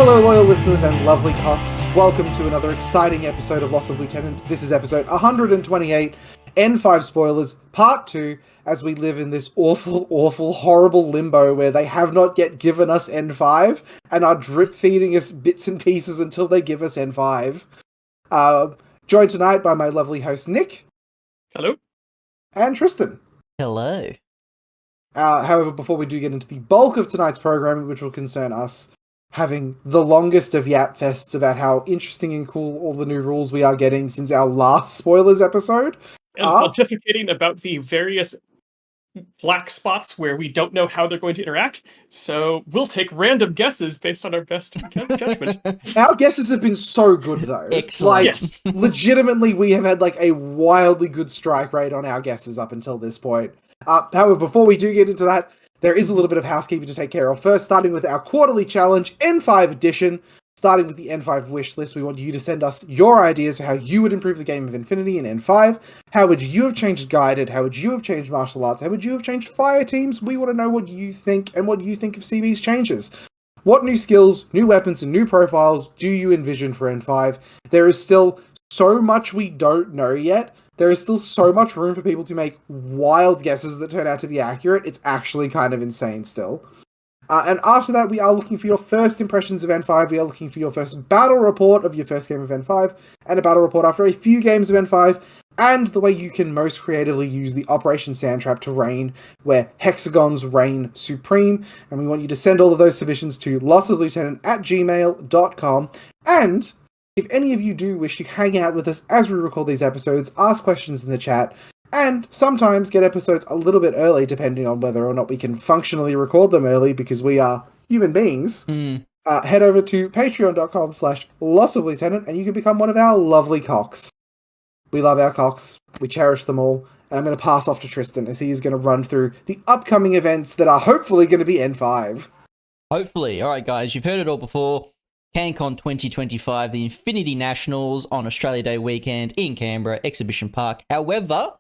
Hello, loyal listeners and lovely cocks. Welcome to another exciting episode of Loss of Lieutenant. This is episode 128, N5 spoilers, part 2, as we live in this awful, horrible limbo where they have not yet given us N5 and are drip-feeding us bits and pieces until they give us N5. Joined tonight by my lovely host, Nick. Hello. And Tristan. Hello. However, before we do get into the bulk of tonight's programming, which will concern us having the longest of yap fests about how interesting and cool all the new rules we are getting since our last spoilers episode. And pontificating about the various black spots where we don't know how they're going to interact. So we'll take random guesses based on our best judgment. Our guesses have been so good, though. Excellent. Like, Yes. legitimately, we have had like a wildly good strike rate on our guesses up until this point. However, before we do get into that, there is a little bit of housekeeping to take care of. First, starting with our quarterly challenge, N5 edition. Starting with the N5 wish list, we want you to send us your ideas for how you would improve the game of Infinity in N5. How would you have changed Guided? How would you have changed Martial Arts? How would you have changed Fire Teams? We want to know what you think and what you think of CB's changes. What new skills, new weapons, and new profiles do you envision for N5? There is still so much we don't know yet. There is still so much room for people to make wild guesses that turn out to be accurate. It's actually kind of insane still. And after that, we are looking for your first impressions of N5. We are looking for your first battle report of your first game of N5, and a battle report after a few games of N5, and the way you can most creatively use the Operation Sandtrap to reign, where hexagons reign supreme. And we want you to send all of those submissions to lossoflieutenant@gmail.com. And if any of you do wish to hang out with us as we record these episodes, ask questions in the chat, and sometimes get episodes a little bit early, depending on whether or not we can functionally record them early, because we are human beings, head over to patreon.com/lossoflieutenant, and you can become one of our lovely cocks. We love our cocks. We cherish them all. And I'm going to pass off to Tristan, as he is going to run through the upcoming events that are hopefully going to be N5. Hopefully. All right, guys, you've heard it all before. CanCon 2025, the Infinity Nationals on Australia Day weekend in Canberra, Exhibition Park. However,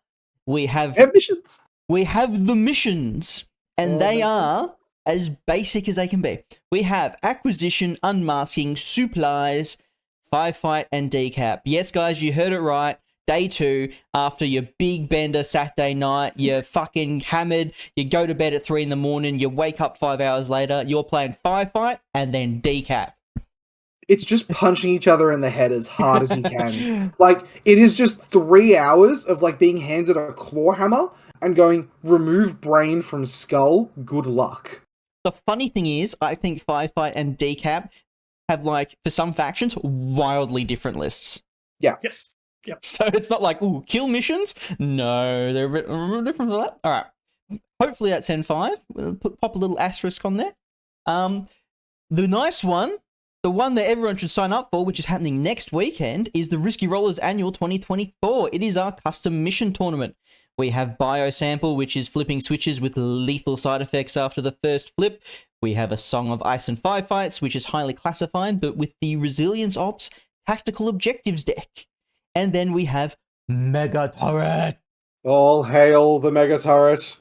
we have missions. We have the missions, and they are as basic as they can be. We have acquisition, unmasking, supplies, firefight, and decap. Yes, guys, you heard it right. Day 2, after your big bender Saturday night, you're fucking hammered, you go to bed at 3 in the morning, you wake up 5 hours later, you're playing firefight, and then decap. It's just punching each other in the head as hard as you can. Like, it is just 3 hours of, like, being handed a claw hammer and going, remove brain from skull, good luck. The funny thing is, I think Firefight and Decap have, like, for some factions, wildly different lists. Yeah. Yes. Yep. So it's not like, ooh, kill missions? No, they're different for that. All right. Hopefully that's N5. We'll pop a little asterisk on there. The nice one, the one that everyone should sign up for, which is happening next weekend, is the Risky Rollers Annual 2024. It is our custom mission tournament. We have Biosample, which is flipping switches with lethal side effects after the first flip. We have a Song of Ice and Firefights, which is highly classified, but with the Resilience Ops Tactical Objectives deck. And then we have Mega Turret. All hail the Mega Turret.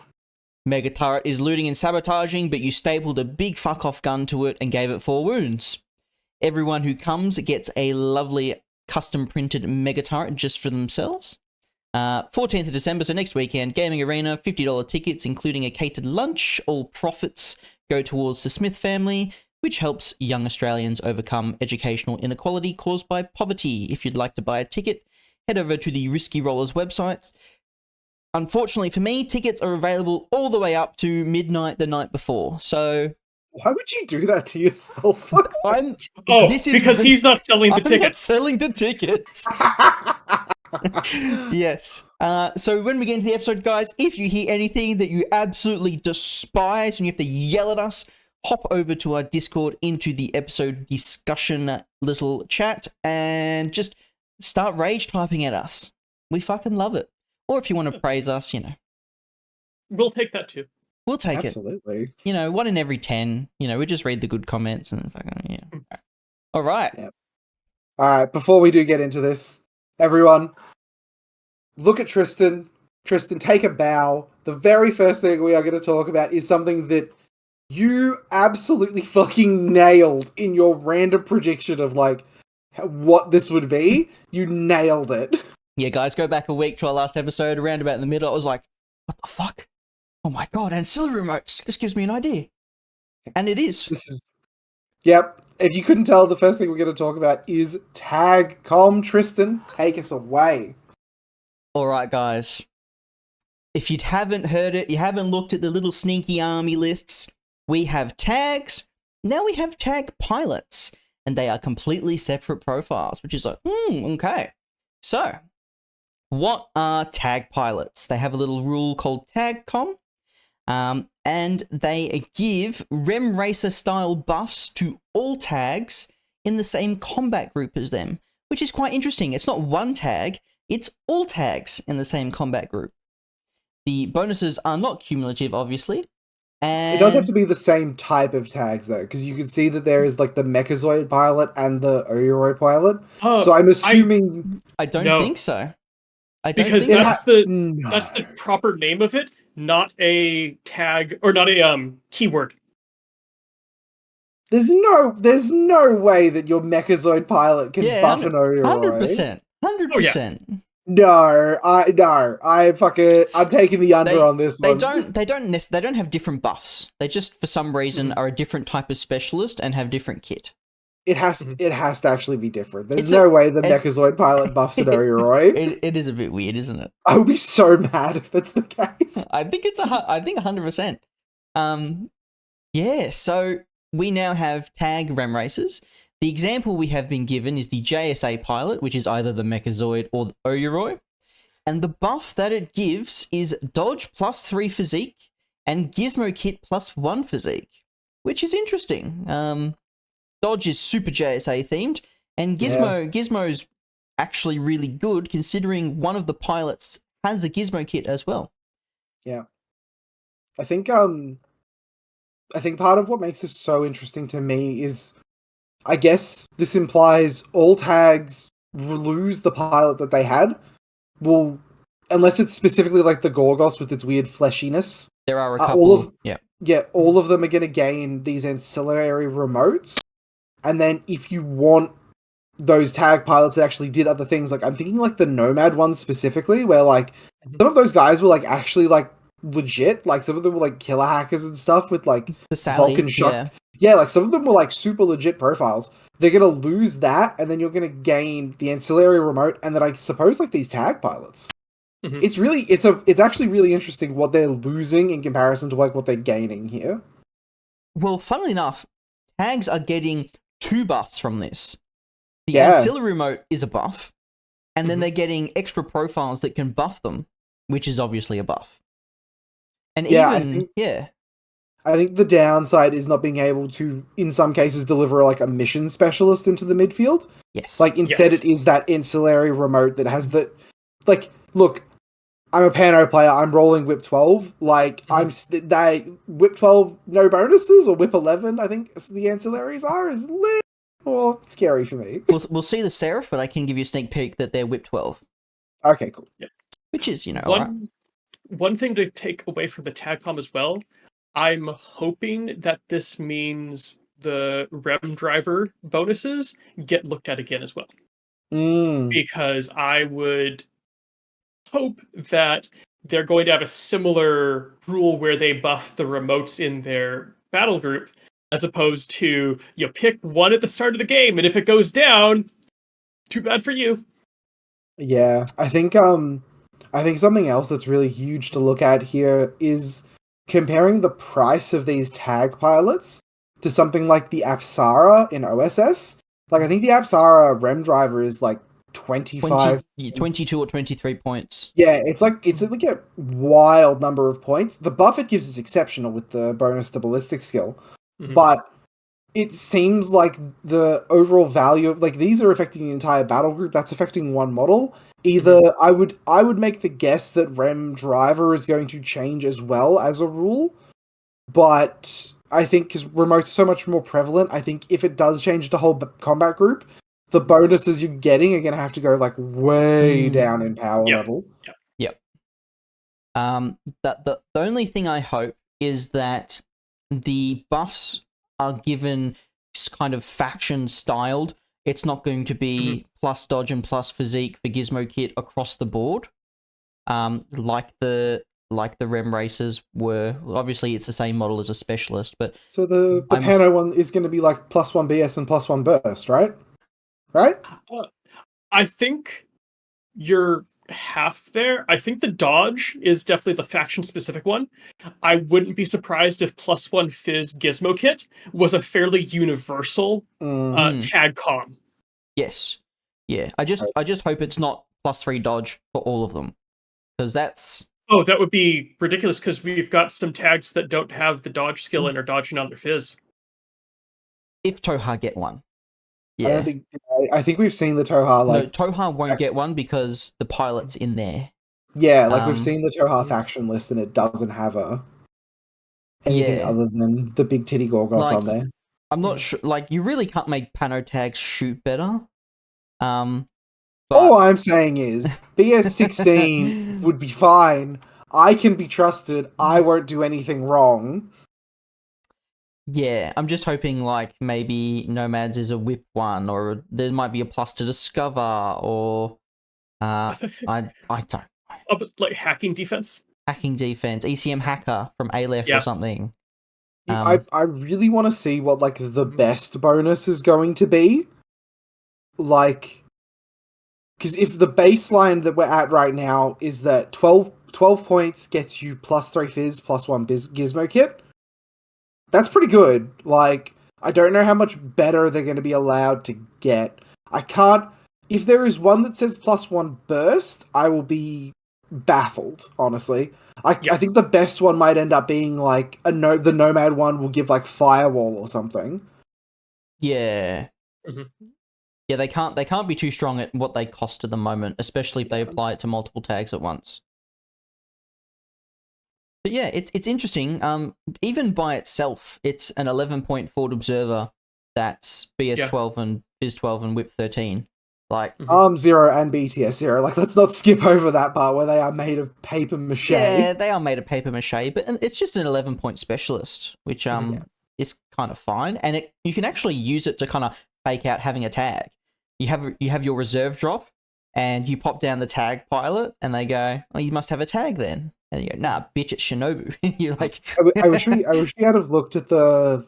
Mega Turret is looting and sabotaging, but you stapled a big fuck-off gun to it and gave it 4 wounds. Everyone who comes gets a lovely custom-printed Mega Turret just for themselves. 14th of December, so next weekend, Gaming Arena, $50 tickets, including a catered lunch. All profits go towards the Smith family, which helps young Australians overcome educational inequality caused by poverty. If you'd like to buy a ticket, head over to the Risky Rollers websites. Unfortunately for me, tickets are available all the way up to midnight the night before, so... Why would you do that to yourself? Because he's not selling the tickets. Not selling the tickets. Yes. So when we get into the episode, guys, if you hear anything that you absolutely despise and you have to yell at us, hop over to our Discord into the episode discussion little chat and just start rage typing at us. We fucking love it. Or if you want to praise us, you know. We'll take that too. We'll take Absolutely. it. 1 in every 10. We just read the good comments and fucking, yeah. All right. Yep. All right, before we do get into this, everyone, look at Tristan. Tristan, take a bow. The very first thing we are going to talk about is something that You absolutely fucking nailed in your random prediction of like what this would be. You nailed it. Yeah, guys, go back a week to our last episode. Around about in the middle, I was like, "What the fuck? Oh my god, ancillary remotes! This gives me an idea." And it is. This is. Yep. If you couldn't tell, the first thing we're going to talk about is TAGCom. Tristan, take us away. All right, guys. If you haven't heard it, you haven't looked at the little sneaky army lists, we have tags. Now we have tag pilots, and they are completely separate profiles, which is like, okay. So, what are tag pilots? They have a little rule called TAGCom, and they give Rem Racer style buffs to all tags in the same combat group as them, which is quite interesting. It's not one tag, it's all tags in the same combat group. The bonuses are not cumulative, obviously. And it does have to be the same type of tags, though, because you can see that there is like the Mechazoid pilot and the Oyoroi pilot. So I'm assuming... I don't think so. Because that's the proper name of it, not a tag or not a keyword. There's no way that your Mechazoid pilot can buff an Oyoroi. 100%. 100%. No, I'm taking the under on this one. They don't have different buffs. They just for some reason are a different type of specialist and have different kit. It has to actually be different. There's no way the Mechazoid pilot buffs an Oyoroi. It is a bit weird, isn't it? I would be so mad if that's the case. I think 100%. Yeah, so we now have tag Rem Racers. The example we have been given is the JSA pilot, which is either the Mechazoid or the Oyoroi. And the buff that it gives is Dodge +3 physique and Gizmo Kit +1 physique, which is interesting. Dodge is super JSA themed, and Gizmo's actually really good considering one of the pilots has a Gizmo Kit as well. Yeah. I think part of what makes this so interesting to me is, I guess this implies all tags lose the pilot that they had. Well, unless it's specifically like the Gorgos with its weird fleshiness. There are a couple. All of them are going to gain these ancillary remotes. And then if you want those tag pilots that actually did other things, like I'm thinking like the Nomad ones specifically, where like some of those guys were like actually like legit. Like some of them were like killer hackers and stuff with like the Sally, Vulcan shock. Yeah, like some of them were like super legit profiles. They're gonna lose that, and then you're gonna gain the ancillary remote, and then I suppose like these tag pilots. It's actually really interesting what they're losing in comparison to like what they're gaining here. Well, funnily enough, tags are getting 2 buffs from this. The ancillary remote is a buff, and then they're getting extra profiles that can buff them, which is obviously a buff. And I think the downside is not being able to, in some cases, deliver like a mission specialist into the midfield. Yes. Like instead it is that ancillary remote that has the, like, look, I'm a Pano player, I'm rolling Whip 12, like, Whip 12 no bonuses, or Whip 11, I think the ancillaries are, is a little more scary for me. We'll see the Seraph, but I can give you a sneak peek that they're Whip 12. Okay, cool. Yeah. Which is, one thing to take away from the TAGCom as well, I'm hoping that this means the REM driver bonuses get looked at again as well. Because I would hope that they're going to have a similar rule where they buff the remotes in their battle group, as opposed to you pick one at the start of the game, and if it goes down, too bad for you. Yeah, I think something else that's really huge to look at here is comparing the price of these tag pilots to something like the Apsara in OSS. Like, I think the Apsara REM driver is like 22 or 23 points. Yeah, it's like a wild number of points. The buff it gives is exceptional with the bonus to ballistic skill, but it seems like the overall value of, like, these are affecting the entire battle group. That's affecting one model. Either I would make the guess that REM driver is going to change as well as a rule, but I think because remotes are so much more prevalent, I think if it does change the whole combat group, the bonuses you're getting are going to have to go like way down in power level. Yep. The only thing I hope is that the buffs are given kind of faction styled. It's not going to be plus dodge and plus physique for Gizmo Kit across the board, like the Rem races were. Obviously, it's the same model as a specialist, but So the Pano one is going to be like +1 BS and +1 burst, right? Right? I think you're half there. I think the dodge is definitely the faction specific one. I wouldn't be surprised if +1 Fizz Gizmo Kit was a fairly universal TAGCom. Yes. Yeah. I just hope it's not +3 dodge for all of them, because that's... Oh, that would be ridiculous, because we've got some tags that don't have the dodge skill and are dodging on their Fizz. If Toha get one. Yeah. I think we've seen the Toha, like... No, Toha won't get one because the pilot's in there. Yeah, like we've seen the Toha faction list and it doesn't have anything other than the big titty Gorgos on there. I'm not sure, like, you really can't make Pano tags shoot better. All I'm saying is, BS16 would be fine. I can be trusted. I won't do anything wrong. Yeah, I'm just hoping, like, maybe Nomads is a whip one, or there might be a plus to discover, or I don't. Oh, but like hacking defense. Hacking defense, ECM hacker from Aleph or something. I really want to see what like the best bonus is going to be. Like, because if the baseline that we're at right now is that 12 points gets you +3 Fizz, +1 Gizmo Kit, that's pretty good. Like, I don't know how much better they're going to be allowed to get. I can't... If there is one that says +1 Burst, I will be baffled, honestly. I think the best one might end up being, like, the Nomad one will give, like, Firewall or something. Yeah. Yeah, they can't be too strong at what they cost at the moment, especially if they apply it to multiple tags at once. But yeah, it's interesting. Even by itself, it's an 11-point forward observer that's BS12 and Biz12 and Whip 13. Like Arm 0 and BTS 0. Like, let's not skip over that part where they are made of paper mache. Yeah, they are made of paper mache, but it's just an 11-point specialist, which is kind of fine, and you can actually use it to kind of fake out having a tag. You have your reserve drop, and you pop down the tag pilot, and they go, "Oh, you must have a tag then." And you go, "Nah, bitch, it's Shinobu." You're like, I wish we had have looked at the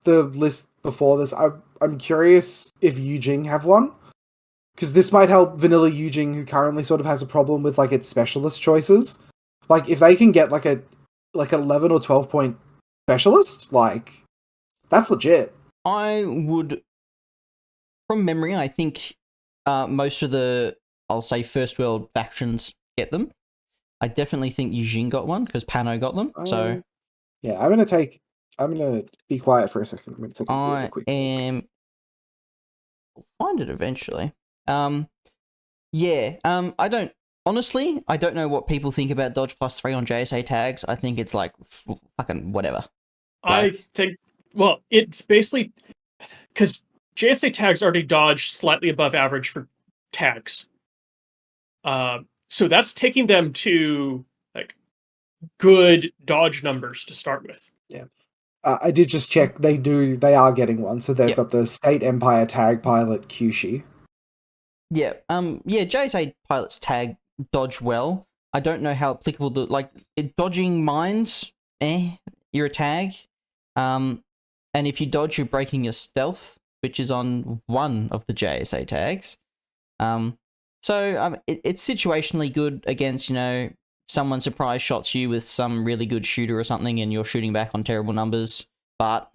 list before this. I'm curious if Yujing have one, because this might help vanilla Yujing, who currently sort of has a problem with like its specialist choices. Like, if they can get like 11 or 12 point specialist, like, that's legit. I would, from memory, I think most of the, I'll say, first world factions get them. I definitely think Eugene got one because Pano got them. So yeah, I'm gonna be quiet for a second. I'm gonna take a quick look. I'll find it eventually. I don't know what people think about dodge +3 on JSA tags. I think it's like fucking whatever. I think, well, it's basically because JSA tags already dodge slightly above average for tags. So that's taking them to like good dodge numbers to start with. Yeah. I did just check. They are getting one. So they've got the State Empire tag pilot Kyushi. Yeah. JSA pilots tag dodge well. I don't know how applicable dodging mines. You're a tag. And if you dodge, you're breaking your stealth, which is on one of the JSA tags. So it's situationally good against, someone surprise shots you with some really good shooter or something, and you're shooting back on terrible numbers. But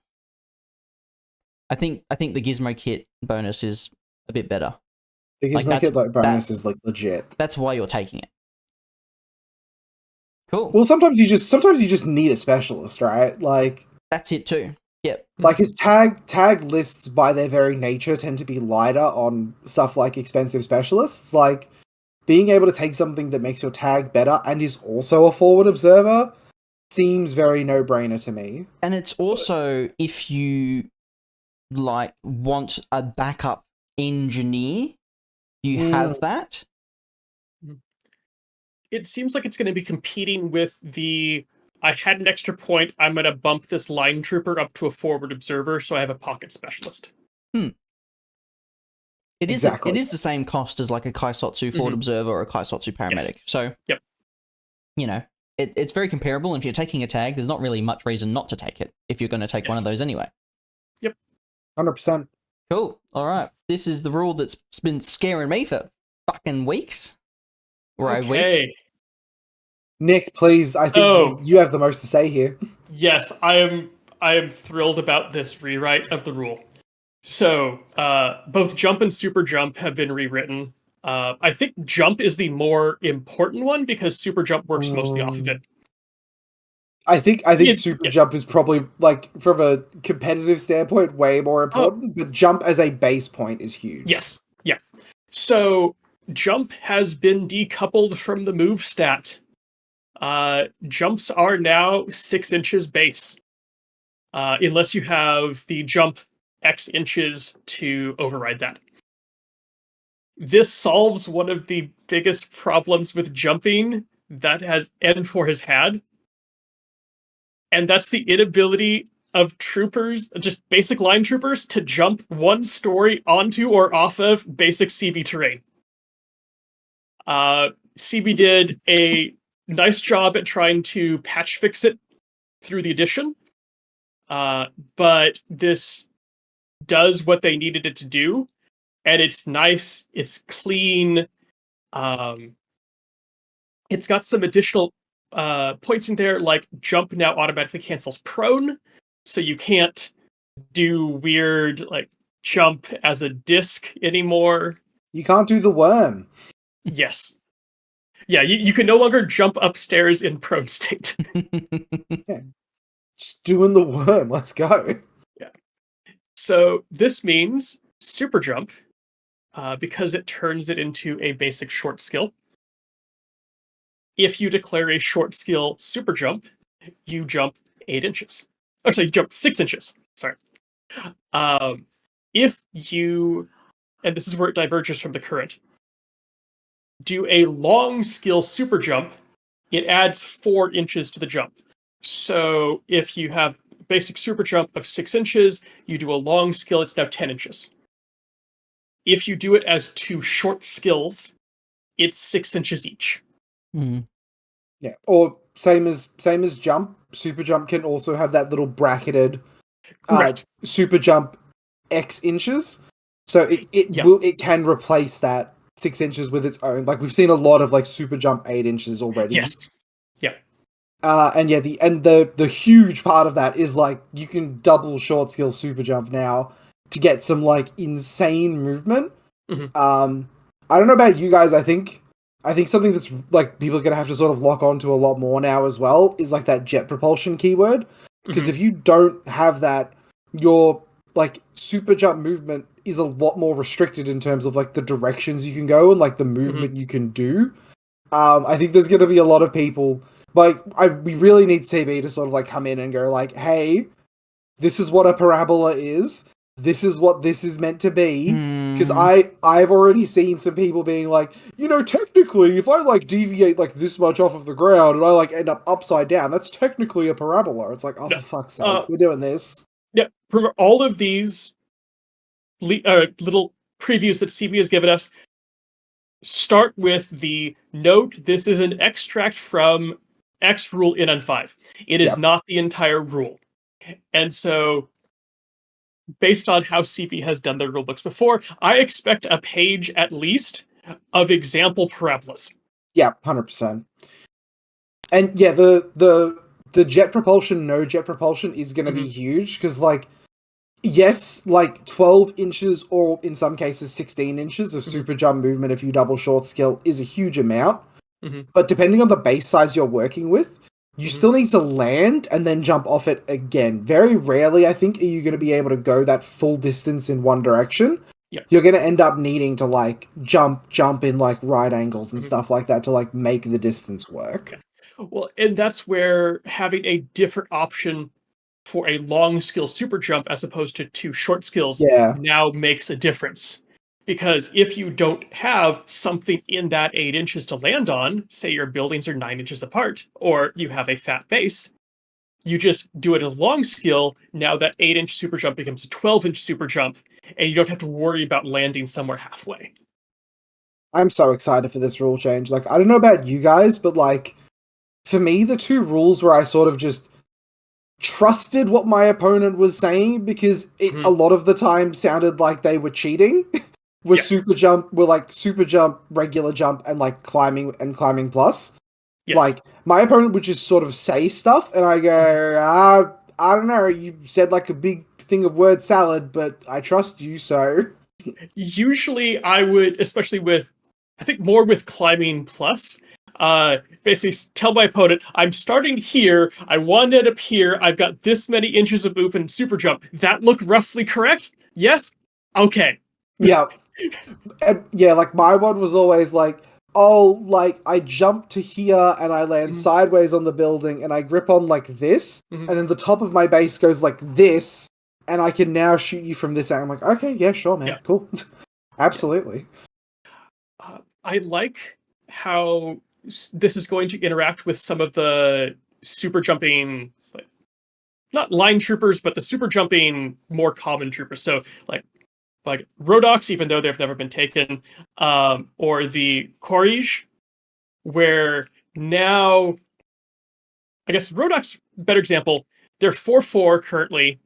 I think the Gizmo Kit bonus is a bit better. The Gizmo Kit bonus is like legit. That's why you're taking it. Cool. Well, sometimes you just need a specialist, right? Like, that's it too. Yep. Like, his tag lists by their very nature tend to be lighter on stuff like expensive specialists. Like, being able to take something that makes your tag better and is also a forward observer seems very no-brainer to me. And it's also, if you want a backup engineer, you have that. It seems like it's going to be competing with the I had an extra point. I'm going to bump this line trooper up to a forward observer, so I have a pocket specialist. It is Exactly. it is the same cost as like a Kaisotsu forward observer or a Kaisotsu paramedic. Yes. So, Yep. You know, it's very comparable. And if you're taking a tag, there's not really much reason not to take it if you're going to take one of those anyway. Yep. 100%. Cool. All right. This is the rule that's been scaring me for fucking weeks. Or a week. Nick, please, I think you have the most to say here. Yes, I am thrilled about this rewrite of the rule. So, both jump and super jump have been rewritten. I think jump is the more important one because super jump works mostly off of it. I think super jump is probably, like, from a competitive standpoint, way more important, but jump as a base point is huge. Yes, yeah. So, jump has been decoupled from the move stat. Jumps are now 6 inches base. Unless you have the jump X inches to override that. This solves one of the biggest problems with jumping that N4 has had. And that's the inability of troopers, just basic line troopers, to jump one story onto or off of basic CB terrain. CB did a nice job at trying to patch fix it through the addition. But this does what they needed it to do, and it's nice, it's clean. It's got some additional points in there, like jump now automatically cancels prone, so you can't do weird like jump as a disc anymore. You can't do the worm. Yes. Yeah, you can no longer jump upstairs in prone state. Yeah. Just doing the worm, let's go. Yeah. So this means super jump, because it turns it into a basic short skill. If you declare a short skill super jump, you jump 8 inches. Oh, sorry, you jump 6 inches. Sorry. If you, and this is where it diverges from the current, do a long skill super jump, it adds 4 inches to the jump. So if you have basic super jump of 6 inches, you do a long skill, it's now 10 inches. If you do it as 2 short skills, it's 6 inches each. Yeah, or same as jump. Super jump can also have that little bracketed super jump X inches. So it can replace that 6 inches with its own. Like we've seen a lot of like super jump 8 inches already. Yes. Yeah. And yeah, the huge part of that is like you can double short skill super jump now to get some like insane movement. I don't know about you guys. I think something that's like people are gonna have to sort of lock onto a lot more now as well is like that jet propulsion keyword. Because if you don't have that, your like super jump movement is a lot more restricted in terms of like the directions you can go and like the movement you can do. I think there's gonna be a lot of people like we really need CB to sort of like come in and go like, hey, this is what a parabola is. This is what this is meant to be. Because I've already seen some people being like, you know, technically, if I like deviate like this much off of the ground and I like end up upside down, that's technically a parabola. It's like, oh, for fuck's sake, we're doing this. Yeah, remember all of these little previews that CB has given us start with the note, this is an extract from X rule in N5. It is not the entire rule. And so, based on how CB has done their rulebooks before, I expect a page at least of example parabolas. Yeah, 100%. And yeah, the jet propulsion, no jet propulsion is going to be huge because, like, yes, like 12 inches or in some cases 16 inches of super jump movement if you double short skill is a huge amount. But depending on the base size you're working with, you still need to land and then jump off it again. Very rarely, I think, are you going to be able to go that full distance in one direction. You're going to end up needing to, like, jump in, like, right angles and stuff like that to, like, make the distance work. Well, and that's where having a different option for a long skill super jump as opposed to 2 short skills now makes a difference. Because if you don't have something in that 8 inches to land on, say your buildings are 9 inches apart, or you have a fat base, You just do it as long skill. Now that 8-inch super jump becomes a 12-inch super jump, and you don't have to worry about landing somewhere halfway. I'm so excited for this rule change. Like, I don't know about you guys, but like, for me, the two rules where I sort of just trusted what my opponent was saying because it a lot of the time sounded like they were cheating. Was super jump, regular jump, and like climbing plus. Yes. Like, my opponent would just sort of say stuff, and I go, I don't know, you said like a big thing of word salad, but I trust you, so. Usually I would, especially with, I think more with climbing plus, basically tell my opponent, I'm starting here, I want to end up here, I've got this many inches of move and super jump. That look roughly correct? Yes? Okay. Yeah. And yeah, like my one was always like, oh, like I jump to here and I land sideways on the building and I grip on like this, and then the top of my base goes like this, and I can now shoot you from this angle. I'm like, okay, yeah, sure, man, cool. Absolutely. I like how this is going to interact with some of the super jumping, like, not line troopers, but the super jumping more common troopers. So like Rodox, even though they've never been taken, or the Korige, where now, I guess Rodox, better example, they're 4/4 currently,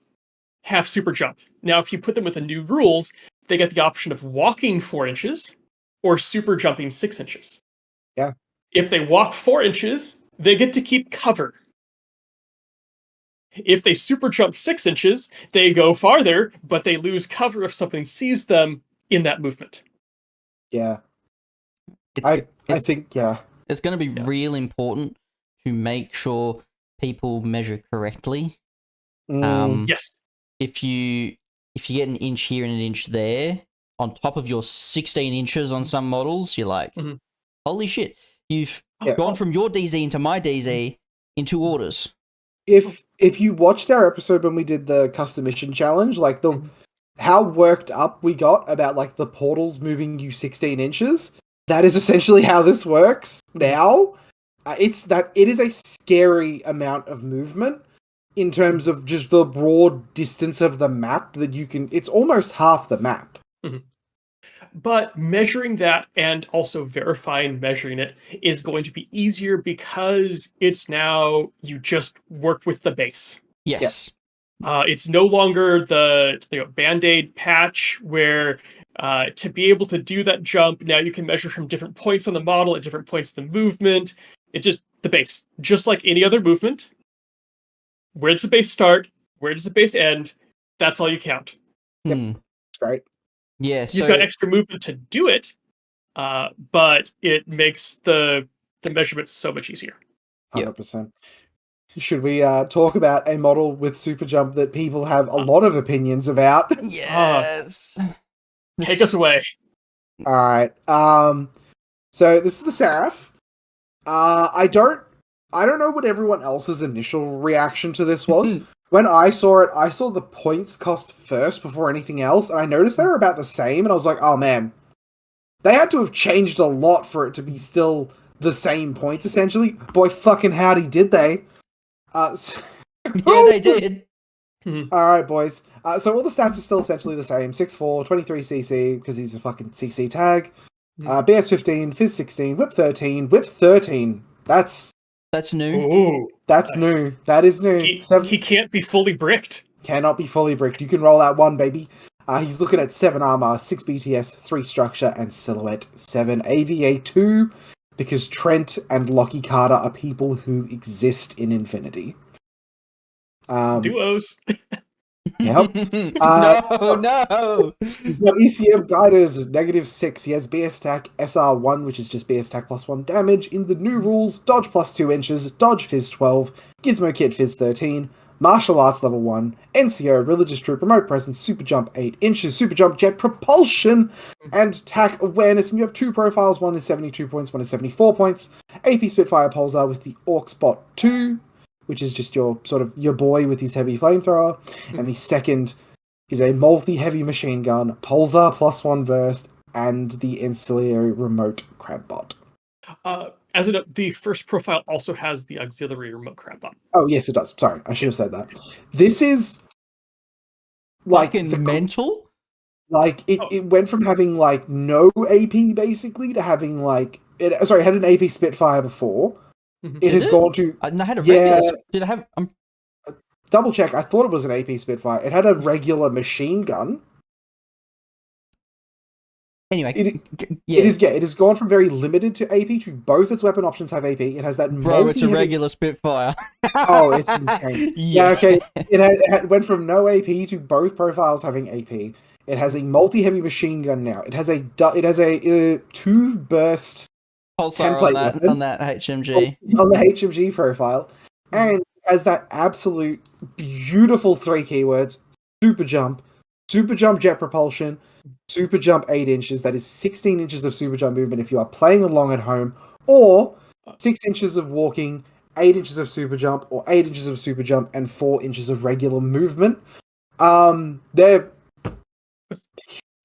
have super jump. Now, if you put them with the new rules, they get the option of walking 4 inches or super jumping 6 inches. Yeah. If they walk 4 inches, they get to keep cover. If they super jump 6 inches, they go farther, but they lose cover if something sees them in that movement. Yeah. I think, yeah. It's going to be real important to make sure people measure correctly. Yes. If you get an inch here and an inch there, on top of your 16 inches on some models, you're like, holy shit, you've gone from your DZ into my DZ in 2 orders. If you watched our episode when we did the custom mission challenge, like how worked up we got about like the portals moving you 16 inches, that is essentially how this works now. It is a scary amount of movement in terms of just the broad distance of the map that you can. It's almost half the map. But measuring that and also verifying measuring it is going to be easier because it's now you just work with the base. Yes. It's no longer the Band-Aid patch where to be able to do that jump, now you can measure from different points on the model at different points in the movement. It's just the base. Just like any other movement. Where does the base start? Where does the base end? That's all you count. Yep. That's right. Yeah, You've got extra movement to do it, but it makes the measurement so much easier. 100%. Should we talk about a model with super jump that people have a lot of opinions about? Yes. Take us away. All right. So this is the Seraph. I don't know what everyone else's initial reaction to this was. When I saw it, I saw the points cost first before anything else, and I noticed they were about the same, and I was like, oh man, they had to have changed a lot for it to be still the same points, essentially. Boy, fucking howdy, did they. Yeah, they did. Alright, boys. So all the stats are still essentially the same. 6'4", 23 CC, because he's a fucking CC tag. BS 15, Fizz 16, Whip 13, Whip 13. That's new. Ooh. That's new. That is new. He can't be fully bricked. Cannot be fully bricked. You can roll out 1, baby. He's looking at 7 armor, 6 BTS, 3 structure, and silhouette, 7 AVA, 2, because Trent and Lockie Carter are people who exist in Infinity. Duos. Yep. No. ECM guided -6. He has BS attack SR1, which is just BS attack +1 damage. In the new rules, dodge +2 inches, dodge Fizz 12, Gizmo Kit Fizz 13, martial arts level 1, NCO religious troop remote presence, super jump 8 inches, super jump jet propulsion, and attack awareness. And you have 2 profiles. One is 72 points, one is 74 points. AP Spitfire Pulsar with the Orc Spot 2. Which is just your boy with his heavy flamethrower. And the second is a multi-heavy machine gun, Pulsar +1 burst, and the ancillary remote Crabbot. the first profile also has the auxiliary remote crap up. Oh yes, it does. Sorry, I should have said that. This is like Fucking mental. Like it went from having like no AP basically to having like it had an AP Spitfire before. It has gone to I had a regular. Did I have? Double check. I thought it was an AP Spitfire. It had a regular machine gun. Anyway, it has gone from very limited to AP to both its weapon options have AP. It has that it's a regular Spitfire. Oh, it's insane. Okay. It went from no AP to both profiles having AP. It has a multi-heavy machine gun now. It has a 2-burst pulsar on that HMG. On the HMG profile. And it has that absolute beautiful 3 keywords: super jump jet propulsion, super jump 8 inches. That is 16 inches of super jump movement if you are playing along at home, or 6 inches of walking, 8 inches of super jump, or 8 inches of super jump and 4 inches of regular movement.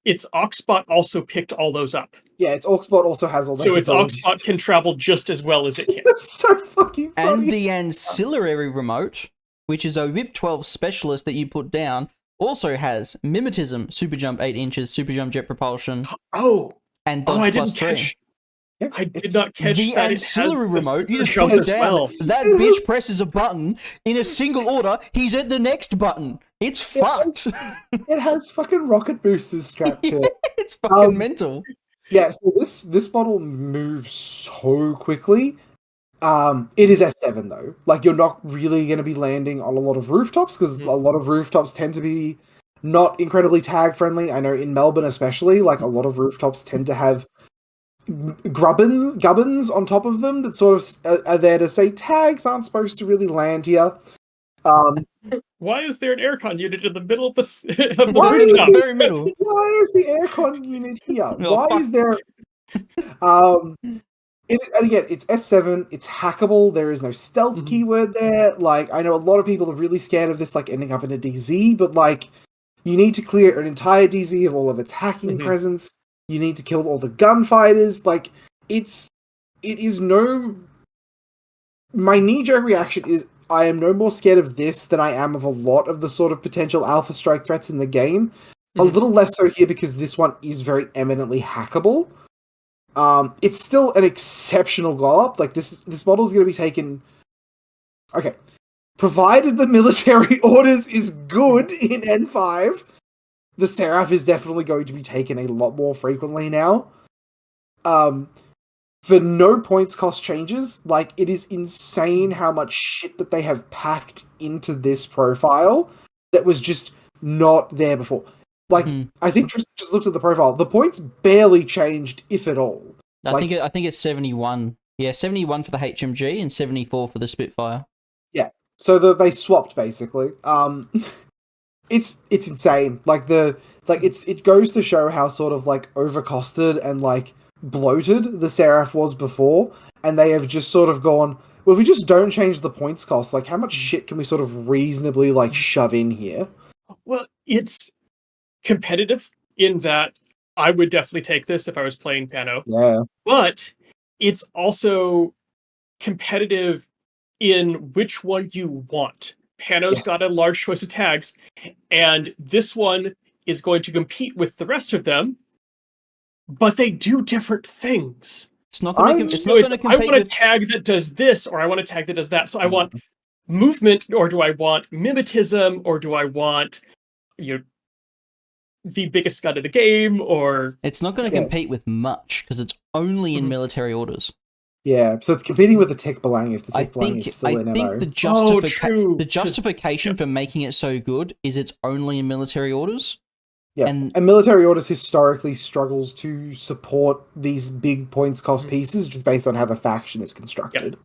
Its Oxbot also picked all those up. Yeah, its Oxbot also has all those. So its Oxbot can travel just as well as it can. That's so fucking funny. And the ancillary remote, which is a VIP 12 specialist that you put down, also has mimetism, super jump 8 inches, super jump jet propulsion. And dodge plus 3. I did not catch the that. ancillary remote. You just put it down. Well. That bitch presses a button in a single order. He's at the next button. It's fucked. It has fucking rocket boosters strapped to it. It's fucking mental. Yeah, so this model moves so quickly. It is S7 though. Like, you're not really going to be landing on a lot of rooftops because a lot of rooftops tend to be not incredibly tag friendly. I know in Melbourne especially, like a lot of rooftops tend to have gubbins on top of them that sort of are there to say tags aren't supposed to really land here. Why is there an aircon unit in the middle of the very middle? Why is the aircon unit here? Why is there? And again, it's S7. It's hackable. There is no stealth keyword there. Like, I know a lot of people are really scared of this, like ending up in a DZ, but like, you need to clear an entire DZ of all of its hacking presence. You need to kill all the gunfighters. Like, it is no. My knee-jerk reaction is I am no more scared of this than I am of a lot of the sort of potential Alpha Strike threats in the game. A little less so here because this one is very eminently hackable. It's still an exceptional go-up. Like, this model is going to be taken. Okay, provided the military orders is good in N5. The Seraph is definitely going to be taken a lot more frequently now. For no points cost changes, like, it is insane how much shit that they have packed into this profile that was just not there before. Like, I think Tristan just looked at the profile. The points barely changed, if at all. I think it's 71. Yeah, 71 for the HMG and 74 for the Spitfire. Yeah, so they swapped basically. It's insane. It goes to show how sort of like overcosted and like bloated the Seraph was before, and they have just sort of gone, well, we just don't change the points cost. Like, how much shit can we sort of reasonably like shove in here? Well, it's competitive in that I would definitely take this if I was playing Pano. Yeah. But it's also competitive in which one you want. Pano's got a large choice of tags, and this one is going to compete with the rest of them, but they do different things. It's not going to compete. I want a tag that does this, or I want a tag that does that. So I want movement, or do I want mimetism, or do I want the biggest gun of the game, or... It's not going to compete with much, because it's only in military orders. Yeah, so it's competing with the Tech Belang if the Tech Belang is still in MO. I think the justification for making it so good is it's only in military orders. Yeah, and military orders historically struggles to support these big points cost pieces just based on how the faction is constructed.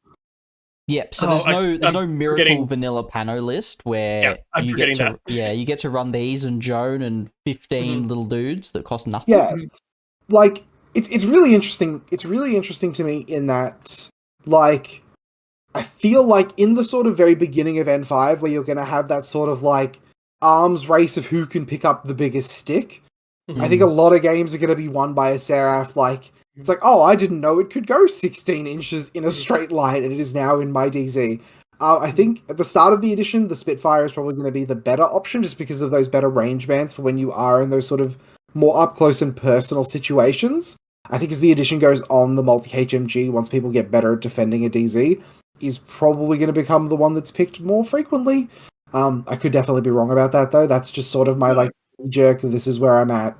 Yep, so there's no miracle vanilla Pano list where you get to run these and Joan and 15 little dudes that cost nothing. Yeah, like it's really interesting. It's really interesting to me in that, like, I feel like in the sort of very beginning of N5 where you're going to have that sort of like arms race of who can pick up the biggest stick. I think a lot of games are going to be won by a Seraph like It's like, oh, I didn't know it could go 16 inches in a straight line, and it is now in my DZ. I think at the start of the edition, the Spitfire is probably going to be the better option, just because of those better range bands for when you are in those sort of more up close and personal situations. I think as the edition goes on, the multi-HMG, once people get better at defending a DZ, is probably going to become the one that's picked more frequently. I could definitely be wrong about that, though. That's just sort of my jerk of this is where I'm at.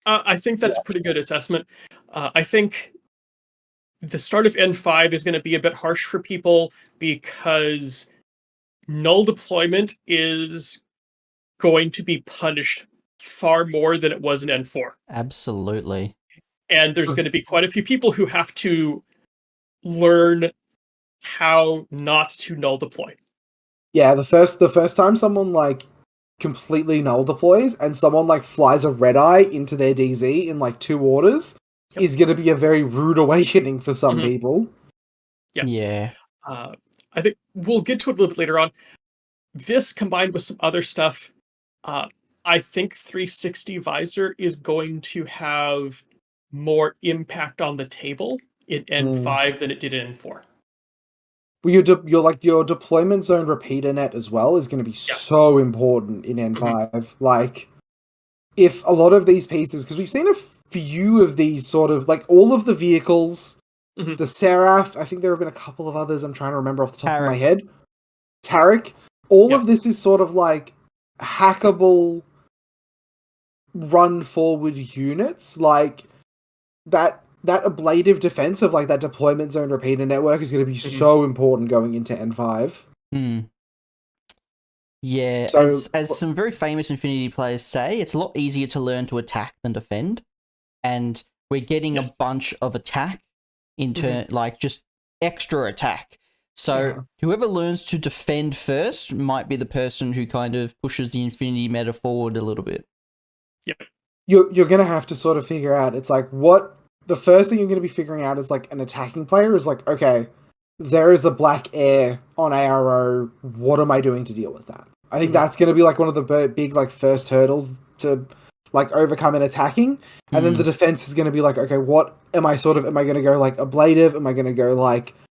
I think that's a pretty good assessment. I think the start of N5 is going to be a bit harsh for people because null deployment is going to be punished far more than it was in N4. Absolutely. And there's going to be quite a few people who have to learn how not to null deploy. Yeah, the first time someone completely null deploys and someone flies a red eye into their DZ in 2 orders is going to be a very rude awakening for some people. Yeah. I think we'll get to it a little bit later on. This combined with some other stuff, I think 360 Visor is going to have more impact on the table in N5 than it did in N4. Well, your deployment zone repeater net as well is going to be so important in N5. If a lot of these pieces, because we've seen a few of these sort of all of the vehicles, the Seraph. I think there have been a couple of others. I'm trying to remember off the top of my head. Tarek. All of this is sort of hackable run forward units that ablative defense of that deployment zone repeater network is going to be so important going into N5. Yeah, So, as some very famous Infinity players say, it's a lot easier to learn to attack than defend, and we're getting a bunch of attack into just extra attack. So whoever learns to defend first might be the person who kind of pushes the Infinity meta forward a little bit. Yep. You're going to have to sort of figure out, it's what the first thing you're going to be figuring out is an attacking player is okay, there is a black air on ARO, what am I doing to deal with that? I think that's going to be one of the big first hurdles to overcome in attacking, and then the defense is going to be okay, what am I going to go ablative, am I going to go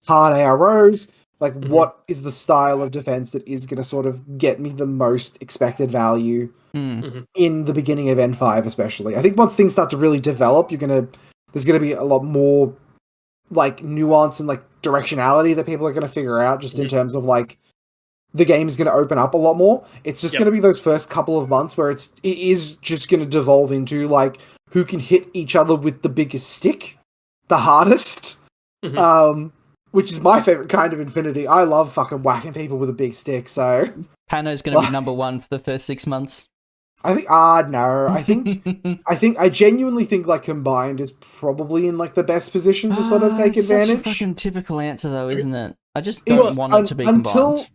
hard AROs, what is the style of defense that is going to sort of get me the most expected value in the beginning of N5 especially. I think once things start to really develop, there's going to be a lot more nuance and directionality that people are going to figure out just in terms of the game is going to open up a lot more. It's just going to be those first couple of months where it is just going to devolve into who can hit each other with the biggest stick the hardest. Which is my favorite kind of Infinity. I love fucking whacking people with a big stick, so Pano's going to be number 1 for the first 6 months. I think no. I genuinely think Combined is probably in the best position to sort of take advantage. Such a fucking typical answer though, isn't it? I just don't want it to be Combined.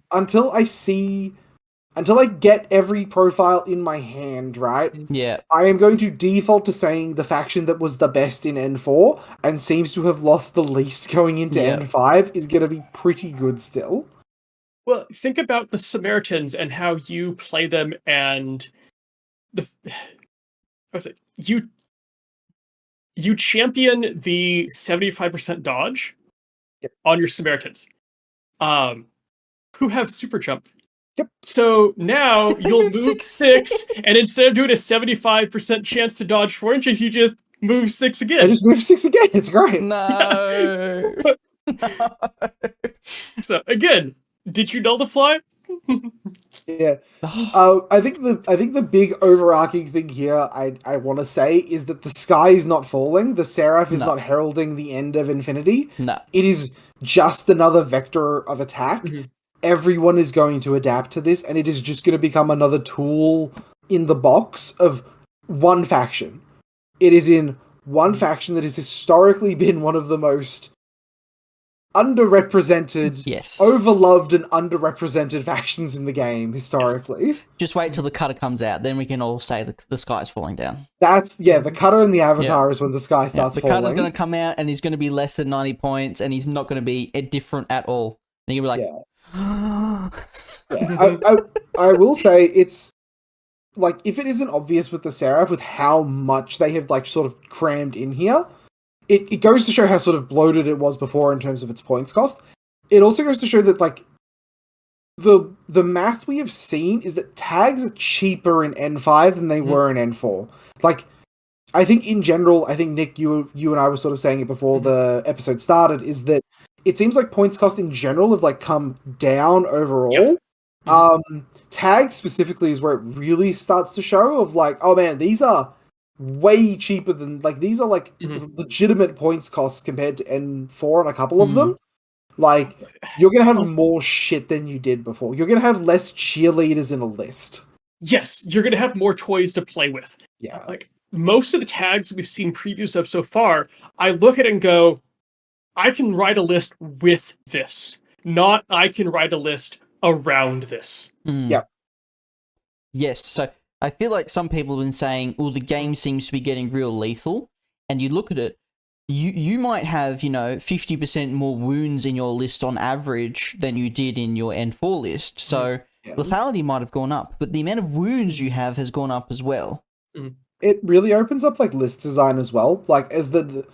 Until I get every profile in my hand, right? Yeah. I am going to default to saying the faction that was the best in N4 and seems to have lost the least going into N5 is going to be pretty good still. Well, think about the Samaritans and how you play them, and you champion the 75% dodge on your Samaritans, who have super jump. Yep. So now you'll move 6, and instead of doing a 75% chance to dodge 4 inches, you just move 6 again. I just move 6 again. It's great. No. So again, did you nullify? Yeah. I think the big overarching thing here I want to say is that the sky is not falling. The Seraph is not heralding the end of Infinity. No. It is just another vector of attack. Everyone is going to adapt to this, and it is just going to become another tool in the box of one faction. It is in one faction that has historically been one of the most underrepresented, overloved and underrepresented factions in the game historically. Just wait till the cutter comes out, then we can all say the sky's falling down. That's the cutter and the avatar is when the sky starts falling. The cutter's going to come out and he's going to be less than 90 points and he's not going to be different at all. And you're going to be like, I will say it's if it isn't obvious with the Seraph with how much they have sort of crammed in here, it goes to show how sort of bloated it was before in terms of its points cost. It also goes to show that like the math we have seen is that tags are cheaper in N5 than they were in N4. Like, I think in general, I think Nick, you and I were sort of saying it before the episode started, is that it seems like points cost in general have like come down overall. Yep. Tags specifically is where it really starts to show of like, oh man, these are way cheaper than like these are like legitimate points costs compared to N4 on a couple of them. Like, you're gonna have more shit than you did before. You're gonna have less cheerleaders in a list. Yes, you're gonna have more toys to play with. Yeah. Like most of the tags we've seen previews of so far, I look at it and go, I can write a list with this, not I can write a list around this. Yeah. Yes, so I feel like some people have been saying, well, the game seems to be getting real lethal, and you look at it, you might have, 50% more wounds in your list on average than you did in your N4 list, so lethality might have gone up, but the amount of wounds you have has gone up as well. It really opens up like list design as well. Like as the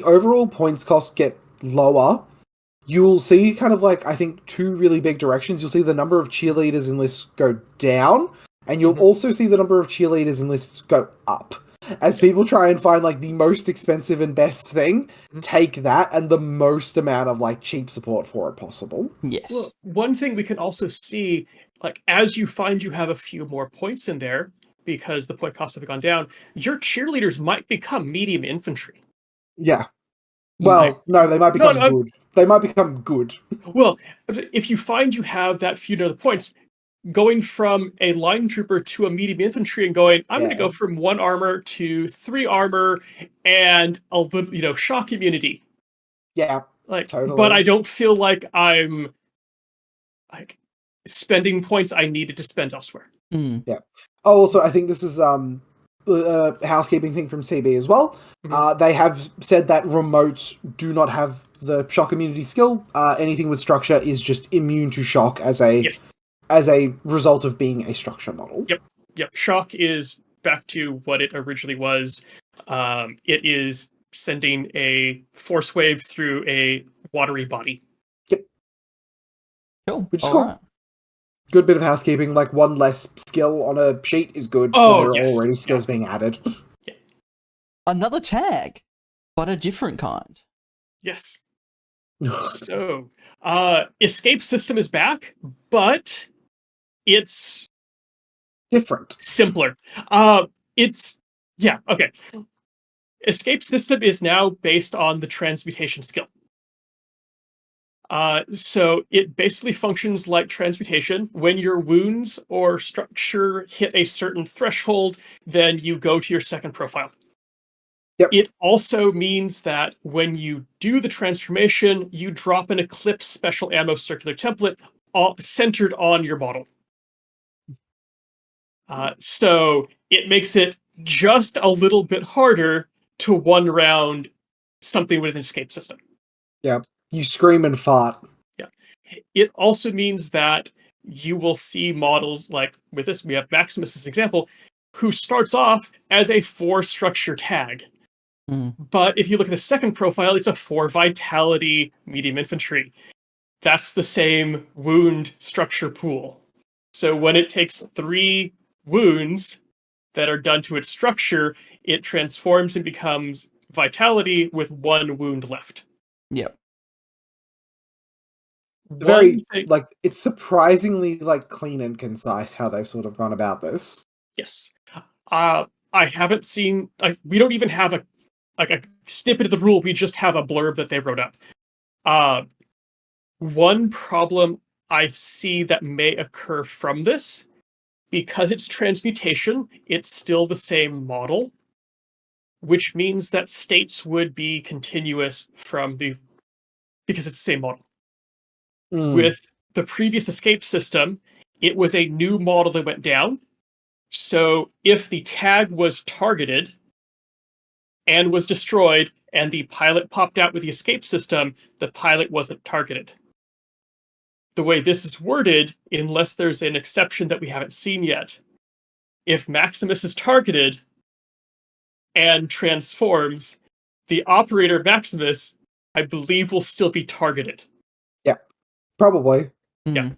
overall points cost get lower, you'll see kind of like, I think, two really big directions. You'll see the number of cheerleaders in lists go down, and you'll also see the number of cheerleaders in lists go up. As people try and find like the most expensive and best thing, take that and the most amount of like cheap support for it possible. Yes. Well, one thing we can also see, like as you find you have a few more points in there, because the point costs have gone down, your cheerleaders might become medium infantry. Yeah. Well, no, they might become good. They might become good. Well, if you find you have that few other points, going from a line trooper to a medium infantry and going, I'm going to go from 1 armor to 3 armor and a little, shock immunity. Yeah, like, totally. But I don't feel like I'm like spending points I needed to spend elsewhere. Yeah. Oh, also, I think this is a housekeeping thing from CB as well. They have said that remotes do not have the shock immunity skill. Anything with structure is just immune to shock as a result of being a structure model. Yep. Shock is back to what it originally was. It is sending a force wave through a watery body. Yep. Cool. Which is cool. Right. Good bit of housekeeping. Like, one less skill on a sheet is good when there are already skills being added. Yeah. Another tag, but a different kind. Yes. So, escape system is back, but it's different, simpler. Okay. Escape system is now based on the transmutation skill. So it basically functions like transmutation. When your wounds or structure hit a certain threshold, then you go to your second profile. Yep. It also means that when you do the transformation, you drop an Eclipse special ammo circular template centered on your model. So it makes it just a little bit harder to one round something with an escape system. Yep. You scream and fart. Yeah. It also means that you will see models like with this, we have Maximus as an example, who starts off as a 4 structure tag. But if you look at the second profile, it's a 4 vitality medium infantry. That's the same wound structure pool. So when it takes 3 wounds that are done to its structure, it transforms and becomes vitality with 1 wound left. Yep. It's surprisingly clean and concise how they've sort of gone about this. Yes. I haven't seen, we don't even have a snippet of the rule, we just have a blurb that they wrote up. One problem I see that may occur from this, because it's transmutation, it's still the same model, which means that states would be continuous because it's the same model. With the previous escape system, it was a new model that went down. So if the tag was targeted and was destroyed, and the pilot popped out with the escape system, the pilot wasn't targeted. The way this is worded, unless there's an exception that we haven't seen yet, if Maximus is targeted and transforms, the operator Maximus, I believe, will still be targeted. Probably. Yeah.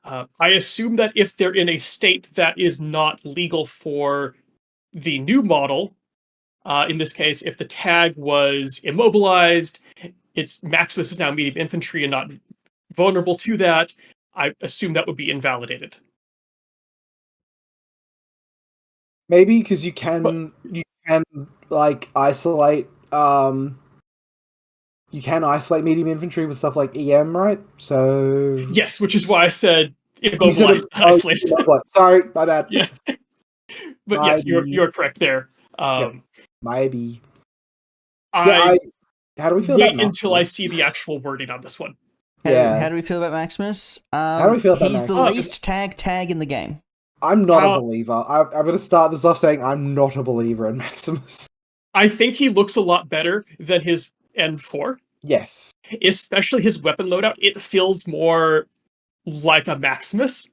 I assume that if they're in a state that is not legal for the new model, in this case, if the tag was immobilized, its Maximus is now medium infantry and not vulnerable to that, I assume that would be invalidated. Maybe because you can like isolate you can isolate medium infantry with stuff like EM, right? So Yes, which is why I said you said immobilized, isolated. Sorry, my bad. Yeah. But yes, you're correct there. Maybe. I how do we feel wait about until I Maximus? see the actual wording on this one. How do we feel about Maximus? How do we feel about he's the Maximus? least tag in the game. I'm not a believer. I'm going to start this off saying I'm not a believer in Maximus. I think he looks a lot better than his N4. Yes. Especially his weapon loadout. It feels more like a Maximus.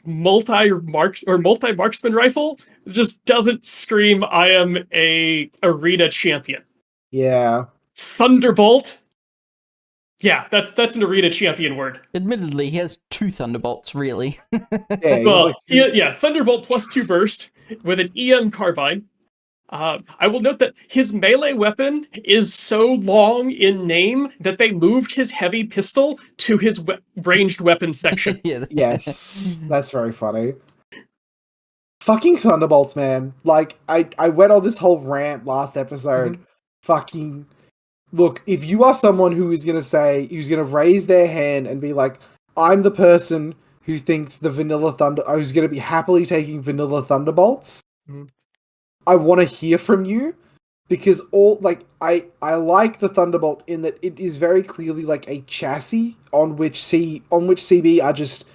Multi-marksman rifle just doesn't scream I am a arena champion. Yeah. Thunderbolt. Yeah, that's an arena champion word. Admittedly, he has 2 Thunderbolts, really. Thunderbolt plus 2 burst with an EM carbine. I will note that his melee weapon is so long in name that they moved his heavy pistol to his ranged weapon section. Yes, that's very funny. Fucking Thunderbolts, man. Like, I went on this whole rant last episode. Mm-hmm. Fucking... Look, if you are someone who's going to raise their hand and be like, I'm the person who thinks who's going to be happily taking vanilla Thunderbolts, I want to hear from you, because I like the Thunderbolt in that it is very clearly like a chassis on which CB are just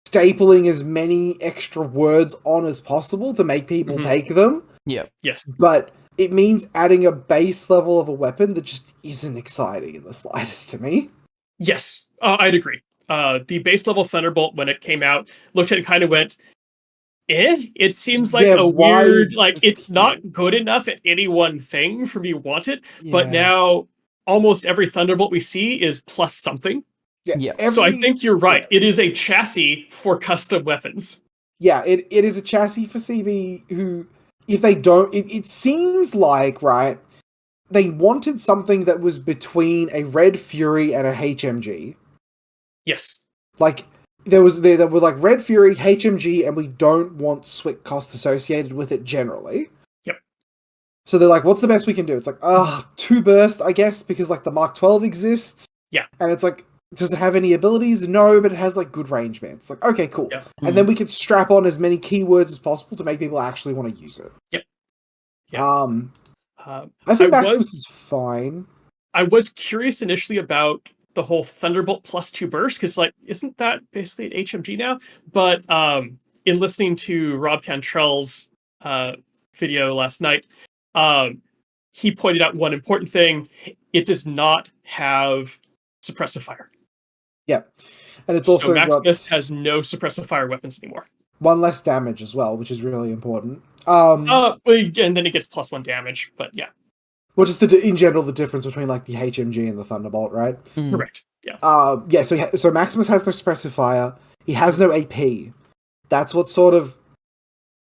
stapling as many extra words on as possible to make people take them. Yeah. Yes. But it means adding a base level of a weapon that just isn't exciting in the slightest to me. Yes, I'd agree. The base level Thunderbolt, when it came out, looked at it and kind of went, it seems like a weird, it's not good enough at any one thing for me to want it, but now almost every Thunderbolt we see is plus something. So I think you're right. It is a chassis for custom weapons. Yeah, it is a chassis for CB who, if they don't... It seems like, right, they wanted something that was between a Red Fury and a HMG. Yes. Like... There were like Red Fury, HMG, and we don't want SWIC cost associated with it generally. Yep. So they're like, what's the best we can do? It's like, 2 burst, I guess, because like the Mark 12 exists. Yeah. And it's like, does it have any abilities? No, but it has like good range, man. It's like, okay, cool. Yeah. And then we can strap on as many keywords as possible to make people actually want to use it. Yep. Yeah. I think Maximus is fine. I was curious initially about the whole Thunderbolt plus 2 burst, because like, isn't that basically an HMG now? But in listening to Rob Cantrell's video last night, he pointed out one important thing: it does not have suppressive fire. Yeah, and it's also Maximus has no suppressive fire weapons anymore. 1 less damage as well, which is really important. And then it gets +1 damage, but yeah. Well, just in general, the difference between like the HMG and the Thunderbolt, right? Correct. Yeah. So Maximus has no suppressive fire. He has no AP. That's what sort of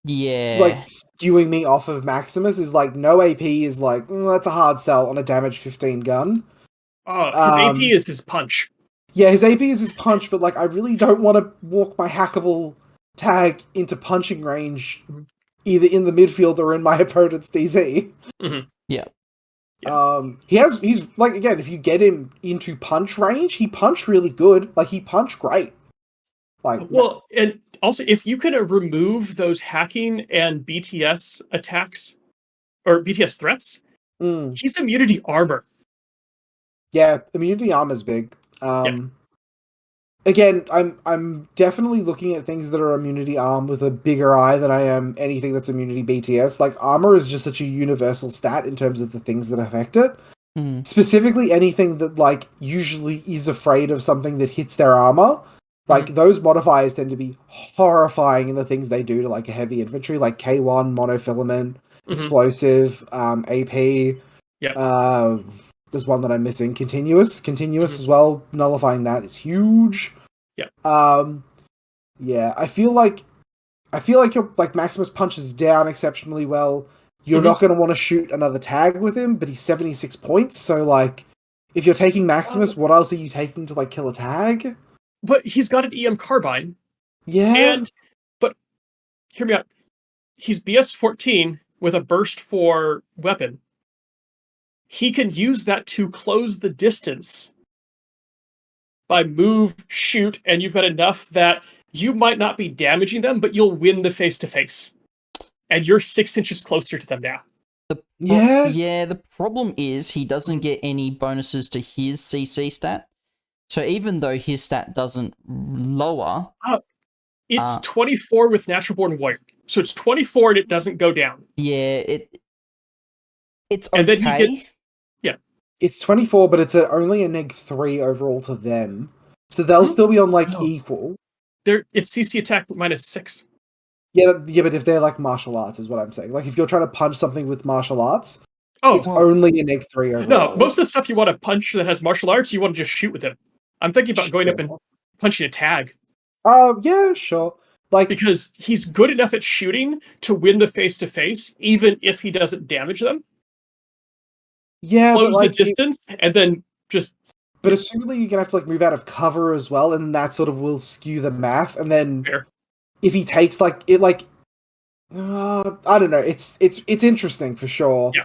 like skewing me off of Maximus is like no AP is like that's a hard sell on a damage 15 gun. His AP is his punch. Yeah, his AP is his punch, but like I really don't want to walk my hackable tag into punching range, either in the midfield or in my opponent's DZ. Yeah. He's like, again, if you get him into punch range, he punch really good. Like he punch great. Like, well, and also if you could remove those hacking and BTS attacks or BTS threats, he's immunity armor. Yeah, immunity armor's big. Again, I'm definitely looking at things that are immunity arm with a bigger eye than I am anything that's immunity BTS. Like, armor is just such a universal stat in terms of the things that affect it. Specifically, anything that, like, usually is afraid of something that hits their armor. Like, those modifiers tend to be horrifying in the things they do to, like, a heavy infantry, like K1, monofilament, explosive, AP. Yep. There's one that I'm missing. Continuous as well. Nullifying that is huge. Yep. Yeah, I feel like your like Maximus punches down exceptionally well. You're not going to want to shoot another tag with him, but he's 76 points, so like if you're taking Maximus, what else are you taking to like kill a tag? But he's got an EM carbine. Yeah. But hear me out. He's BS 14 with a burst 4 weapon. He can use that to close the distance by move, shoot, and you've got enough that you might not be damaging them, but you'll win the face-to-face. And you're 6 inches closer to them now. Yeah, the problem is he doesn't get any bonuses to his CC stat. So even though his stat doesn't lower... It's 24 with Natural Born Warrior. So it's 24 and it doesn't go down. Yeah, it's okay. And then he gets... Yeah. It's 24, but it's only a neg-3 overall to them. So they'll still be on, like, equal. It's CC attack -6. Yeah, but if they're, like, martial arts is what I'm saying. Like, if you're trying to punch something with martial arts, it's only a neg-3 overall. No, most of the stuff you want to punch that has martial arts, you want to just shoot with him. I'm thinking about going up and punching a tag. Yeah, sure. Like, because he's good enough at shooting to win the face-to-face, even if he doesn't damage them. Yeah, close but, like, the distance, and then just... But assumingly you're gonna have to like move out of cover as well, and that sort of will skew the math. And then if he takes like it, like I don't know, it's interesting for sure. Yeah,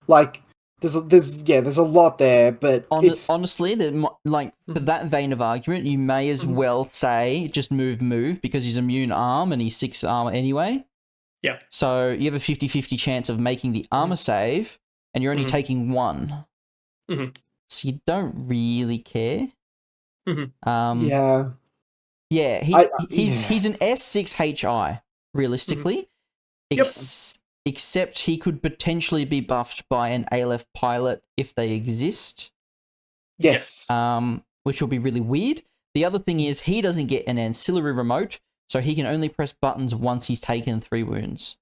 like there's a lot there, but honestly, for that vein of argument, you may as well say just move because he's immune arm and he's 6 armor anyway. Yeah. So you have a 50-50 chance of making the armor save, and you're only taking 1. So you don't really care. Yeah. Yeah, he's an S6 HI, realistically. Except he could potentially be buffed by an ALF pilot if they exist. Yes. Which will be really weird. The other thing is he doesn't get an ancillary remote, so he can only press buttons once he's taken 3 wounds.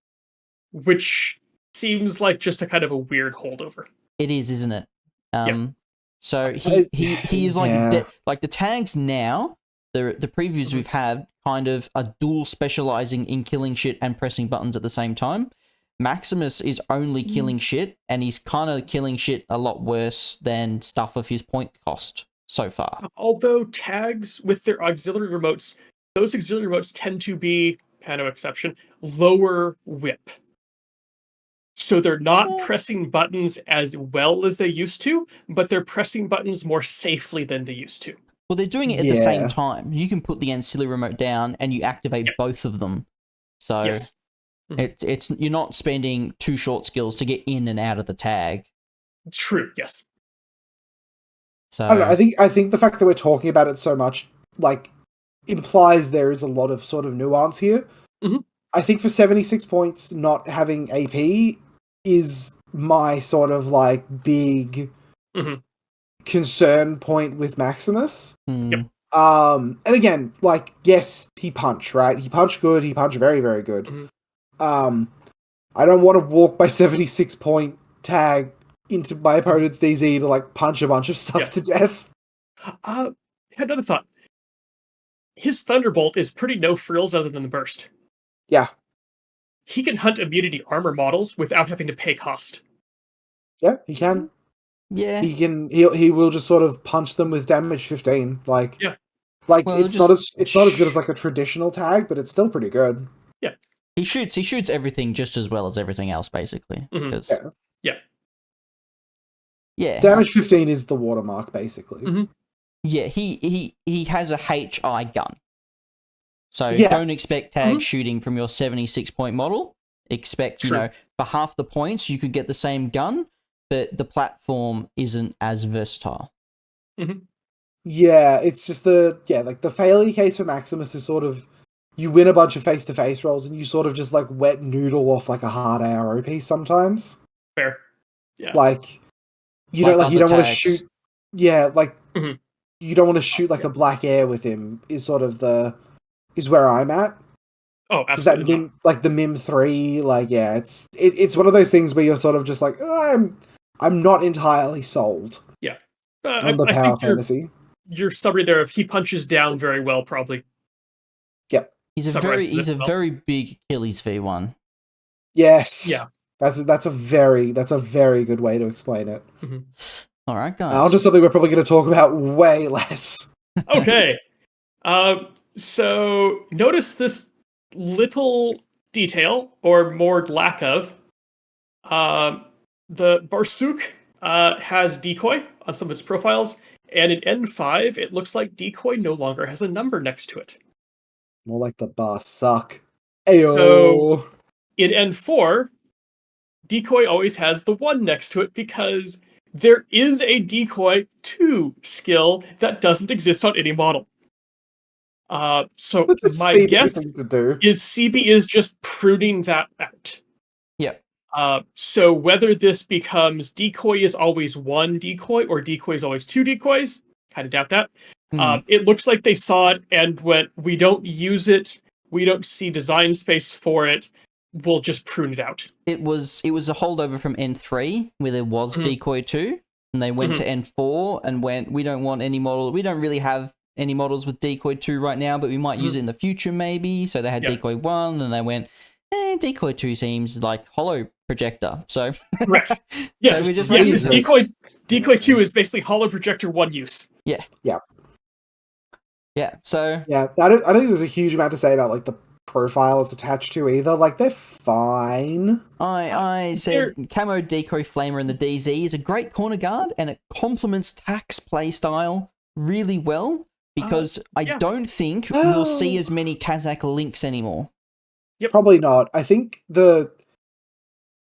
Which seems like just a kind of a weird holdover. It is, isn't it? So he's like like the tags now, the previews we've had kind of are dual specializing in killing shit and pressing buttons at the same time. Maximus is only killing shit, and he's kind of killing shit a lot worse than stuff of his point cost so far. Although tags with their auxiliary remotes, those auxiliary remotes tend to be, Pano exception, lower whip. So they're not pressing buttons as well as they used to, but they're pressing buttons more safely than they used to. Well, they're doing it at the same time. You can put the ancillary remote down and you activate both of them. So it's you're not spending 2 short skills to get in and out of the tag. True, yes. So I don't know, I think the fact that we're talking about it so much like implies there is a lot of sort of nuance here. I think for 76 points not having AP is my sort of like big concern point with Maximus. And again, like, yes, he punched, right? He punched good, he punched very, very good. I don't want to walk my 76 point tag into my opponent's DZ to like punch a bunch of stuff to death. I had another thought. His Thunderbolt is pretty no frills other than the burst. Yeah. He can hunt immunity armor models without having to pay cost. Yeah, he can. Yeah. He will just sort of punch them with damage 15. Like, like it's not as good as like a traditional tag, but it's still pretty good. Yeah. He shoots everything just as well as everything else, basically. Yeah. Damage 15 is the watermark, basically. Yeah, he has a HI gun. So don't expect tag shooting from your 76 point model. Expect, you know, for half the points you could get the same gun, but the platform isn't as versatile. Yeah, it's just like the failure case for Maximus is sort of you win a bunch of face-to-face rolls and you sort of just like wet noodle off like a hard ARO piece sometimes. Fair. Yeah. Like you don't want to shoot you don't want to shoot like a black air with him is sort of is where I'm at. Oh, Is that absolutely not. Mim, like the Mim 3? Like, yeah, it's one of those things where you're sort of just like, oh, I'm not entirely sold Yeah. on the I power think fantasy. your summary there of he punches down very well probably Yep. summarizes He's it a well. very big Achilles V1. Yes. Yeah. That's a very good way to explain it. Mm-hmm. All right, Onto guys. something we're probably going to talk about way less. Okay. So notice this little detail, or more lack of. The Barsuk has Decoy on some of its profiles, and in N5, it looks like Decoy no longer has a number next to it. More like the Barsuk. So Ayo. in N4, Decoy always has the 1 next to it because there is a Decoy 2 skill that doesn't exist on any model. So What the my CB guess thing to do? is CB is just pruning that out. Yep. So whether this becomes Decoy is always 1 decoy or Decoy is always 2 decoys, kind of doubt that. It looks like they saw it and went, we don't use it, we don't see design space for it, we'll just prune it out. It was a holdover from N3 where there was Mhm. Decoy 2, and they went to N4 and went, we don't want any model, we don't really have any models with Decoy 2 right now, but we might use it in the future maybe. So they had Decoy 1, and they went, Decoy 2 seems like hollow projector. So Correct. Yes. So we just yeah, reuse it. Decoy 2 is basically hollow projector 1 use. Yeah. Yeah. Yeah. So Yeah, I don't think there's a huge amount to say about like the profile it's attached to either. Like, they're fine. I said Camo Decoy Flamer in the DZ is a great corner guard, and it complements Tax playstyle really well, because I don't think we'll see as many Kazakh links anymore. Yep. Probably not. I think the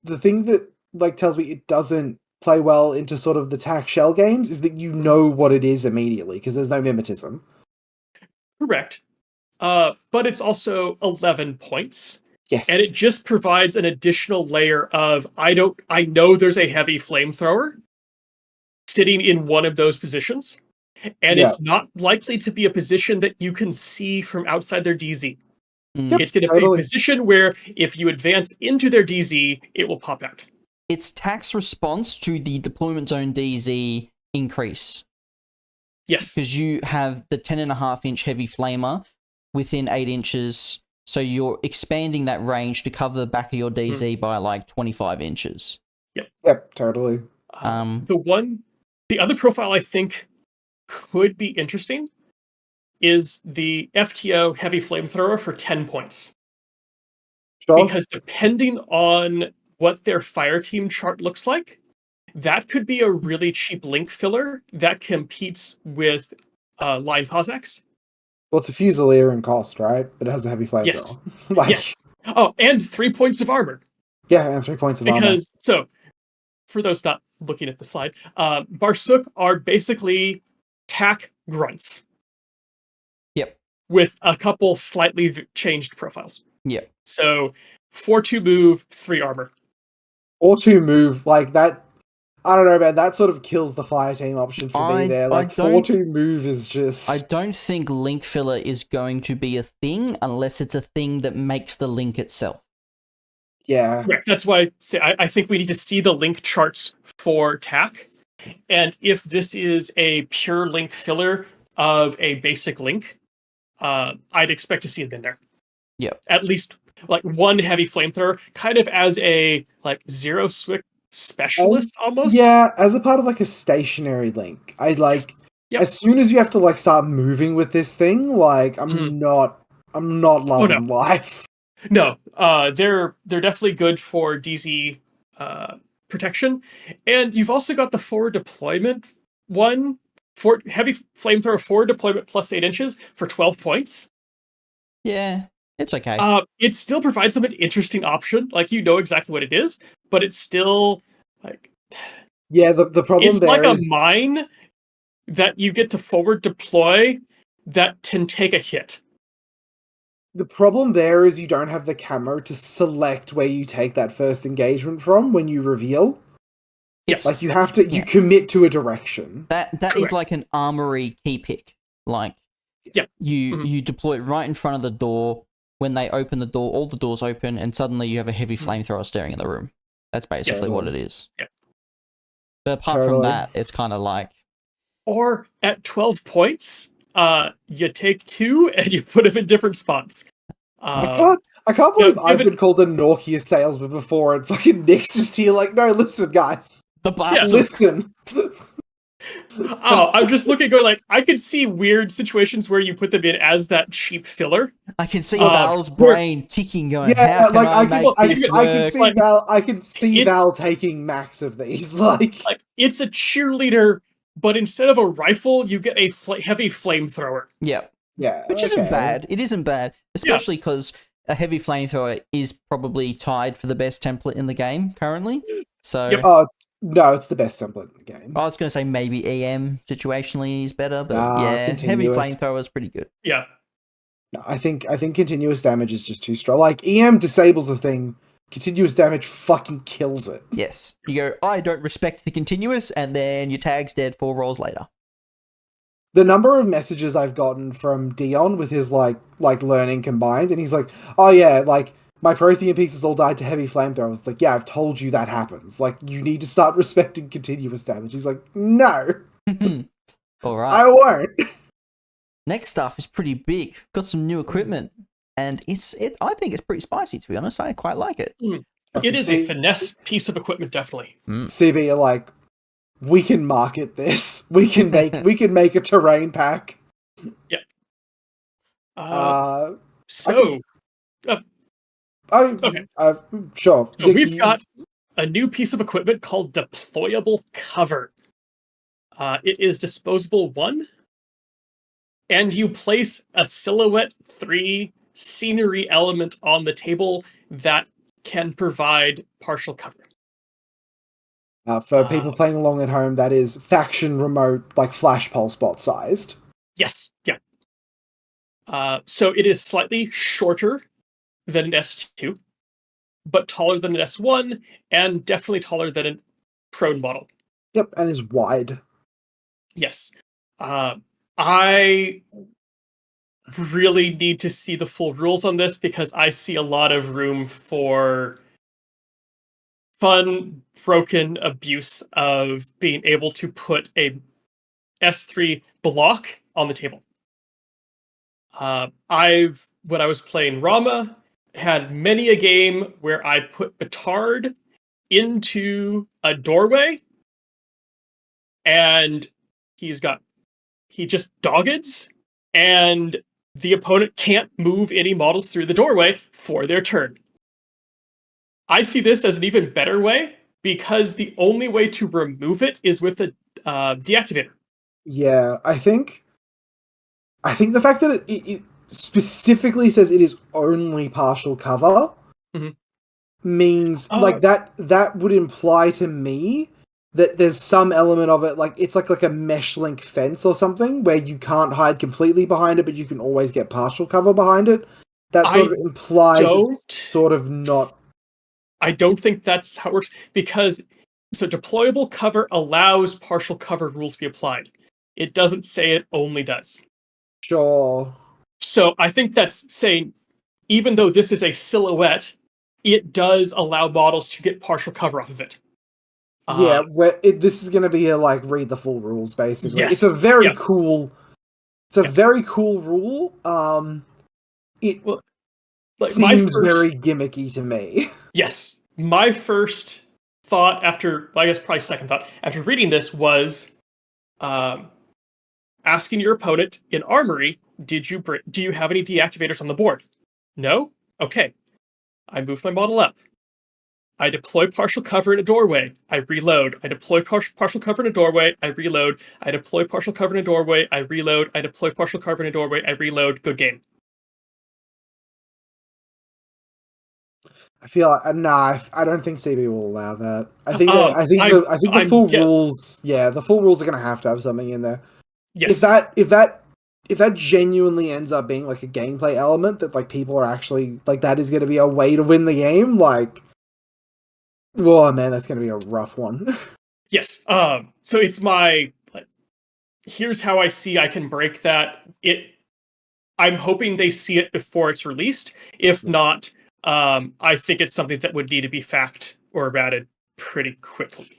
thing that like tells me it doesn't play well into sort of the tack shell games is that you know what it is immediately because there's no mimetism. Correct. But it's also 11 points. Yes. And it just provides an additional layer of I know there's a heavy flamethrower sitting in one of those positions, and it's not likely to be a position that you can see from outside their DZ. Yep, It's going to be a position where if you advance into their DZ, it will pop out. It's Tax response to the deployment zone DZ increase. Yes. Because you have the 10.5-inch heavy flamer within 8 inches, so you're expanding that range to cover the back of your DZ by like 25 inches. Yep, totally. The other profile I think could be interesting is the FTO heavy flamethrower for 10 points. Sure. Because depending on what their fire team chart looks like, that could be a really cheap link filler that competes with line Cossacks. Well, it's a Fusilier in cost, right? But it has a heavy flamethrower. Yes. Like, yes. Oh, and 3 points of armor. Yeah, and 3 points of armor. So, for those not looking at the slide, Barsuk are basically tack grunts. Yep. With a couple slightly changed profiles. Yep. So 4-2 move, 3 armor. 4-2 move, like that. I don't know, man. That sort of kills the fire team option for me there. Like, 4-2 move is just. I don't think link filler is going to be a thing unless it's a thing that makes the link itself. Yeah. Correct. That's why I think we need to see the link charts for TAC. And if this is a pure link filler of a basic link, I'd expect to see it in there. Yep. At least like one heavy flamethrower, kind of as a like zero switch specialist almost. Yeah, as a part of like a stationary link. I'd like as soon as you have to like start moving with this thing, like I'm not loving life. No, they're definitely good for DZ protection, and you've also got the forward deployment one for heavy flamethrower forward deployment plus 8 inches for 12 points. Yeah, it's okay. It still provides them an interesting option. Like you know exactly what it is, but it's still like the problem it's there like is a mine that you get to forward deploy that can take a hit. The problem there is you don't have the camo to select where you take that first engagement from when you reveal. Yes. Like you have to, you commit to a direction. That is like an armory key pick. Like, you deploy it right in front of the door, when they open the door, all the doors open, and suddenly you have a heavy flamethrower staring in the room. That's basically what it is. Yeah. But apart from that, it's kind of like... Or at 12 points, you take 2 and you put them in different spots. I can't believe I've been called a Nokia salesman before, and fucking Nick's just here like, no, listen, guys. The Barsuk. Listen. Oh, I'm just looking, going like, I could see weird situations where you put them in as that cheap filler. I can see Val's brain ticking, going, yeah, how can like I make this work? I can see Val taking max of these. Like it's a cheerleader, but instead of a rifle, you get a heavy flamethrower. Yeah. Yeah. Which isn't bad. It isn't bad, especially because a heavy flamethrower is probably tied for the best template in the game currently. So no, it's the best template in the game. I was going to say maybe EM situationally is better, but heavy continuous. flamethrower is pretty good. Yeah. No, I think continuous damage is just too strong. Like EM disables the thing, continuous damage fucking kills it. Yes. You go, I don't respect the continuous, and then your tag's dead 4 rolls later. The number of messages I've gotten from Dion with his like learning combined, and he's like, oh yeah, like my Prothean pieces all died to heavy flamethrowers. It's like, yeah, I've told you that happens. Like, you need to start respecting continuous damage. He's like, no. All right. I won't. Next stuff is pretty big. Got some new equipment, and I think it's pretty spicy, to be honest. I quite like it. It is a finesse piece of equipment, definitely. CB are like, we can market this. We can make a terrain pack. Yeah. Okay. Sure. So we've got a new piece of equipment called Deployable Cover. It is disposable 1, and you place a silhouette 3 scenery element on the table that can provide partial cover. For people playing along at home, that is faction remote, like flash pulse bot sized. Yes, yeah. So it is slightly shorter than an S2, but taller than an S1, and definitely taller than a prone model. Yep, and is wide. Yes. I really need to see the full rules on this, because I see a lot of room for fun, broken abuse of being able to put a S3 block on the table. When I was playing Rama, had many a game where I put Batard into a doorway, and he just doggeds, and the opponent can't move any models through the doorway for their turn. I see this as an even better way, because the only way to remove it is with a deactivator. Yeah, I think the fact that it specifically says it is only partial cover means like that would imply to me that there's some element of it, like it's like a mesh link fence or something where you can't hide completely behind it, but you can always get partial cover behind it. That sort of implies it's sort of not. I don't think that's how it works, because deployable cover allows partial cover rule to be applied. It doesn't say it only does. Sure. So I think that's saying, even though this is a silhouette, it does allow models to get partial cover off of it. Yeah, this is going to be a read the full rules basically. Yes. It's a very cool. It's a very cool rule. It seems very gimmicky to me. Yes, my first thought probably second thought after reading this was asking your opponent in Armory, do you have any deactivators on the board? No? Okay. I move my model up. I deploy partial cover in a doorway. I reload. I deploy partial cover in a doorway. I reload. I deploy partial cover in a doorway. I reload. I deploy partial cover in a doorway. I reload. Good game. I feel like I don't think CB will allow that. I think the full rules. Yeah, the full rules are going to have something in there. Yes. If that genuinely ends up being like a gameplay element that people are actually that is going to be a way to win the game, oh man, that's going to be a rough one. Yes. So it's my here's how I see I can break that. I'm hoping they see it before it's released. If not, I think it's something that would need to be fact or added pretty quickly.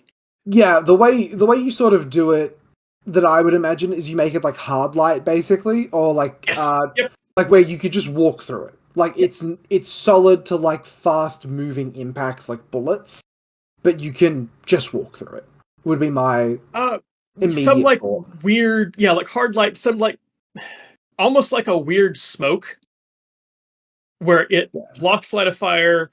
Yeah, the way you sort of do it, that I would imagine, is you make it like hard light, basically, or like Yes. like where you could just walk through it. Like it's solid to like fast moving impacts like bullets, but you can just walk through it. Would be my immediate some like thought. weird, like hard light, some like almost like a weird smoke where it blocks light of fire.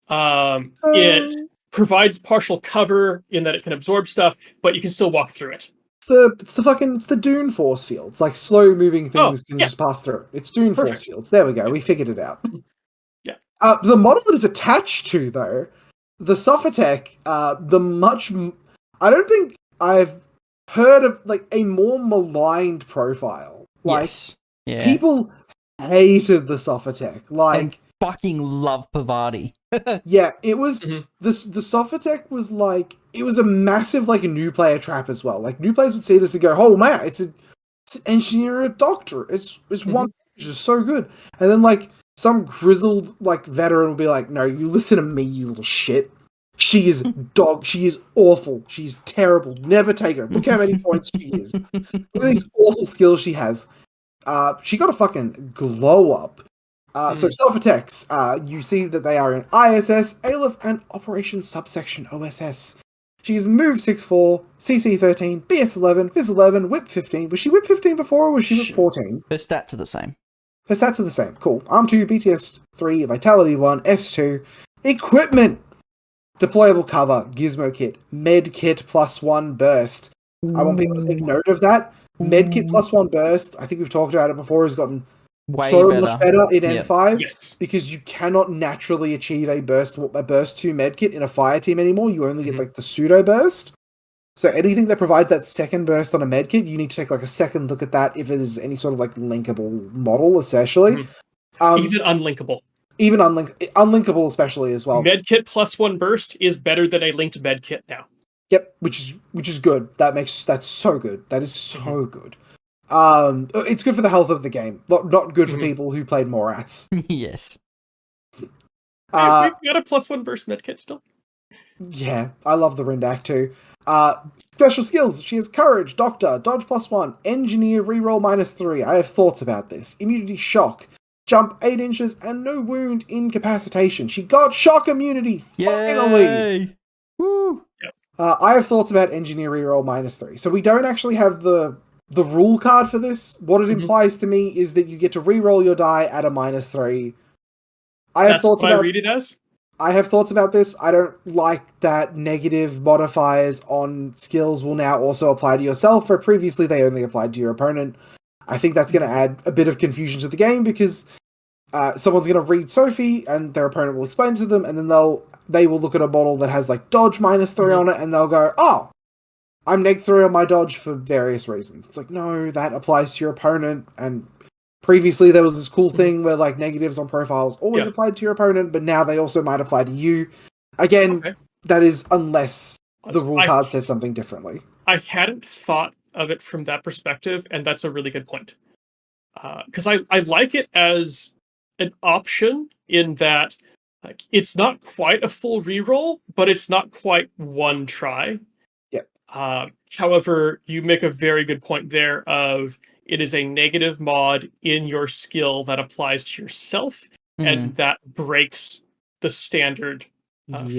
It provides partial cover in that it can absorb stuff, but you can still walk through it. It's the Dune force fields. Like slow moving things can just pass through. It's Dune force fields. There we go. We figured it out. Yeah. The model it is attached to, though, the Sophotec, I don't think I've heard of like a more maligned profile. Like, yes. Yeah. people hated the Sophotec. Like, and fucking love Pavati. yeah, it was the Sophotec was like, it was a massive like a new player trap as well. Like new players would see this and go, "Oh man, it's an engineer, a doctor. It's one, which is so good." And then like some grizzled like veteran will be like, "No, you listen to me, you little shit. She is she is awful. She's terrible. Never take her. Look how many points she is. Look at these awful skills she has." She got a fucking glow up. So Sophotects, you see that they are in ISS, Aleph, and Operation Subsection OSS. She's Move 6'4", CC 13, BS 11, Phys 11, Whip 15. Was she Whip 15 before, or was she Whip 14? Her stats are the same. Her stats are the same. Cool. Arm 2, BTS 3, Vitality 1, S2. Equipment! Deployable cover, Gizmo kit, Med kit +1 burst. I want people to take note of that. Med kit +1 burst, I think we've talked about it before, has gotten much better in N5 because you cannot naturally achieve a burst 2 medkit in a fire team anymore. You only get like the pseudo burst. So anything that provides that second burst on a medkit, you need to take like a second look at that if it is any sort of like linkable model, especially. Even unlinkable. Even unlinkable, especially as well. Medkit +1 burst is better than a linked medkit now. Yep, which is good. That's so good. That is so good. It's good for the health of the game. Not good for people who played more rats. Yes. We've got a +1 burst medkit still. Yeah, I love the Rindak too. Special skills. She has Courage, Doctor, Dodge +1, Engineer, Reroll -3. I have thoughts about this. Immunity Shock, Jump 8 inches, and no wound incapacitation. She got Shock immunity, finally! Yay! Woo! Yep. I have thoughts about Engineer Reroll -3. So we don't actually have the rule card for this. What it implies to me is that you get to re-roll your die at a -3. That's what I read it as. I have thoughts about this. I don't like that negative modifiers on skills will now also apply to yourself, where previously they only applied to your opponent. I think that's going to add a bit of confusion to the game because someone's going to read Sophie and their opponent will explain it to them, and then they will look at a model that has like dodge -3 on it, and they'll go, "Oh, I'm -3 on my dodge for various reasons." It's like, no, that applies to your opponent. And previously there was this cool thing where like negatives on profiles always applied to your opponent, but now they also might apply to you. Again, that is unless the rule card says something differently. I hadn't thought of it from that perspective, and that's a really good point. Because I like it as an option in that like it's not quite a full reroll, but it's not quite one try. However, you make a very good point there of it is a negative mod in your skill that applies to yourself, and that breaks the standard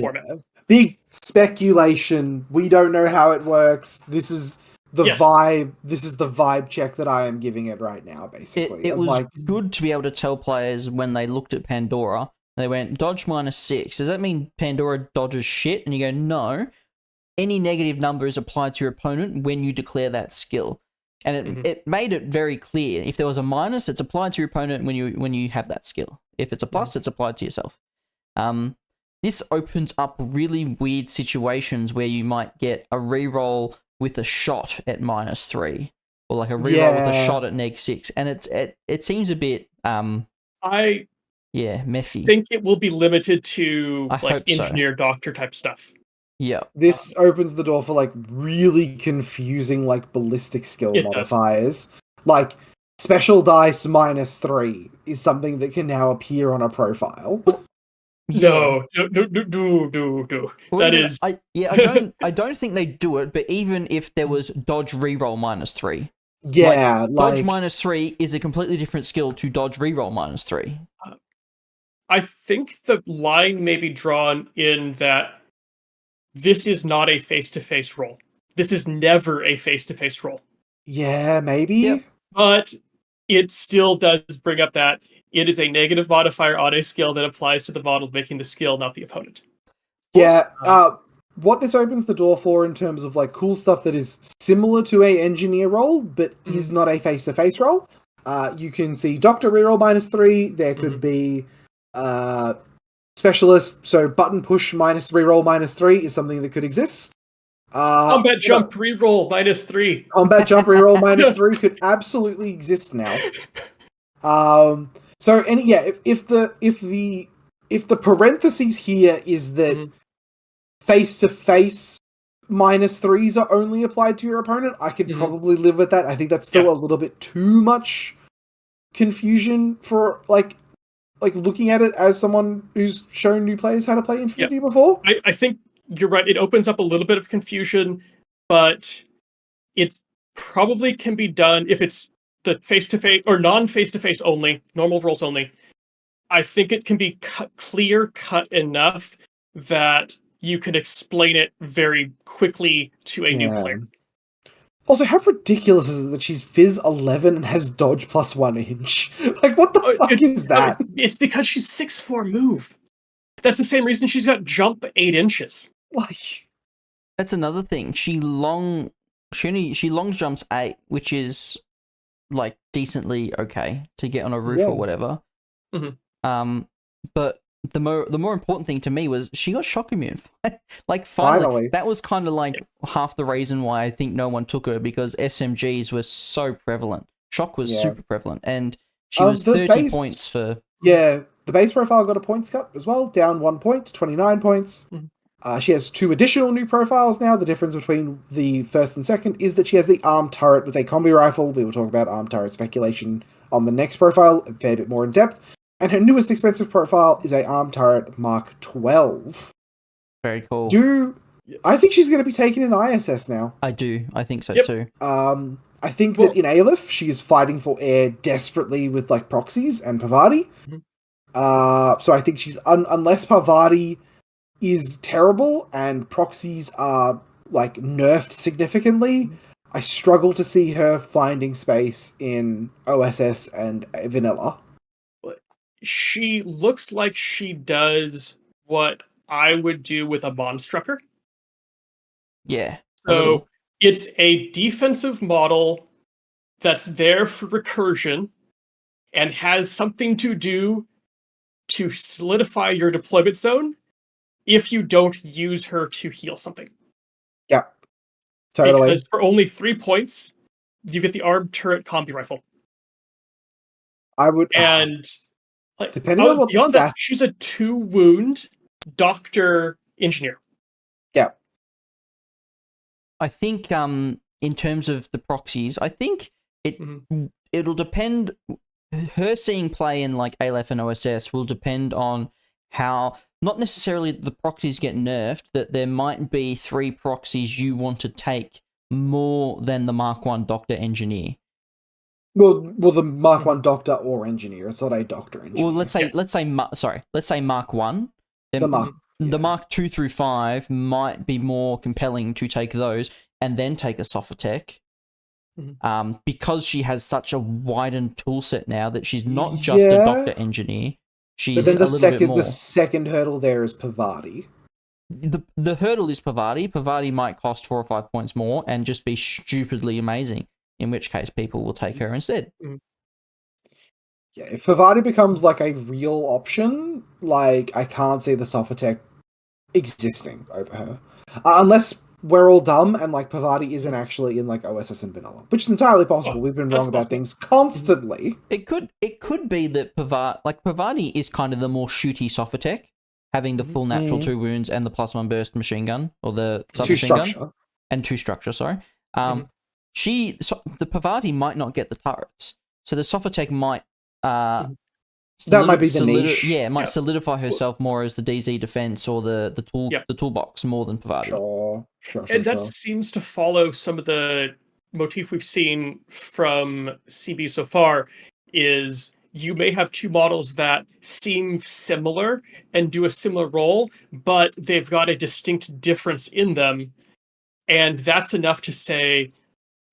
format. Big speculation. We don't know how it works. This is the vibe. This is the vibe check that I am giving it right now, basically. It was good to be able to tell players when they looked at Pandora, they went, dodge -6. Does that mean Pandora dodges shit? And you go, no. Any negative number is applied to your opponent when you declare that skill. And it made it very clear. If there was a minus, it's applied to your opponent when you have that skill. If it's a plus, it's applied to yourself. This opens up really weird situations where you might get a reroll with a shot at -3. Or like a reroll with a shot at -6. And it seems a bit messy. I think it will be limited to like engineer doctor type stuff. Yeah. This opens the door for like really confusing like ballistic skill modifiers. Like special dice -3 is something that can now appear on a profile. No, do. Well, That even, is. I don't think they do it, but even if there was dodge reroll -3. Yeah, dodge -3 is a completely different skill to dodge reroll -3. I think the line may be drawn in that this is not a face-to-face roll. This is never a face-to-face roll. yeah, maybe. Yep. But it still does bring up that it is a negative modifier on a skill that applies to the model making the skill, not the opponent. Yeah, what this opens the door for in terms of like cool stuff that is similar to a engineer role, but is not a face-to-face role. You can see Doctor reroll -3. There could be specialist, so button push reroll -3 is something that could exist. Combat jump reroll -3. Combat jump reroll -3 could absolutely exist now. So and yeah, if the parentheses here is that face-to-face -3s are only applied to your opponent, I could probably live with that. I think that's still a little bit too much confusion for like looking at it as someone who's shown new players how to play Infinity before. I think you're right. It opens up a little bit of confusion, but it's probably can be done if it's the face-to-face or non-face-to-face only, normal rolls only. I think it can be clear-cut enough that you can explain it very quickly to a new player. Also, how ridiculous is it that she's Fizz 11 and has dodge +1 inch? Like, what the fuck is that? It's because she's 6'4" move. That's the same reason she's got jump 8 inches. Like, that's another thing. She long jumps 8, which is like decently okay to get on a roof or whatever. But the more important thing to me was she got shock immune. Like finally, that was kind of like half the reason why I think no one took her, because SMGs were so prevalent. Shock was super prevalent, and she was 30 points for. Yeah, the base profile got a points cut as well, down 1 point to 29 points. She has 2 additional new profiles now. The difference between the first and second is that she has the armed turret with a combi rifle. We will talk about armed turret speculation on the next profile a fair bit more in depth. And her newest expensive profile is a armed turret Mark 12. Very cool. I think she's going to be taken in ISS now. I do. I think so too. I think that in Aleph, she's fighting for air desperately with like proxies and Pavati. So I think she's unless Pavati is terrible and proxies are like nerfed significantly, I struggle to see her finding space in OSS and vanilla. She looks like she does what I would do with a Monstrucker. Yeah. So it's a defensive model that's there for recursion and has something to do to solidify your deployment zone if you don't use her to heal something. Yeah, totally. Because for only 3 points, you get the armed turret combi rifle. I would... And... like, depending on what beyond that, she's a 2-wound doctor engineer. Yeah. I think in terms of the proxies, I think it'll depend. Her seeing play in like ALEF and OSS will depend on how, not necessarily the proxies get nerfed, that there might be 3 proxies you want to take more than the Mark 1 Doctor Engineer. Well, the Mark 1 Doctor or Engineer. It's not a Doctor Engineer. Well, let's say Mark 1. Then the Mark 2 through 5 might be more compelling to take those and then take a Sophotec. Because she has such a widened tool set now that she's not just a Doctor Engineer. She's but then a little bit more. The second hurdle there is Pavati. The hurdle is Pavati. Pavati might cost 4 or 5 points more and just be stupidly amazing, in which case people will take her instead. Yeah, if Pavati becomes like a real option, like I can't see the Sophotec existing over her. Unless we're all dumb and like Pavati isn't actually in like OSS and vanilla, which is entirely possible. We've been wrong about things constantly. It could be that Pavati is kind of the more shooty Sophotec, having the full natural 2 wounds and the +1 burst machine gun, or the submachine gun. And 2 structure, sorry. The Pavati might not get the turrets. So the Sophotect might Mhm. That might be the niche. Yeah, it might Yeah. solidify herself more as the DZ defense or the Yeah. toolbox more than Pavati. Sure. And that seems to follow some of the motif we've seen from CB so far, is you may have two models that seem similar and do a similar role, but they've got a distinct difference in them. And that's enough to say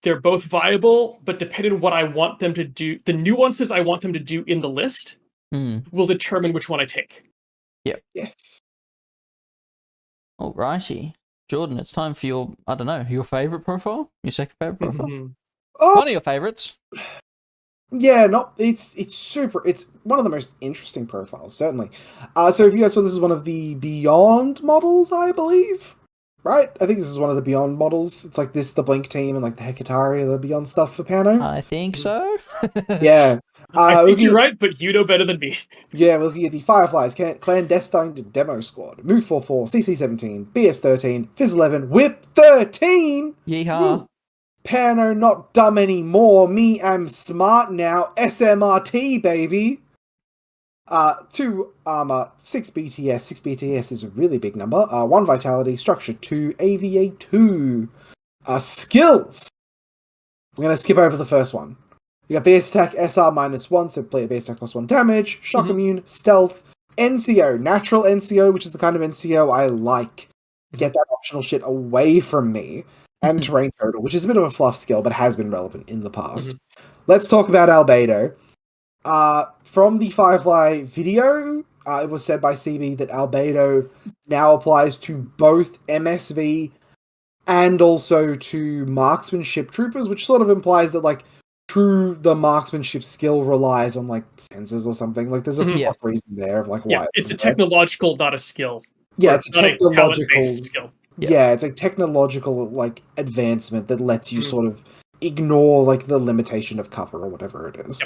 they're both viable, but depending on what I want them to do, the nuances I want them to do in the list will determine which one I take. Yes. Alrighty. Jordan, it's time for your favorite profile? Your second favorite profile? Oh, One of your favorites. yeah, it's one of the most interesting profiles, certainly. So if you guys saw, this is one of the Beyond models, I believe. Right? I think this is one of the Beyond models. It's like this, the Blink team, and like the Hekatari, the Beyond stuff for Pano. I think so. Yeah. I think you're right, but you know better than me. Yeah, we're looking at the Fireflies, Clandestine Demo Squad, Move 44, CC 17, BS 13, Fizz 11, Whip 13! Yeehaw. Woo. Pano not dumb anymore, me am smart now, SMRT baby! 2 armor, 6 BTS, 6 BTS is a really big number, 1 vitality, structure 2, AVA 2. Skills! We're gonna skip over the first one. You got base attack SR -1, so play a base attack +1 damage, shock immune, stealth, NCO, natural NCO, which is the kind of NCO I like. Get that optional shit away from me. And terrain total, which is a bit of a fluff skill, but has been relevant in the past. Let's talk about Albedo. From the Firefly video, it was said by CB that Albedo now applies to both MSV and also to marksmanship troopers, which sort of implies that, like, the marksmanship skill relies on, like, sensors or something. Like, there's a fluff reason there of, like, why. Yeah, it's a technological, not a skill. Yeah, it's a technological talent-based skill. Yeah, it's a technological, like, advancement that lets you sort of ignore, like, the limitation of cover or whatever it is.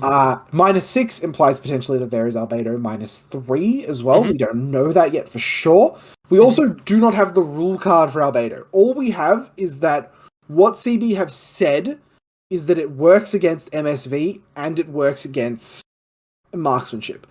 -6 implies potentially that there is Albedo -3 as well. We don't know that yet for sure. We also do not have the rule card for Albedo. All we have is that what CB have said is that it works against MSV and it works against marksmanship.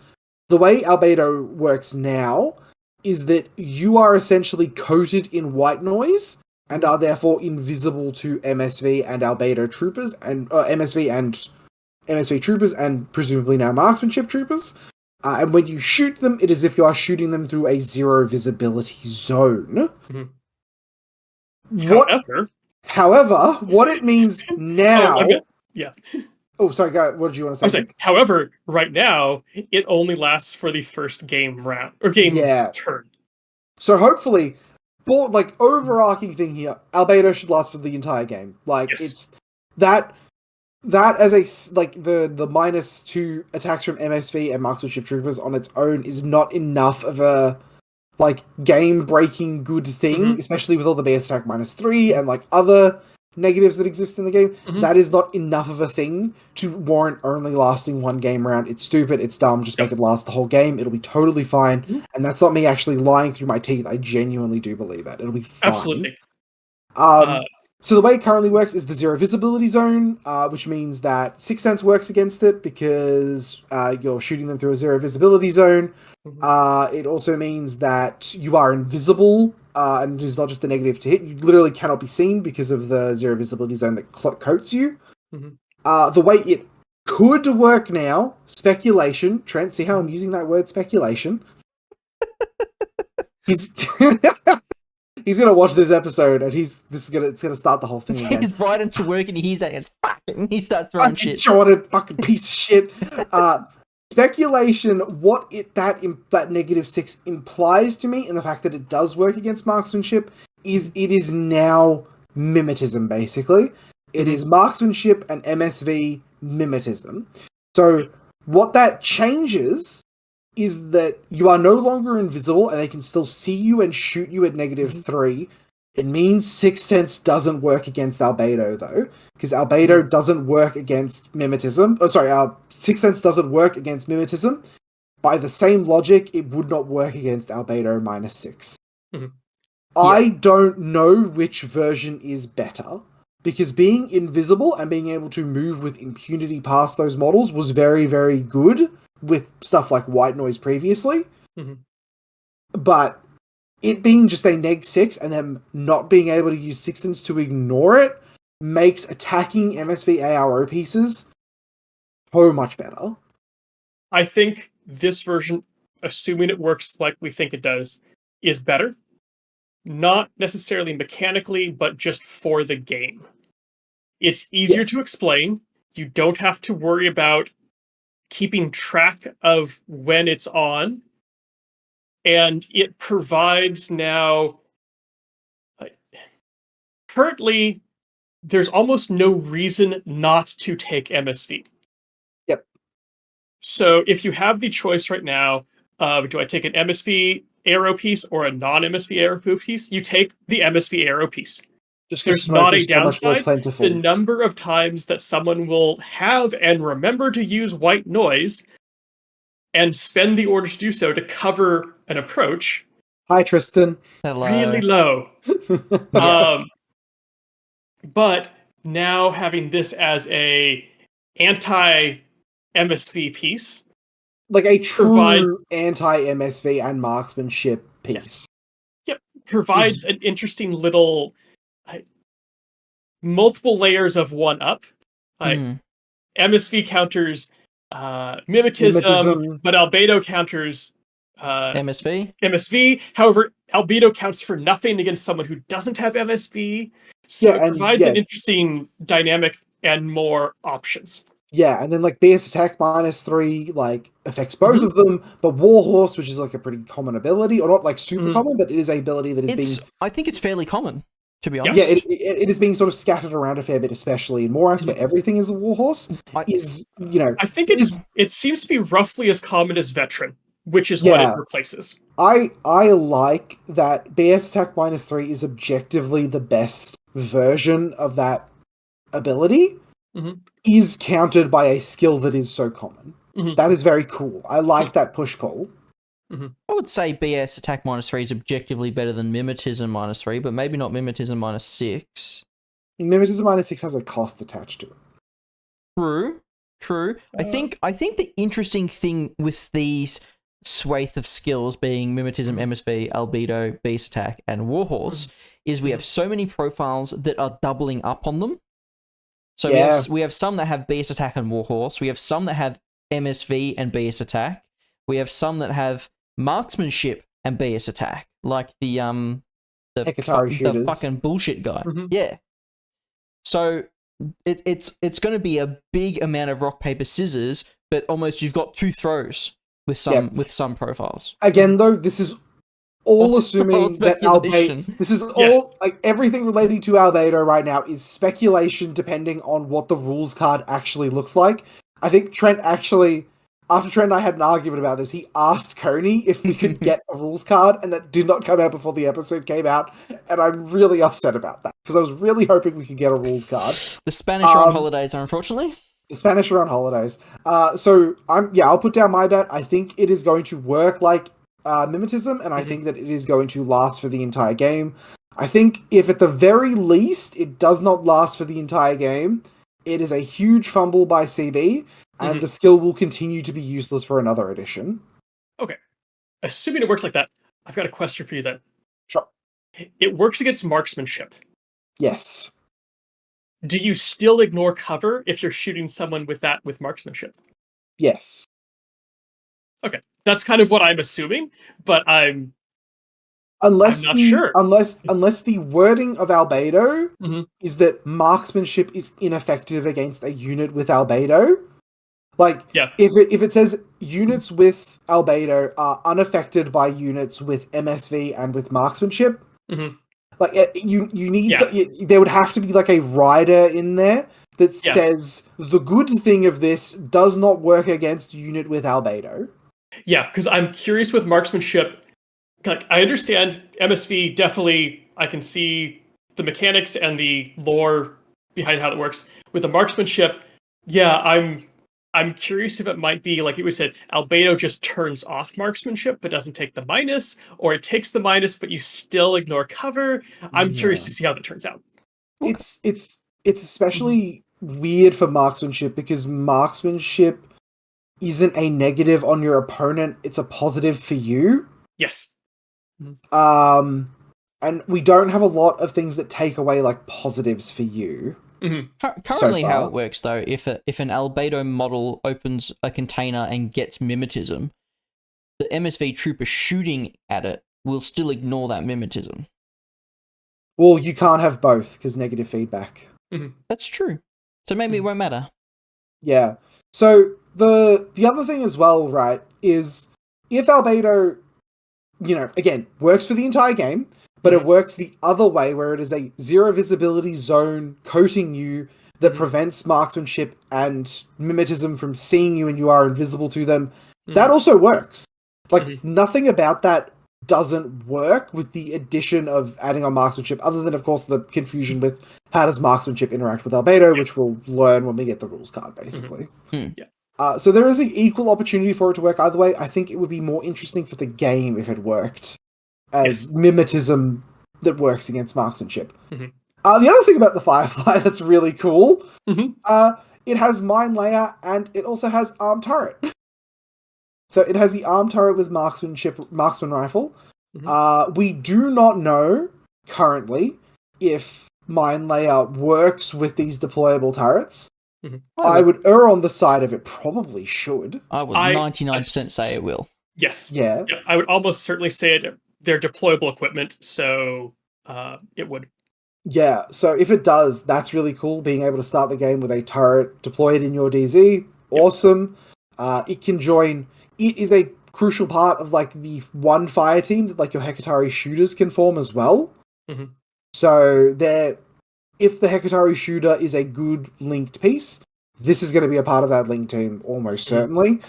The way Albedo works now is that you are essentially coated in white noise and are therefore invisible to MSV and Albedo troopers, and MSV troopers, and presumably now marksmanship troopers. And when you shoot them, it is as if you are shooting them through a zero visibility zone. However, what it means now... Oh, sorry, go. What did you want to say? I was saying, however, right now, it only lasts for the first game round, or game turn. So hopefully, for, like, overarching thing here, Albedo should last for the entire game. Like, it's... That as a, like, the -2 attacks from MSV and marksmanship troopers on its own is not enough of a, like, game-breaking good thing, especially with all the base attack -3 and, like, other negatives that exist in the game. That is not enough of a thing to warrant only lasting one game round. It's stupid, it's dumb, just make it last the whole game, it'll be totally fine. And that's not me actually lying through my teeth, I genuinely do believe that. It'll be fine. Absolutely. So the way it currently works is the zero visibility zone, which means that Sixth Sense works against it because you're shooting them through a zero visibility zone. It also means that you are invisible, and it is not just a negative to hit. You literally cannot be seen because of the zero visibility zone that coats you. The way it could work now, speculation. Trent, see how I'm using that word speculation? He's gonna watch this episode, and it's gonna start the whole thing again. He's right into work, and he hears that, and it's fucking, he starts throwing shit. Jordan, fucking piece of shit. Speculation. What that -6 implies to me, and the fact that it does work against marksmanship, is it is now mimetism. Basically, it is marksmanship and MSV mimetism. So what that changes is that you are no longer invisible and they can still see you and shoot you at -3. It means Sixth Sense doesn't work against Albedo, though, because Albedo doesn't work against mimetism. Oh, sorry, Sixth Sense doesn't work against mimetism. By the same logic, it would not work against Albedo -6. I don't know which version is better. because being invisible and being able to move with impunity past those models was very, very good with stuff like white noise previously. Mhm. But it being just a neg 6 and them not being able to use sixtens to ignore it makes attacking MSV ARO pieces so much better. I think this version, assuming it works like we think it does, is better. Not necessarily mechanically, but just for the game. It's easier to explain. You don't have to worry about keeping track of when it's on. And it provides now... currently, there's almost no reason not to take MSV. Yep. So if you have the choice right now of do I take an MSV arrow piece or a non-MSV arrow piece, you take the MSV arrow piece. Just There's smoke not is a so much more downside. plentiful. The number of times that someone will have and remember to use white noise and spend the order to do so to cover an approach, Hi, Tristan. Hello. really low. Yeah. But now having this as a anti-MSV piece, Like a provides- true anti-MSV and marksmanship piece. provides an interesting little multiple layers of one up. MSV counters mimetism, but Albedo counters MSV. However, Albedo counts for nothing against someone who doesn't have MSV. So it provides an interesting dynamic and more options. Yeah, and then like BS attack -3 like affects both of them, but Warhorse, which is like a pretty common ability, or not like super common, but it is a ability that is being... I think it's fairly common, to be honest. Yeah, it is being sort of scattered around a fair bit, especially in Morax, where everything is a Warhorse. I think it seems to be roughly as common as Veteran, which is what it replaces. I like that BS attack -3 is objectively the best version of that ability. Is countered by a skill that is so common. That is very cool. I like that push-pull. I would say BS attack -3 is objectively better than Mimetism -3, but maybe not Mimetism -6. Mimetism -6 has a cost attached to it. True. I think the interesting thing with these swathe of skills being Mimetism, MSV, Albedo, Beast Attack, and Warhorse is we have so many profiles that are doubling up on them. So we have some that have Beast Attack and Warhorse. We have some that have MSV and Beast Attack. We have some that have Marksmanship and Beast Attack, like the fucking bullshit guy. Yeah. So it's going to be a big amount of rock paper scissors, but almost you've got two throws with some profiles. Again, though, this is all assuming that Albedo... This is all... Like, everything relating to Albedo right now is speculation depending on what the rules card actually looks like. I think Trent actually... After Trent and I had an argument about this, he asked Coney if we could get a rules card, and that did not come out before the episode came out, and I'm really upset about that, because I was really hoping we could get a rules card. The Spanish are on holidays, unfortunately. The Spanish are on holidays. So, I'll put down my bet. I think it is going to work like Mimetism, and I think that it is going to last for the entire game. I think if at the very least it does not last for the entire game, it is a huge fumble by CB, and the skill will continue to be useless for another edition. Okay. Assuming it works like that, I've got a question for you then. Sure. It works against marksmanship. Yes. Do you still ignore cover if you're shooting someone with marksmanship? Yes. Okay. That's kind of what I'm assuming, but I'm not sure. Unless the wording of Albedo is that marksmanship is ineffective against a unit with Albedo. Like, if it says units with Albedo are unaffected by units with MSV and with marksmanship, like you need there would have to be like a rider in there that says the good thing of this does not work against unit with Albedo. Yeah, because I'm curious with marksmanship. Like, I understand MSV, definitely I can see the mechanics and the lore behind how that works. With the marksmanship, I'm curious if it might be, like you said, Albedo just turns off marksmanship but doesn't take the minus, or it takes the minus but you still ignore cover. I'm curious to see how that turns out. It's it's especially weird for marksmanship because marksmanship isn't a negative on your opponent, it's a positive for you. Yes. And we don't have a lot of things that take away like positives for you. Currently, so how far. it works though, if an Albedo model opens a container and gets mimetism, the MSV trooper shooting at it will still ignore that mimetism. Well, you can't have both because negative feedback. That's true. So maybe it won't matter. Yeah. So the other thing as well, right, is if Albedo, again, works for the entire game, but it works the other way where it is a zero visibility zone coating you that prevents marksmanship and mimetism from seeing you and you are invisible to them, that also works. Like, nothing about that doesn't work with the addition of adding on marksmanship, other than, of course, the confusion with how does marksmanship interact with Albedo, which we'll learn when we get the rules card, basically. So there is an equal opportunity for it to work either way. I think it would be more interesting for the game if it worked as mimetism that works against marksmanship. The other thing about the Firefly that's really cool, it has mine layer and it also has arm turret. So it has the arm turret with marksman rifle. We do not know currently if mine layer works with these deployable turrets. I would err on the side of it probably should. I would 99% say it will. Yes. Yeah. I would almost certainly say they're deployable equipment, so it would. Yeah, so if it does, that's really cool, being able to start the game with a turret deployed in your DZ. Awesome. It can join... It is a crucial part of, like, the one fire team that, like, your Hekatari shooters can form as well. So, if the Hekatari shooter is a good linked piece, this is going to be a part of that link team, almost certainly.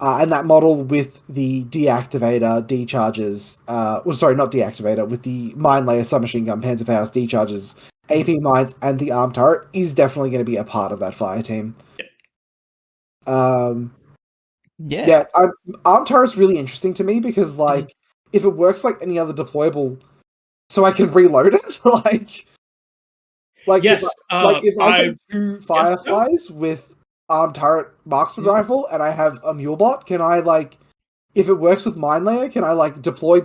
And that model with the deactivator decharges, not deactivator, with the mine layer submachine gun Panzerfaust decharges AP mines and the arm turret is definitely going to be a part of that fire team. Arm turret's really interesting to me because, like, if it works like any other deployable, so I can reload it, yes, if I take two Fireflies with arm turret marksman rifle and I have a mulebot, can I, like, if it works with mine layer, can I, like, deploy,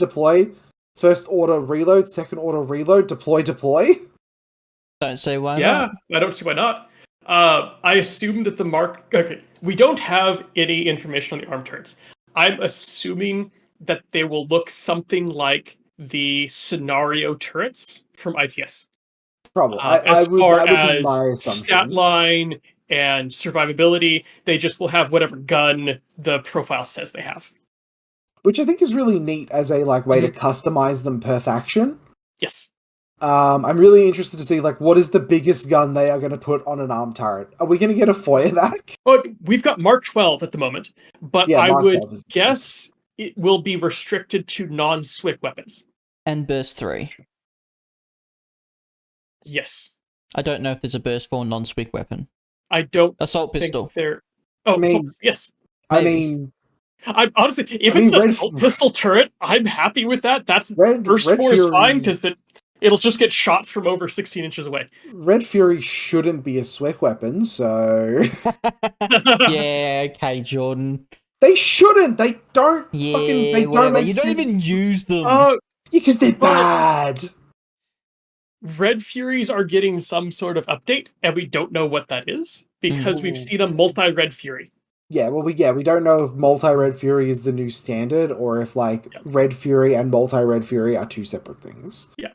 first order reload, second order reload, deploy? Don't say why not. Yeah, I don't see why not. I assume that we don't have any information on the arm turrets. I'm assuming that they will look something like the scenario turrets from ITS. Probably. As far as my assumption. Stat line and survivability, they just will have whatever gun the profile says they have. Which I think is really neat as a, like, way to customize them per faction. Yes. I'm really interested to see, like, what is the biggest gun they are going to put on an arm turret? Are we going to get a Feuerwerk? Well, we've got Mark 12 at the moment, but I would guess it will be restricted to non-SWIC weapons. And Burst 3. Yes. I don't know if there's a Burst 4 non-SWIC weapon. I don't Assault pistol. Yes. I mean... I'm honestly, if it's an assault pistol turret, I'm happy with that. That's Burst 4 is fine, because it'll just get shot from over 16 inches away. Red Fury shouldn't be a SWIC weapon, so... Yeah, okay, Jordan. They shouldn't! They don't They don't you don't even use them. Because they're bad! Red Furies are getting some sort of update, and we don't know what that is, because we've seen a multi-Red Fury. Yeah, well, we don't know if multi-Red Fury is the new standard, or if, like, Red Fury and multi-Red Fury are two separate things. Yeah.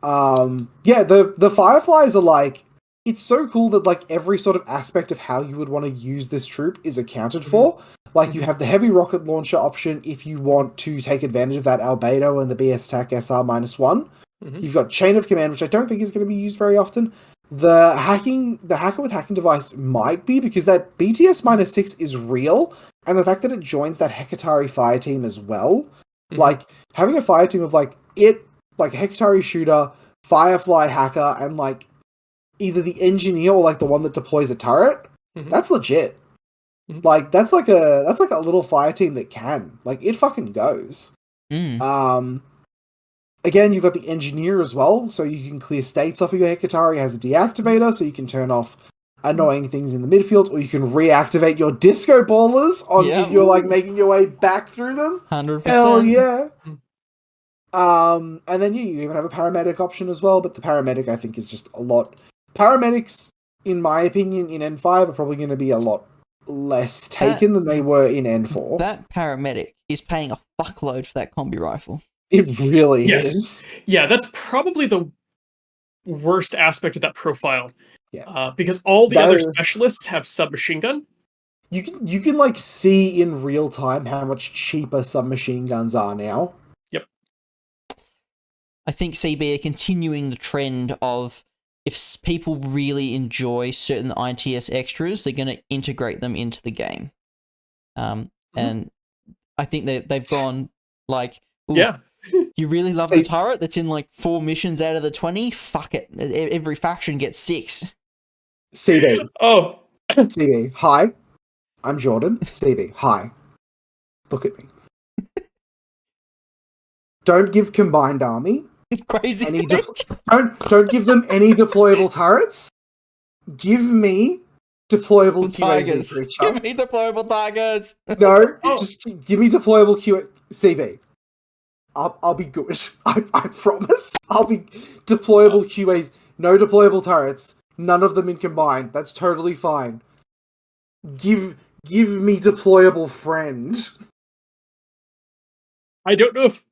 The Fireflies are, like, it's so cool that, like, every sort of aspect of how you would want to use this troop is accounted for. Like, you have the heavy rocket launcher option if you want to take advantage of that Albedo and the BS TAC SR -1. You've got Chain of Command, which I don't think is going to be used very often. The hacker with hacking device might be, because that BTS -6 is real, and the fact that it joins that Hekatari fire team as well, like, having a fire team of, like, Hekatari shooter, Firefly hacker, and, like, either the engineer or, like, the one that deploys a turret, that's legit. Like, that's like a little fire team that can. Like, it fucking goes. Again, you've got the engineer as well, so you can clear states off of your Hekatari. It has a deactivator, so you can turn off annoying things in the midfield, or you can reactivate your disco ballers on if you're like making your way back through them. 100%. Hell yeah. And then you even have a paramedic option as well, but the paramedic I think is just a lot. Paramedics, in my opinion, in N5 are probably going to be a lot less taken than they were in N4. That paramedic is paying a fuckload for that combi rifle. It really is. Yeah, that's probably the worst aspect of that profile. Yeah. Because all the other specialists have submachine gun. You can like see in real time how much cheaper submachine guns are now. Yep. I think CB are continuing the trend of if people really enjoy certain ITS extras, they're going to integrate them into the game. And I think they've gone like, yeah. You really love the turret that's in like 4 missions out of the 20? Fuck it. Every faction gets 6. CB. Oh. CB. Hi. I'm Jordan. CB. Hi. Look at me. Don't give Combined Army crazy. Don't give them any deployable turrets. Give me deployable QAZ creature. Give me deployable tigers. No, just give me deployable CB. I'll be good. I promise. I'll be deployable QAs. No deployable turrets. None of them in combined. That's totally fine. Give me deployable friend. I don't know if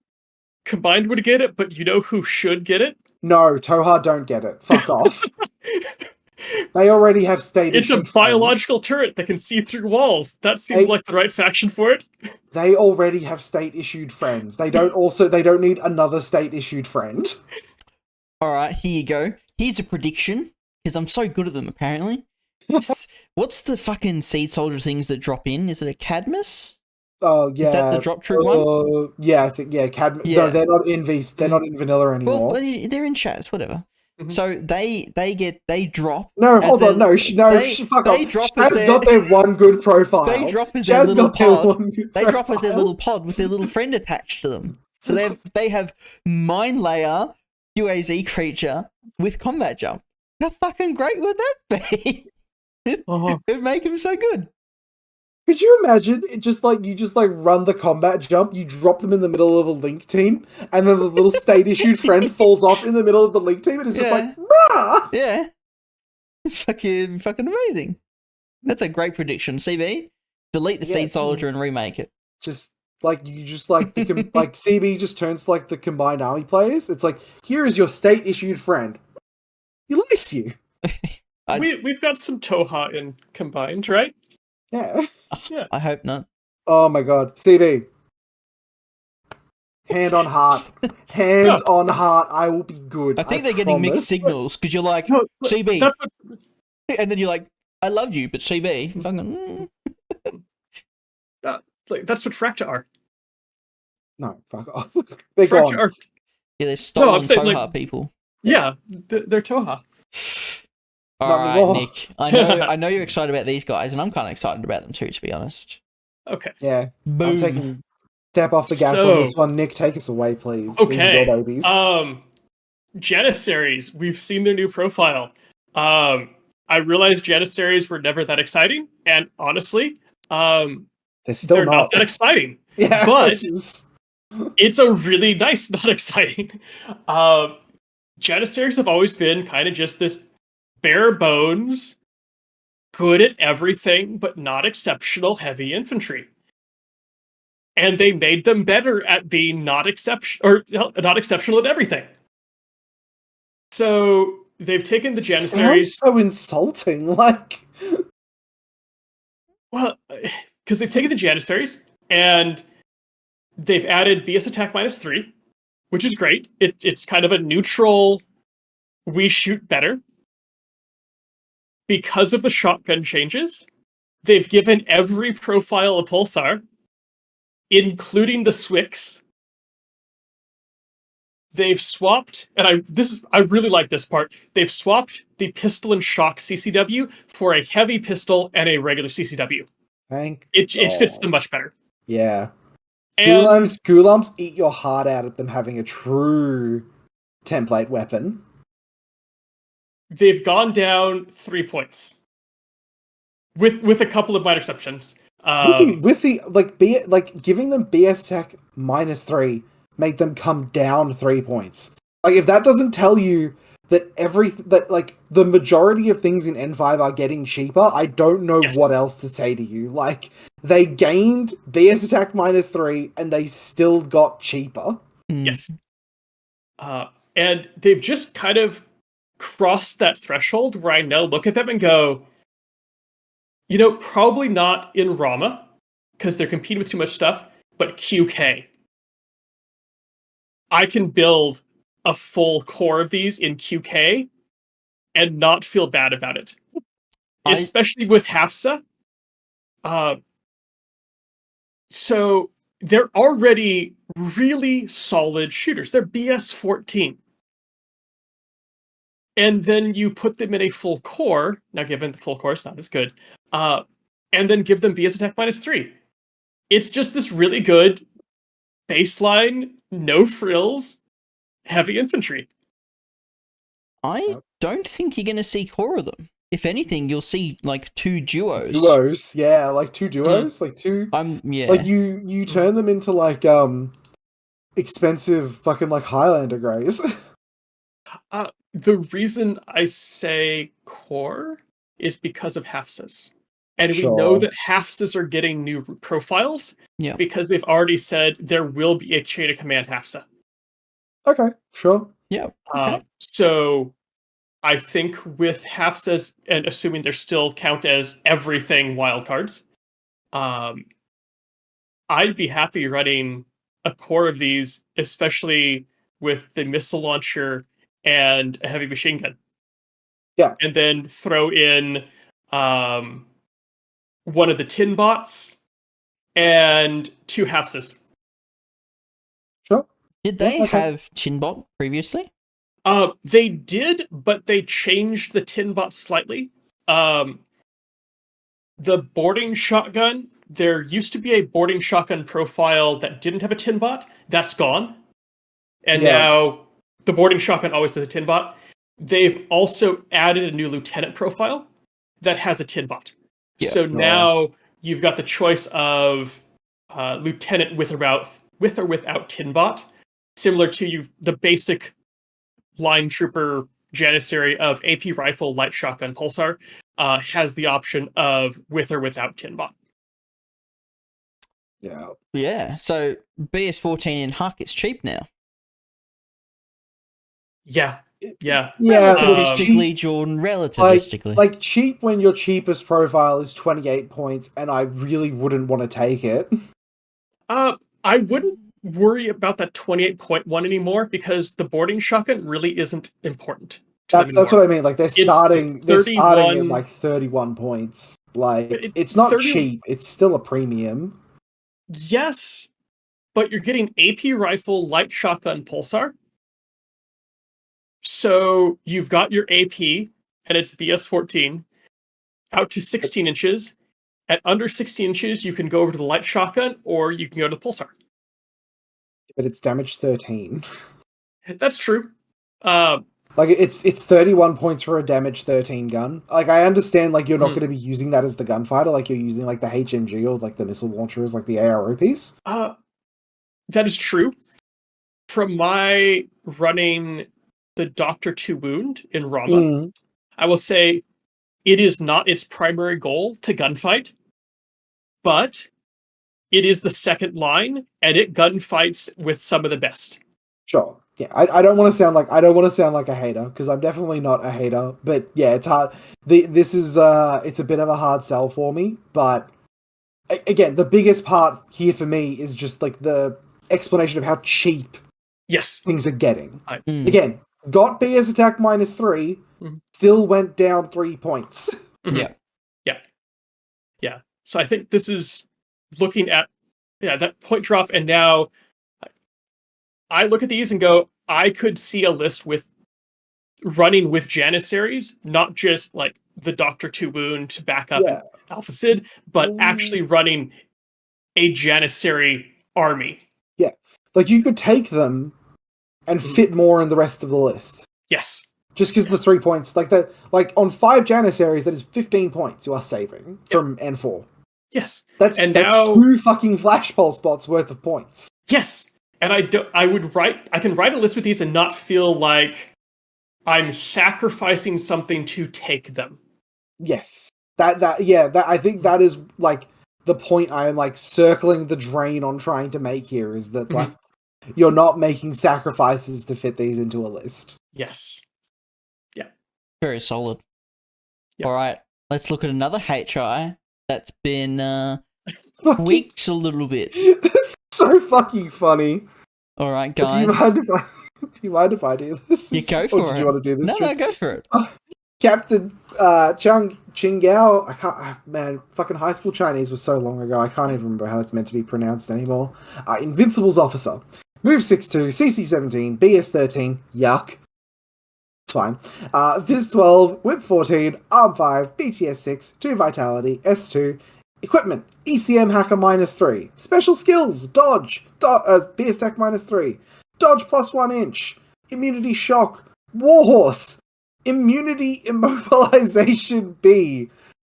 combined would get it, but you know who should get it? No, Toha don't get it. Fuck off. They already have state It's a biological turret that can see through walls. That seems like the right faction for it. They already have state-issued friends. They don't need another state-issued friend. Alright, here you go. Here's a prediction, because I'm so good at them, apparently. What's the fucking seed soldier things that drop in? Is it a Cadmus? Oh, yeah. Is that the drop troop one? Yeah, I think, Cadmus. Yeah. No, they're not in they're not in vanilla anymore. Well, they're in Chaz, whatever. So they drop. No, hold on, fuck off. Chaz got their one good profile. They drop as their little pod. They drop as their little pod with their little friend attached to them. So they have Mind Layer QAZ creature with combat jump. How fucking great would that be? It'd make him so good. Could you imagine it you just run the combat jump, you drop them in the middle of a link team, and then the little state-issued friend falls off in the middle of the link team, and it's just like, rah! Yeah. It's fucking amazing. That's a great prediction. CB, delete the seed soldier and remake it. CB just turns to the combined army players. It's like, here is your state-issued friend. He likes you. We've got some Toha in combined, right? Yeah. I hope not. Oh my god. CB. Hand on heart. On heart. I will be good. I think they're getting mixed signals because you're like, CB. And then you're like, I love you, but CB. That's what Fracta are. No, fuck off. They're gone. Yeah, they're stolen Toha people. Yeah, they're Toha. All right, Nick. I know you're excited about these guys, and I'm kind of excited about them too, to be honest. Okay. Yeah. Boom. I'm taking step off the gas on this one. Nick, take us away, please. Okay. These are your babies. Janissaries. We've seen their new profile. I realized Janissaries were never that exciting, and honestly, they're not that exciting. Yeah, but it's a really nice not exciting. Janissaries have always been kind of just this bare bones, good at everything, but not exceptional heavy infantry. And they made them better at being not exceptional at everything. So they've taken the Janissaries. So insulting, Well, because they've taken the Janissaries and they've added BS attack -3, which is great. It's kind of a neutral. We shoot better. Because of the shotgun changes, they've given every profile a pulsar, including the Swix. They've swapped, and I really like this part. They've swapped the pistol and shock CCW for a heavy pistol and a regular CCW. Thank it fits them much better. Yeah. And Gulams eat your heart out at them having a true template weapon. they've gone down 3 points. With a couple of minor exceptions. With the giving them BS Tech -3 made them come down 3 points. Like, if that doesn't tell you that the majority of things in N5 are getting cheaper, I don't know Yes. what else to say to you. Like, they gained BS Attack -3 and they still got cheaper. Yes. And they've just kind of crossed that threshold where I now look at them and go, probably not in Rama, because they're competing with too much stuff, but QK. I can build a full core of these in QK and not feel bad about it. Especially with Hafsa. So they're already really solid shooters. They're BS 14. And then you put them in a full core. Now, given the full core is not as good. And then give them BS attack -3. It's just this really good baseline, no frills, heavy infantry. I don't think you're going to see core of them. If anything, you'll see like 2 duos. Duos, yeah, like 2 duos, like 2. Yeah. Like you turn them into like expensive fucking like Highlander greys. The reason I say core is because of Hafsas. And we know that Hafsas are getting new profiles because they've already said there will be a chain of command Hafsa. Okay, sure. Yeah. Okay. So I think with Hafsas, and assuming they still count as everything wildcards, I'd be happy running a core of these, especially with the missile launcher and a heavy machine gun. Yeah. And then throw in one of the tin bots and 2 Hafsas. Sure. Did they have Tinbot previously? They did, but they changed the tin bot slightly. The boarding shotgun, there used to be a boarding shotgun profile that didn't have a tin bot. That's gone. And now the boarding shotgun always has a tin bot. They've also added a new lieutenant profile that has a tin bot. So now you've got the choice of lieutenant with or without tin bot, similar to the basic line trooper Janissary of AP rifle, light shotgun, pulsar, has the option of with or without tin bot. Yeah. Yeah. So BS14 in Huck, it's cheap now. Yeah. Yeah. Relativistically, Jordan, relativistically. Like cheap when your cheapest profile is 28 points, and I really wouldn't want to take it. I wouldn't worry about that 28.1 anymore because the boarding shotgun really isn't important. That's what I mean. Like they're starting at like 31 points. Like it's not cheap. It's still a premium. Yes, but you're getting AP rifle, light shotgun, pulsar. So you've got your AP, and it's BS14, out to 16 inches. At under 16 inches, you can go over to the light shotgun, or you can go to the pulsar. But it's damage 13. That's true. Like it's 31 points for a damage 13 gun. Like I understand, like you're not going to be using that as the gunfighter. Like you're using like the HMG or like the missile launcher as like the ARO piece. That is true. From my running the Doctor 2 wound in Rama, I will say it is not its primary goal to gunfight, but it is the second line, and it gunfights with some of the best. Sure. Yeah, I don't want to sound like a hater because I'm definitely not a hater. But yeah, it's hard. This is it's a bit of a hard sell for me. But again, the biggest part here for me is just like the explanation of how cheap things are getting. Again, got BS attack -3, still went down 3 points. Yeah. So I think this is looking at that point drop, and now I look at these and go, I could see a list with running with Janissaries, not just like the Doctor 2 wound to back up Alpha Sid, but actually running a Janissary army. Like, you could take them and fit more in the rest of the list. Yes. Just because the 3 points, like that, like on 5 Janissaries, that is 15 points you are saving from N4. Yes. That's now 2 fucking flashpole spots worth of points. Yes. And I can write a list with these and not feel like I'm sacrificing something to take them. Yes. I think that is like the point I am like circling the drain on trying to make here, is that like you're not making sacrifices to fit these into a list. Yes. Very solid. Yep. All right, let's look at another HI that's been Fucking- tweaked a little bit. This is so fucking funny. All right, Do you guys. mind if I do this? You go Or for did it. you want to do this? No, Tris? go for it. Captain Qiang Gao. I can't. Man, fucking high school Chinese was so long ago. I can't even remember how that's meant to be pronounced anymore. Invincible's officer. Move 6'2", CC 17, BS 13. Yuck. It's fine. Viz 12, Whip 14, Arm 5, BTS 6, 2 Vitality, S2. Equipment, ECM Hacker -3. Special skills, Dodge, BS Tech -3. Dodge +1 inch. Immunity Shock, Warhorse. Immunity Immobilization B.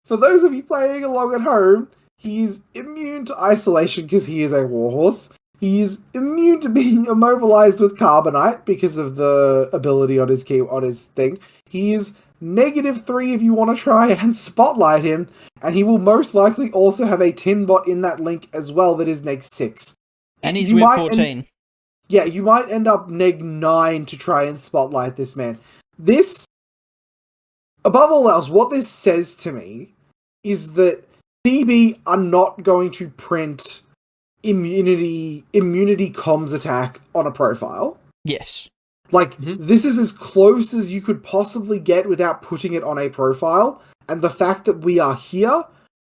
For those of you playing along at home, he's immune to isolation because he is a warhorse. He's immune to being immobilized with carbonite because of the ability on his thing. He is -3 if you want to try and spotlight him, and he will most likely also have a tin bot in that link as well that is -6. And he's with 14. You might end up -9 to try and spotlight this man. This, above all else, what this says to me is that CB are not going to print immunity comms attack on a profile. Yes. Like, this is as close as you could possibly get without putting it on a profile, and the fact that we are here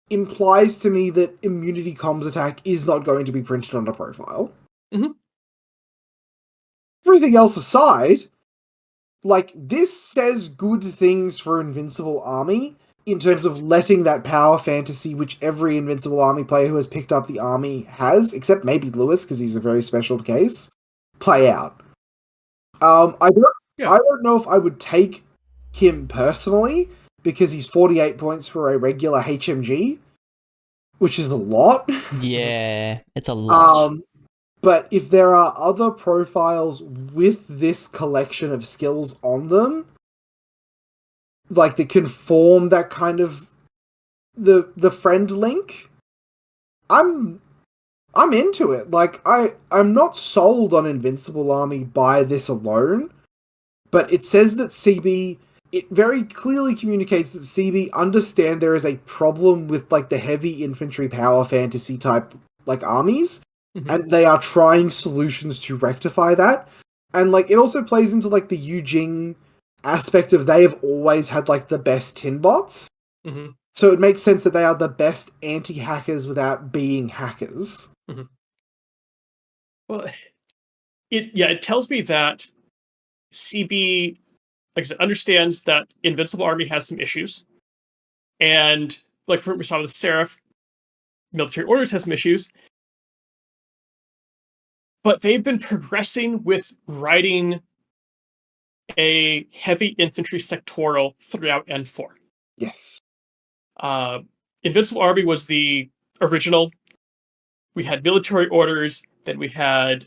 implies to me that immunity comms attack is not going to be printed on a profile. Everything else aside, like, this says good things for Invincible Army in terms of letting that power fantasy, which every Invincible Army player who has picked up the army has, except maybe Lewis, because he's a very special case, play out. I don't know if I would take him personally, because he's 48 points for a regular HMG, which is a lot. Yeah, it's a lot. But if there are other profiles with this collection of skills on them, like that can form that kind of the friend link, I'm into it. Like, I'm not sold on Invincible Army by this alone, but it says that CB, it very clearly communicates that CB understand there is a problem with like the heavy infantry power fantasy type like armies, and they are trying solutions to rectify that. And like, it also plays into like the Yujing aspect of they have always had like the best tin bots. So it makes sense that they are the best anti-hackers without being hackers. Well, it tells me that CB, like I said, understands that Invincible Army has some issues, and like we saw with Seraph, military orders has some issues, but they've been progressing with writing a heavy infantry sectoral throughout N4. Yes. Invincible Army was the original. We had military orders, then we had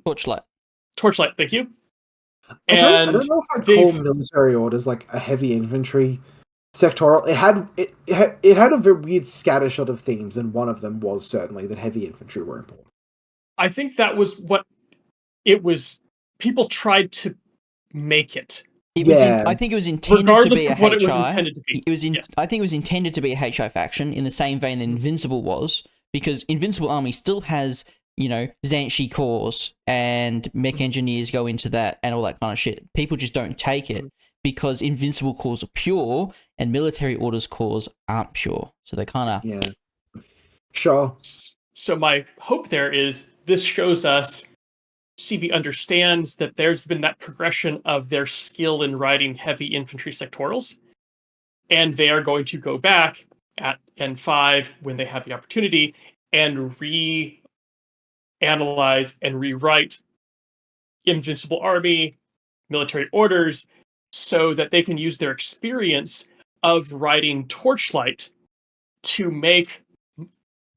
Torchlight. Thank you. I don't know if I'd call military orders like a heavy infantry sectoral. It had a very weird scattershot of themes, and one of them was certainly that heavy infantry were important. I think that was what it was. People tried to make it. I think it was intended to be a HI. It was intended to be. I think it was intended to be a HI faction in the same vein that Invincible was, because Invincible Army still has, Zhanshi cores and mech engineers go into that and all that kind of shit. People just don't take it because Invincible cores are pure and military orders cores aren't pure. So they kind of... Yeah. Sure. So my hope there is this shows us CB understands that there's been that progression of their skill in writing heavy infantry sectorals, and they are going to go back at N5 when they have the opportunity and analyze, and rewrite Invincible Army, military orders, so that they can use their experience of writing Torchlight to make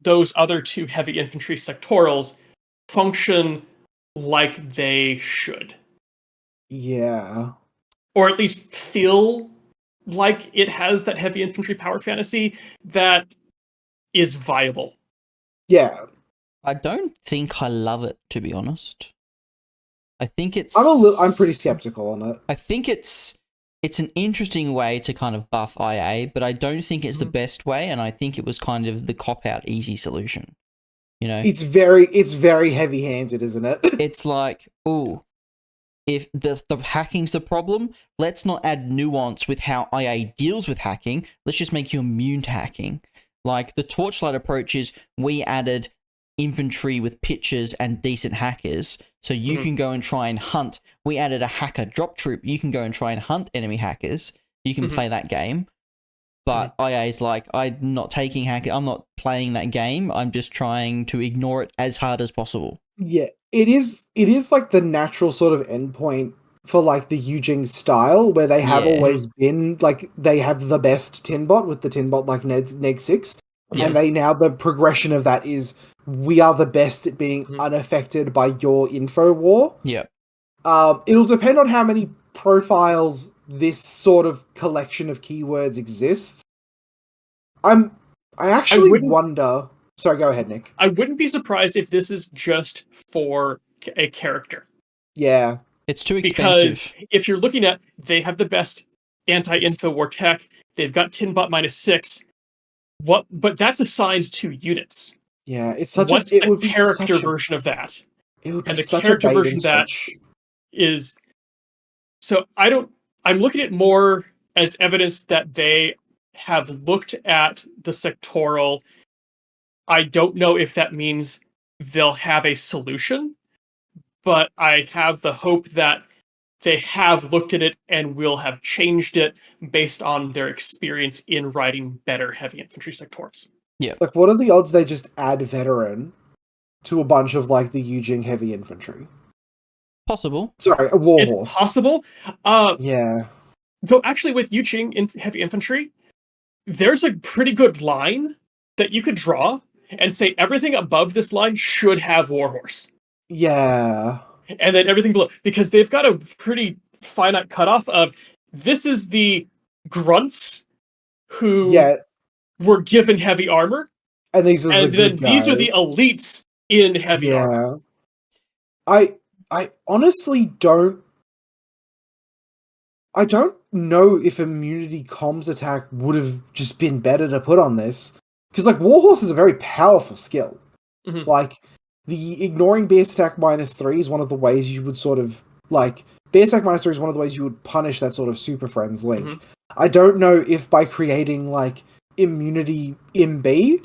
those other two heavy infantry sectorals function like they should. Yeah. Or at least feel like it has that heavy infantry power fantasy that is viable. Yeah. I don't think I love it, to be honest. I think it's... I'm pretty skeptical on it. I think it's an interesting way to kind of buff IA, but I don't think it's the best way, and I think it was kind of the cop-out easy solution. You know? It's very heavy-handed, isn't it? It's like, ooh, if the hacking's the problem, let's not add nuance with how IA deals with hacking. Let's just make you immune to hacking. Like, the Torchlight approach is we added infantry with pitchers and decent hackers, so you can go and try and hunt. We added a hacker drop troop. You can go and try and hunt enemy hackers. You can play that game. But IA is like, I'm not taking hacker. I'm not playing that game. I'm just trying to ignore it as hard as possible. Yeah, it is like the natural sort of endpoint for like the Yujing style, where they have always been like, they have the best Tinbot with the Tinbot like Neg 6, and they now, the progression of that is we are the best at being unaffected by your info war. Yep. It'll depend on how many profiles this sort of collection of keywords exists. I actually wonder... Sorry, go ahead, Nick. I wouldn't be surprised if this is just for a character. Yeah. It's too expensive. Because if you're looking at, they have the best anti-info war tech, they've got Tinbot -6, but that's assigned to units. Yeah, it's such a character version of that. It would be and the such character a bait version and that switch. is... So I'm looking at it more as evidence that they have looked at the sectoral. I don't know if that means they'll have a solution, but I have the hope that they have looked at it and will have changed it based on their experience in writing better heavy infantry sectors. Yeah. Like, what are the odds they just add veteran to a bunch of like the Yujing heavy infantry? Possible. Sorry, a warhorse. It's possible. Yeah. Though actually with Yujing heavy infantry, there's a pretty good line that you could draw and say everything above this line should have warhorse. Yeah. And then everything below, because they've got a pretty finite cutoff of, this is the grunts who were given heavy armor, and these are and the then good these are the guys. elites in heavy armor. I honestly don't know if immunity comms attack would have just been better to put on this, because like warhorse is a very powerful skill. Like, the ignoring base attack -3 is one of the ways you would sort of, like, base attack -3 is one of the ways you would punish that sort of super friends link. I don't know if by creating, like, immunity MB,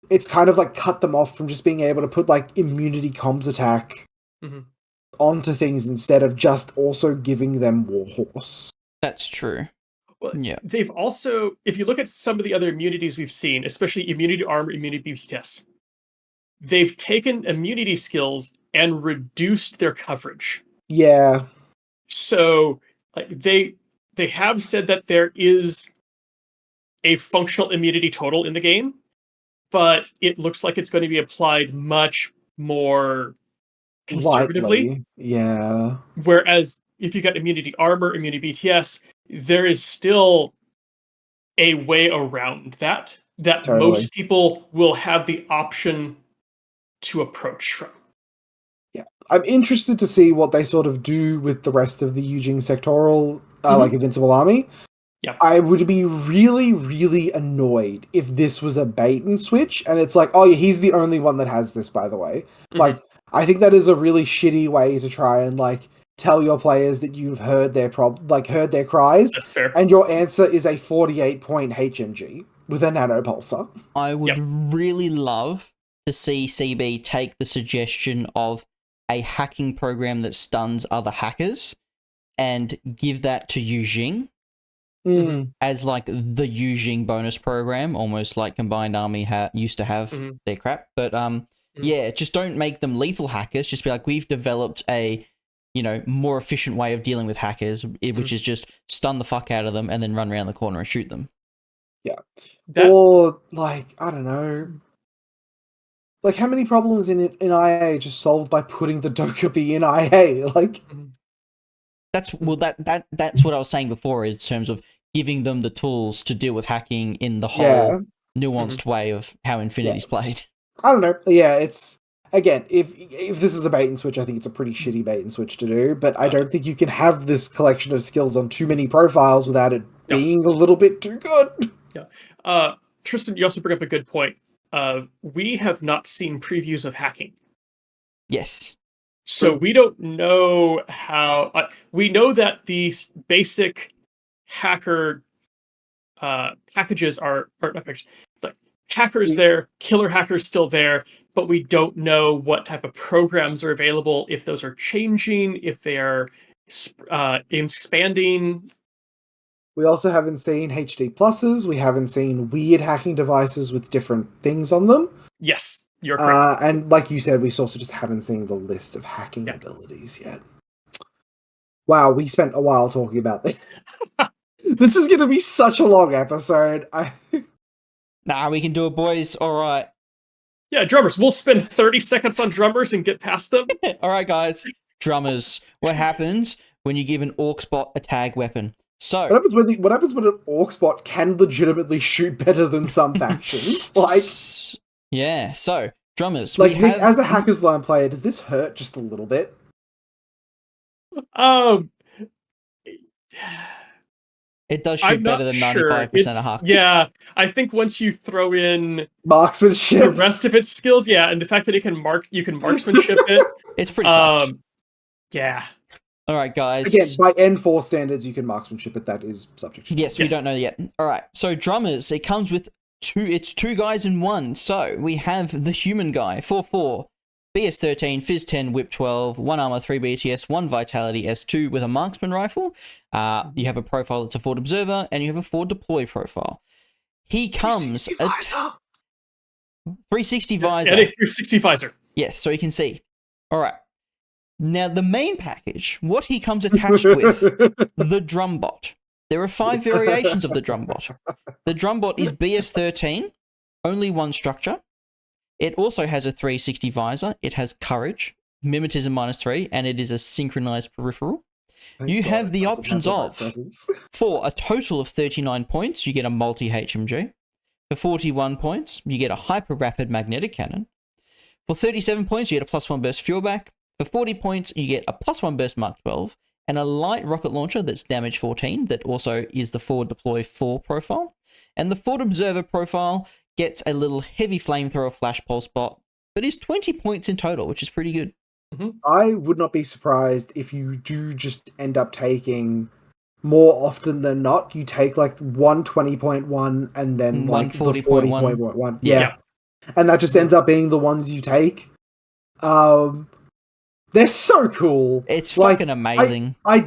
it's kind of, like, cut them off from just being able to put, like, immunity comms attack onto things instead of just also giving them warhorse. That's true. Well, yeah. They've also, if you look at some of the other immunities we've seen, especially immunity armor, immunity BTS, they've taken immunity skills and reduced their coverage. Yeah. So, like, they have said that there is a functional immunity total in the game, but it looks like it's going to be applied much more conservatively. Lightly. Yeah. Whereas if you got immunity armor, immunity BTS, there is still a way around that most people will have the option to approach from. Yeah, I'm interested to see what they sort of do with the rest of the Yujing sectoral, like, Invincible Army. Yeah, I would be really, really annoyed if this was a bait and switch, and it's like, oh yeah, he's the only one that has this, by the way. Like, I think that is a really shitty way to try and, like, tell your players that you've heard their heard their cries. That's fair. And your answer is a 48-point HMG with a nanopulsar. I would really love to see CB take the suggestion of a hacking program that stuns other hackers and give that to Yujing as like the Yujing bonus program, almost like Combined Army used to have their crap. But Yeah, just don't make them lethal hackers. Just be like, we've developed a, more efficient way of dealing with hackers, which is just stun the fuck out of them and then run around the corner and shoot them. Yeah. Or, like, I don't know. Like, how many problems in IA are just solved by putting the Dokkaebi in IA? Like, that's what I was saying before, in terms of giving them the tools to deal with hacking in the whole nuanced way of how Infinity's played. I don't know. Yeah, it's, again, if this is a bait and switch, I think it's a pretty shitty bait and switch to do, but I don't think you can have this collection of skills on too many profiles without it being a little bit too good. Yeah. Tristan, you also bring up a good point. We have not seen previews of hacking. Yes. So we don't know how... we know that these basic hacker packages are... Or not packages, like hackers there, killer hackers still there, but we don't know what type of programs are available, if those are changing, if they are expanding. We also haven't seen HD pluses. We haven't seen weird hacking devices with different things on them. Yes, you're correct. And like you said, we also just haven't seen the list of hacking abilities yet. Wow, we spent a while talking about this. This is going to be such a long episode. Nah, we can do it, boys. All right. Yeah, drummers. We'll spend 30 seconds on drummers and get past them. All right, guys. Drummers. What happens when you give an orc bot a tag weapon? So what happens when an orc bot can legitimately shoot better than some factions? Like, yeah. So drummers. Like, Nick, as a Hackers Line player, does this hurt just a little bit? It does shoot better than 95% of Huck. Yeah, I think once you throw in marksmanship, the rest of its skills, and the fact that you can marksmanship it, it's pretty fucked. Yeah. All right, guys. Again, by N4 standards, you can marksmanship, but that is subject to change. Yes, we don't know yet. All right, so drummers, it comes with two guys in one. So we have the human guy, 4/4, BS 13, Phys 10, Whip 12, 1 armor, 3 BTS, 1 vitality, S2 with a marksman rifle. You have a profile that's a forward observer, and you have a forward deploy profile. He comes 360 visor. And a 360 visor. Yes, so you can see. All right. Now, the main package, what he comes attached with, the Drumbot. There are 5 variations of the Drumbot. The Drumbot is BS 13, only 1 structure. It also has a 360 visor. It has courage, mimetism -3, and it is a synchronized peripheral. You have the options of, for a total of 39 points, you get a multi-HMG. For 41 points, you get a hyper-rapid magnetic cannon. For 37 points, you get a +1 burst fuel back. For 40 points, you get a +1 burst Mark 12, and a light rocket launcher that's damage 14, that also is the forward deploy 4 profile. And the forward observer profile gets a little heavy flamethrower flash pulse bot, but is 20 points in total, which is pretty good. I would not be surprised if you do just end up taking, more often than not, you take like 120.1 and then like the 40.1. Yeah. And that just ends up being the ones you take. They're so cool. It's fucking amazing. I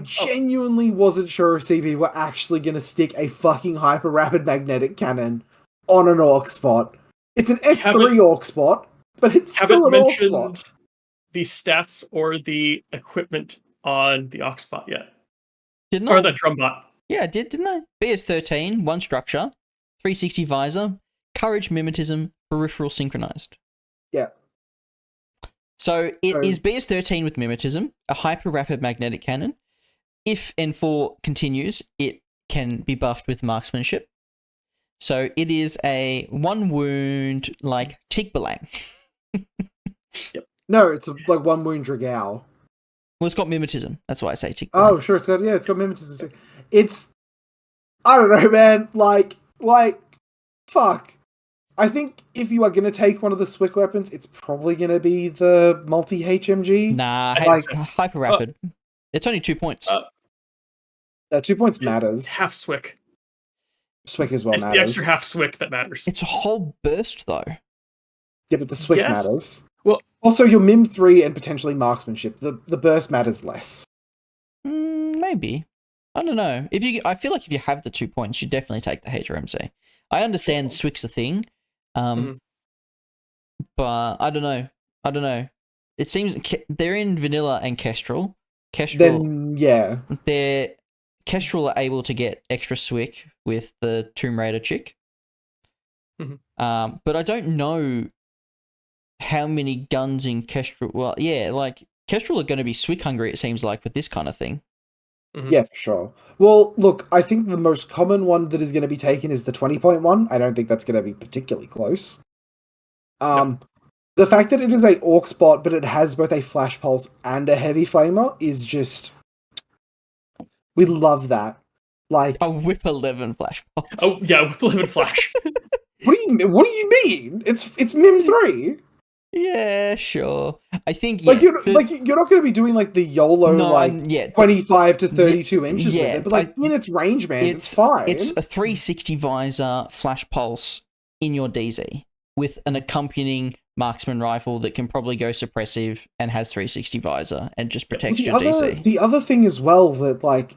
genuinely wasn't sure if CV were actually going to stick a fucking hyper rapid magnetic cannon on an orc spot. It's an S3 orc spot, but it's still an orc spot. The stats or the equipment on the orc spot yet? Didn't or the drumbot? Yeah, I did, didn't I? BS 13, 1 structure, 360 visor, courage, mimetism, peripheral synchronized. Yeah. So it is BS 13 with mimetism, a hyper rapid magnetic cannon. If N4 continues, it can be buffed with marksmanship. So it is a 1 wound like Tigbalang. Yep. No, it's like 1 wound Dragao. Well, it's got mimetism. That's why I say Tigbalang. Oh, sure, it's got mimetism too. It's, I don't know, man. Like, fuck. I think if you are going to take one of the Swick weapons, it's probably going to be the multi-HMG. Nah, like hyper rapid. It's only 2 points. 2 points matters. Half Swick. Swick as well it's matters. The extra half Swick that matters. It's a whole burst, though. Yeah, but the Swick matters. Well, also, your Mim 3 and potentially marksmanship. The burst matters less. Maybe. I don't know. I feel like if you have the 2 points, you definitely take the HRMC. I understand Swick's a thing. but I don't know. It seems they're in vanilla and Kestrel. Kestrel, Then yeah, Kestrel are able to get extra Swick with the Tomb Raider chick. But I don't know how many guns in Kestrel. Well, yeah, like Kestrel are going to be Swick hungry. It seems like with this kind of thing. yeah, for sure. Well, look, I think the most common one that is going to be taken is the 20-point one. I don't think that's going to be particularly close. The fact that it is a Orc spot, but it has both a Flash Pulse and a Heavy Flamer is just... We love that. Like... A Whip 11 Flash Pulse. Oh, yeah, Whip 11 Flash. What do you mean? It's Mim 3. Yeah, sure. I think Like you're not going to be doing like the YOLO 25 to 32 inches with it, but like in its range bands, it's fine. It's a 360 visor Flash Pulse in your DZ with an accompanying marksman rifle that can probably go suppressive and has 360 visor and just protects your DC. The other thing as well that like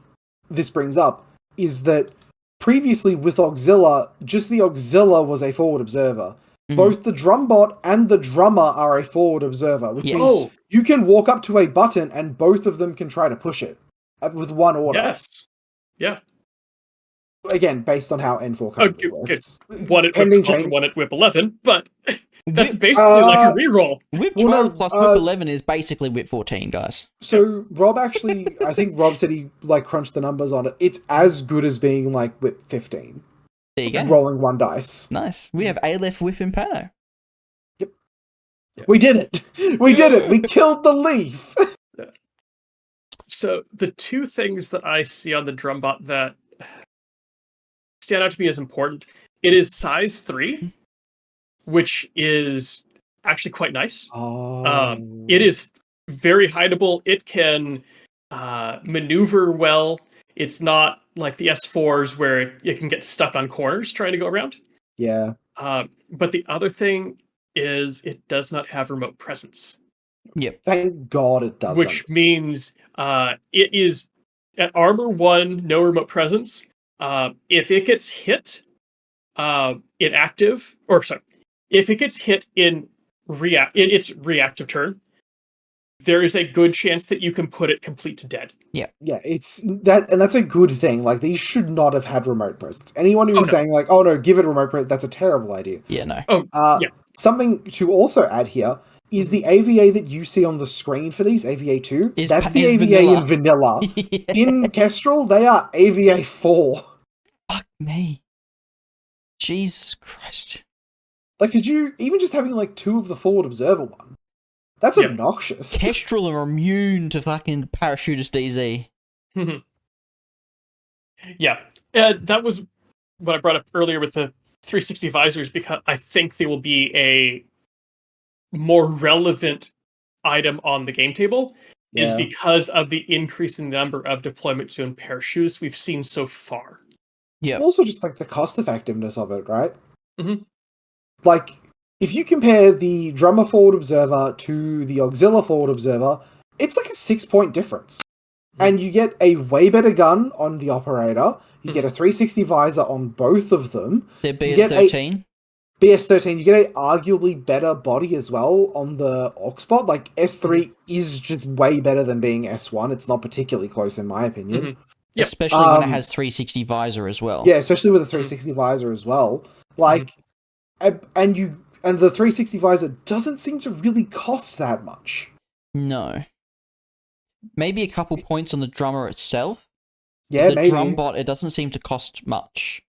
this brings up is that previously with Auxilia, just the Auxilia was a forward observer. Both the drumbot and the drummer are a forward observer, which means you can walk up to a button and both of them can try to push it with one order. Yes. Yeah. Again, based on how N4 currently works. One at Whip 12 and one at Whip 11, but that's basically like a reroll. Whip 12 plus Whip 11 is basically Whip 14, guys. So Rob actually, I think Rob said he like crunched the numbers on it. It's as good as being like Whip 15. There you go. Rolling one dice. Nice. We have Aleph Whip in Pano. Yep. We did it. We did it. We killed the leaf. So the two things that I see on the drumbot that stand out to me as important, it is size 3, which is actually quite nice. It is very hideable. It can maneuver well. It's not like the S4s where it can get stuck on corners trying to go around. Yeah. But the other thing is it does not have remote presence. Yep. Thank God it doesn't. Which means it is at armor 1, no remote presence. If it gets hit in active, if it gets hit in its reactive turn, there is a good chance that you can put it complete to dead. Yeah. Yeah, it's that, and that's a good thing. Like, these should not have had remote presence. Anyone who's saying, like, oh no, give it a remote presence, that's a terrible idea. Yeah, no. Something to also add here is the AVA that you see on the screen for these, AVA 2, that's the AVA vanilla. In vanilla. Yeah. In Kestrel, they are AVA 4. Fuck me. Jesus Christ. Like, could you, even just having, like, 2 of the forward observer one, that's obnoxious. Kestrel are immune to fucking parachutist DZ. Yeah. That was what I brought up earlier with the 360 visors, because I think they will be a more relevant item on the game table, is because of the increase in the number of deployment zone parachutists we've seen so far. Yeah. Also just like the cost effectiveness of it, right? Like, if you compare the drummer forward observer to the Auxilia forward observer, it's like a 6-point difference. And you get a way better gun on the operator. You get a 360 visor on both of them. They're BS13. BS13, you get a arguably better body as well on the Orc spot. Like, S3 is just way better than being S1. It's not particularly close in my opinion. Yep. Especially when it has 360 visor as well. Yeah, especially with a 360 visor as well. Like, and the 360 visor doesn't seem to really cost that much. No. Maybe a couple points on the drummer itself. Yeah, the drum bot, it doesn't seem to cost much.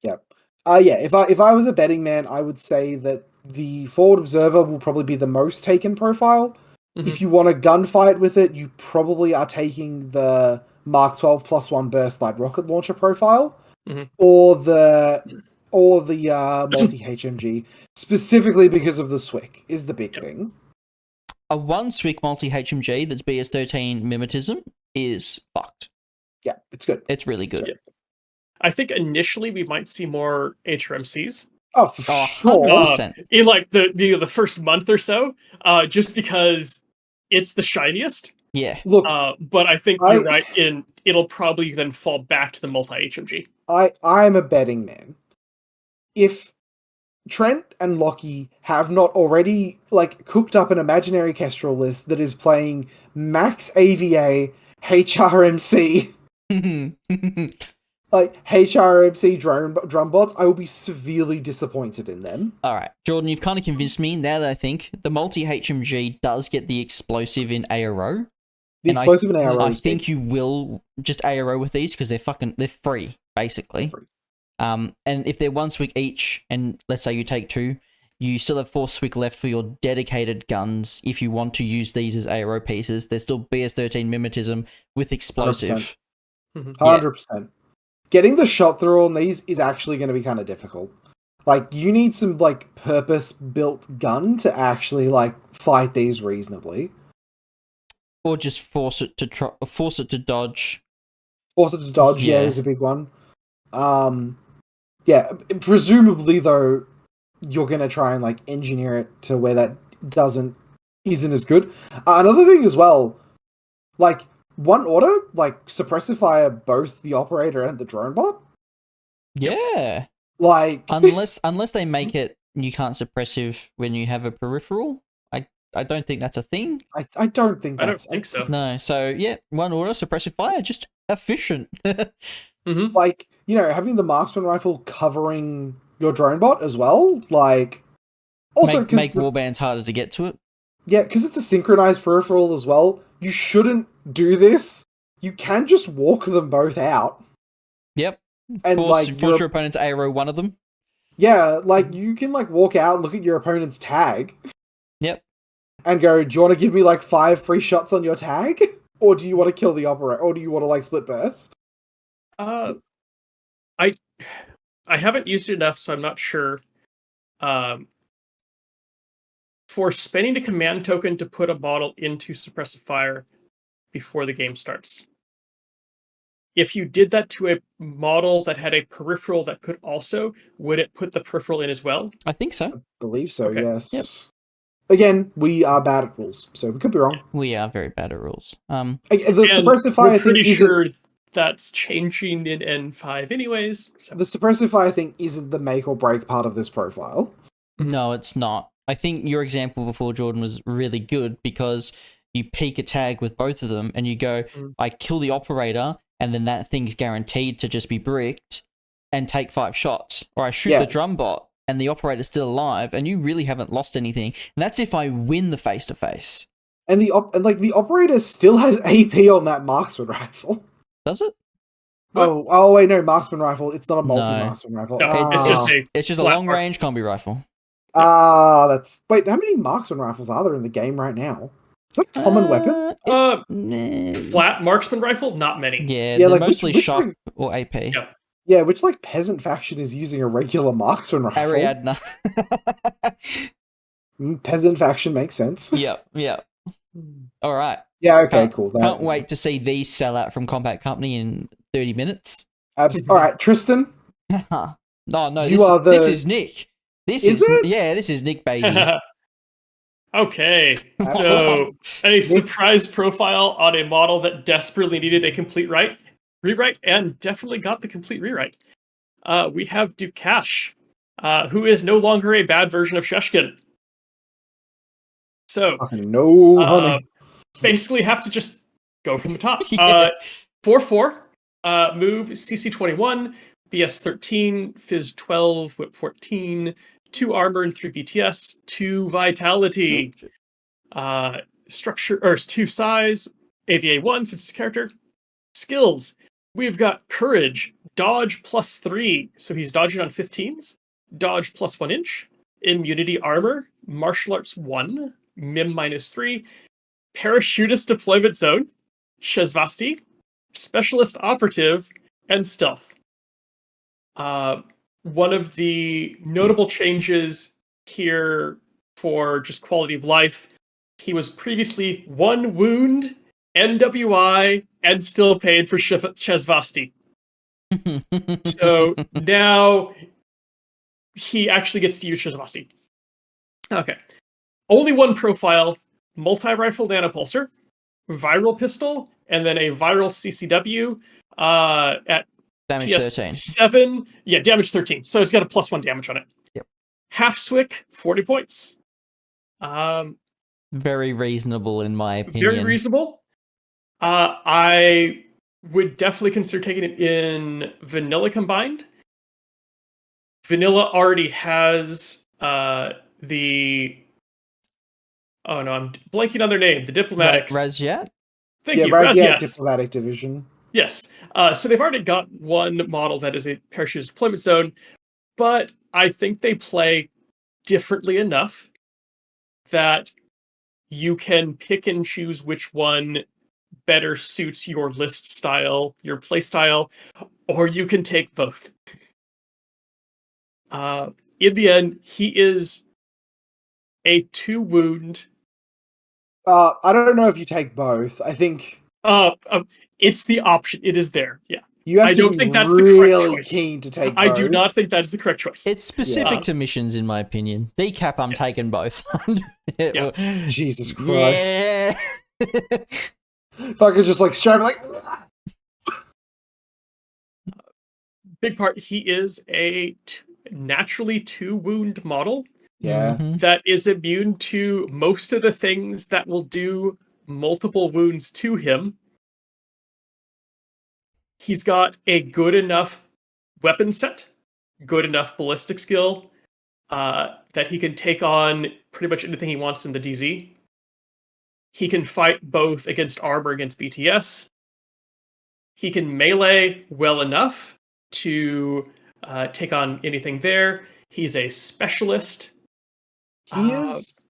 Yep. If I was a betting man, I would say that the forward observer will probably be the most taken profile. If you want a gunfight with it, you probably are taking the Mark 12 +1 burst light rocket launcher profile, or the multi HMG, specifically because of the Swick is the big thing. A 1 Swick multi HMG that's BS13 mimetism is fucked. Yeah, it's good. It's really good. Yeah. I think initially we might see more HRMCs. Oh, for sure. 100%. In like the first month or so, just because it's the shiniest. Yeah. Look, but I think you're right. It'll probably then fall back to the multi HMG. I'm a betting man. If Trent and Lockie have not already like cooked up an imaginary kestrel list that is playing max AVA HRMC like HRMC drum bots. I will be severely disappointed in them. All right, Jordan, you've kind of convinced me now that I think the multi HMG does get the explosive in ARO. The And explosive in ARO. I think you will just ARO with these because they're free, basically. Free. And if they're 1 swick each, and let's say you take 2, you still have 4 swick left for your dedicated guns if you want to use these as ARO pieces. There's still BS13 mimetism with explosive. 100%. Getting the shot through on these is actually going to be kind of difficult. Like, you need some, like, purpose-built gun to actually, like, fight these reasonably. Or just force it to dodge. Force it to dodge, yeah, is a big one. Yeah, presumably, though, you're going to try and, like, engineer it to where that isn't as good. Another thing as well, like, one order, like, suppressive fire both the operator and the drone bot? Yeah. Like... unless they make it you can't suppressive when you have a peripheral. I don't think that's a thing. I don't think that's... I don't think so. No, so yeah, one order, suppressive fire, just efficient. Like, you know, having the marksman rifle covering your drone bot as well, like... Also, make warbands harder to get to it. Yeah, because it's a synchronized peripheral as well. You shouldn't do this. You can just walk them both out. Yep. And force your opponent to ARO one of them. Yeah, like, you can, like, walk out, look at your opponent's tag. Yep. And go, do you want to give me, like, 5 free shots on your tag? Or do you want to kill the operator? Or do you want to, like, split burst? I haven't used it enough, so I'm not sure. For spending a command token to put a model into suppressive fire before the game starts. If you did that to a model that had a peripheral that could also, would it put the peripheral in as well? I think so. I believe so, Okay. yes. Yep. Again, we are bad at rules, so we could be wrong. We are very bad at rules. The suppressive fire we're thing pretty isn't... sure that's changing in N5 anyways. So. The suppressive fire thing isn't the make or break part of this profile. No, it's not. I think your example before, Jordan, was really good because you peek a tag with both of them and you go, I kill the operator, and then that thing's guaranteed to just be bricked and take 5 shots. Or I shoot the drum bot and the operator's still alive and you really haven't lost anything. And that's if I win the face-to-face. And the operator still has AP on that marksman rifle. Does it? What? Oh wait, no, marksman rifle. It's not a multi-marksman rifle. No, it's just a long-range combi rifle. That's... Wait, how many marksman rifles are there in the game right now? Is that a common weapon? Flat marksman rifle? Not many. Yeah, they're like, mostly which shock or AP. Yep. Yeah, which, like, peasant faction is using a regular marksman rifle? Ariadna. Peasant faction makes sense. Yep. All right. Yeah, okay, cool. Can't wait to see these sell out from Combat Company in 30 minutes. All right, Tristan. No, this is Nick. This is Nick, baby. Okay, so a surprise profile on a model that desperately needed a complete rewrite, and definitely got the complete rewrite. We have Dukash, who is no longer a bad version of Sheshkin. So, basically have to just go from the top. 4/4, move CC21, BS 13, Fizz 12, Whip 14, 2 armor and 3 BTS, 2 vitality, structure or 2 size, AVA 1 since it's a character. Skills, we've got courage, dodge +3, so he's dodging on 15s, dodge +1 inch, immunity armor, martial arts 1, mim -3, parachutist deployment zone, Shezvasti, specialist operative, and stealth. One of the notable changes here for just quality of life, he was previously 1 wound, NWI, and still paid for Shezvasti. So now he actually gets to use Shezvasti. Okay. Only 1 profile, multi-rifle nanopulsar, viral pistol, and then a viral CCW at damage PS 13. 7. Yeah, damage 13. So it's got a +1 damage on it. Yep. Half Swick, 40 points. Very reasonable in my opinion. Very reasonable. I would definitely consider taking it in vanilla combined. Vanilla already has the... Oh no, I'm blanking on their name. The Diplomatics. Raziat? Thank you, Raziat Raziat. Diplomatic Division. Yes. So they've already got one model that is a parachute deployment zone, but I think they play differently enough that you can pick and choose which one better suits your list style, your play style, or you can take both. In the end, he is a 2 wound. I don't know if you take both. I think It's the option. It is there. Yeah. you have I to don't be think that's the correct really choice. keen to take I both. do not think that is the correct choice. It's specific to missions, in my opinion. Decap, I'm Yes. taking both. Yeah. Jesus Christ. Yeah. If I could just like straight like... Big part, he is a naturally 2 wound model Yeah. Mhm. that is immune to most of the things that will do multiple wounds to him. He's got a good enough weapon set, good enough ballistic skill, that he can take on pretty much anything he wants in the DZ. He can fight both against armor against BTS. He can melee well enough to take on anything there. He's a specialist. He is...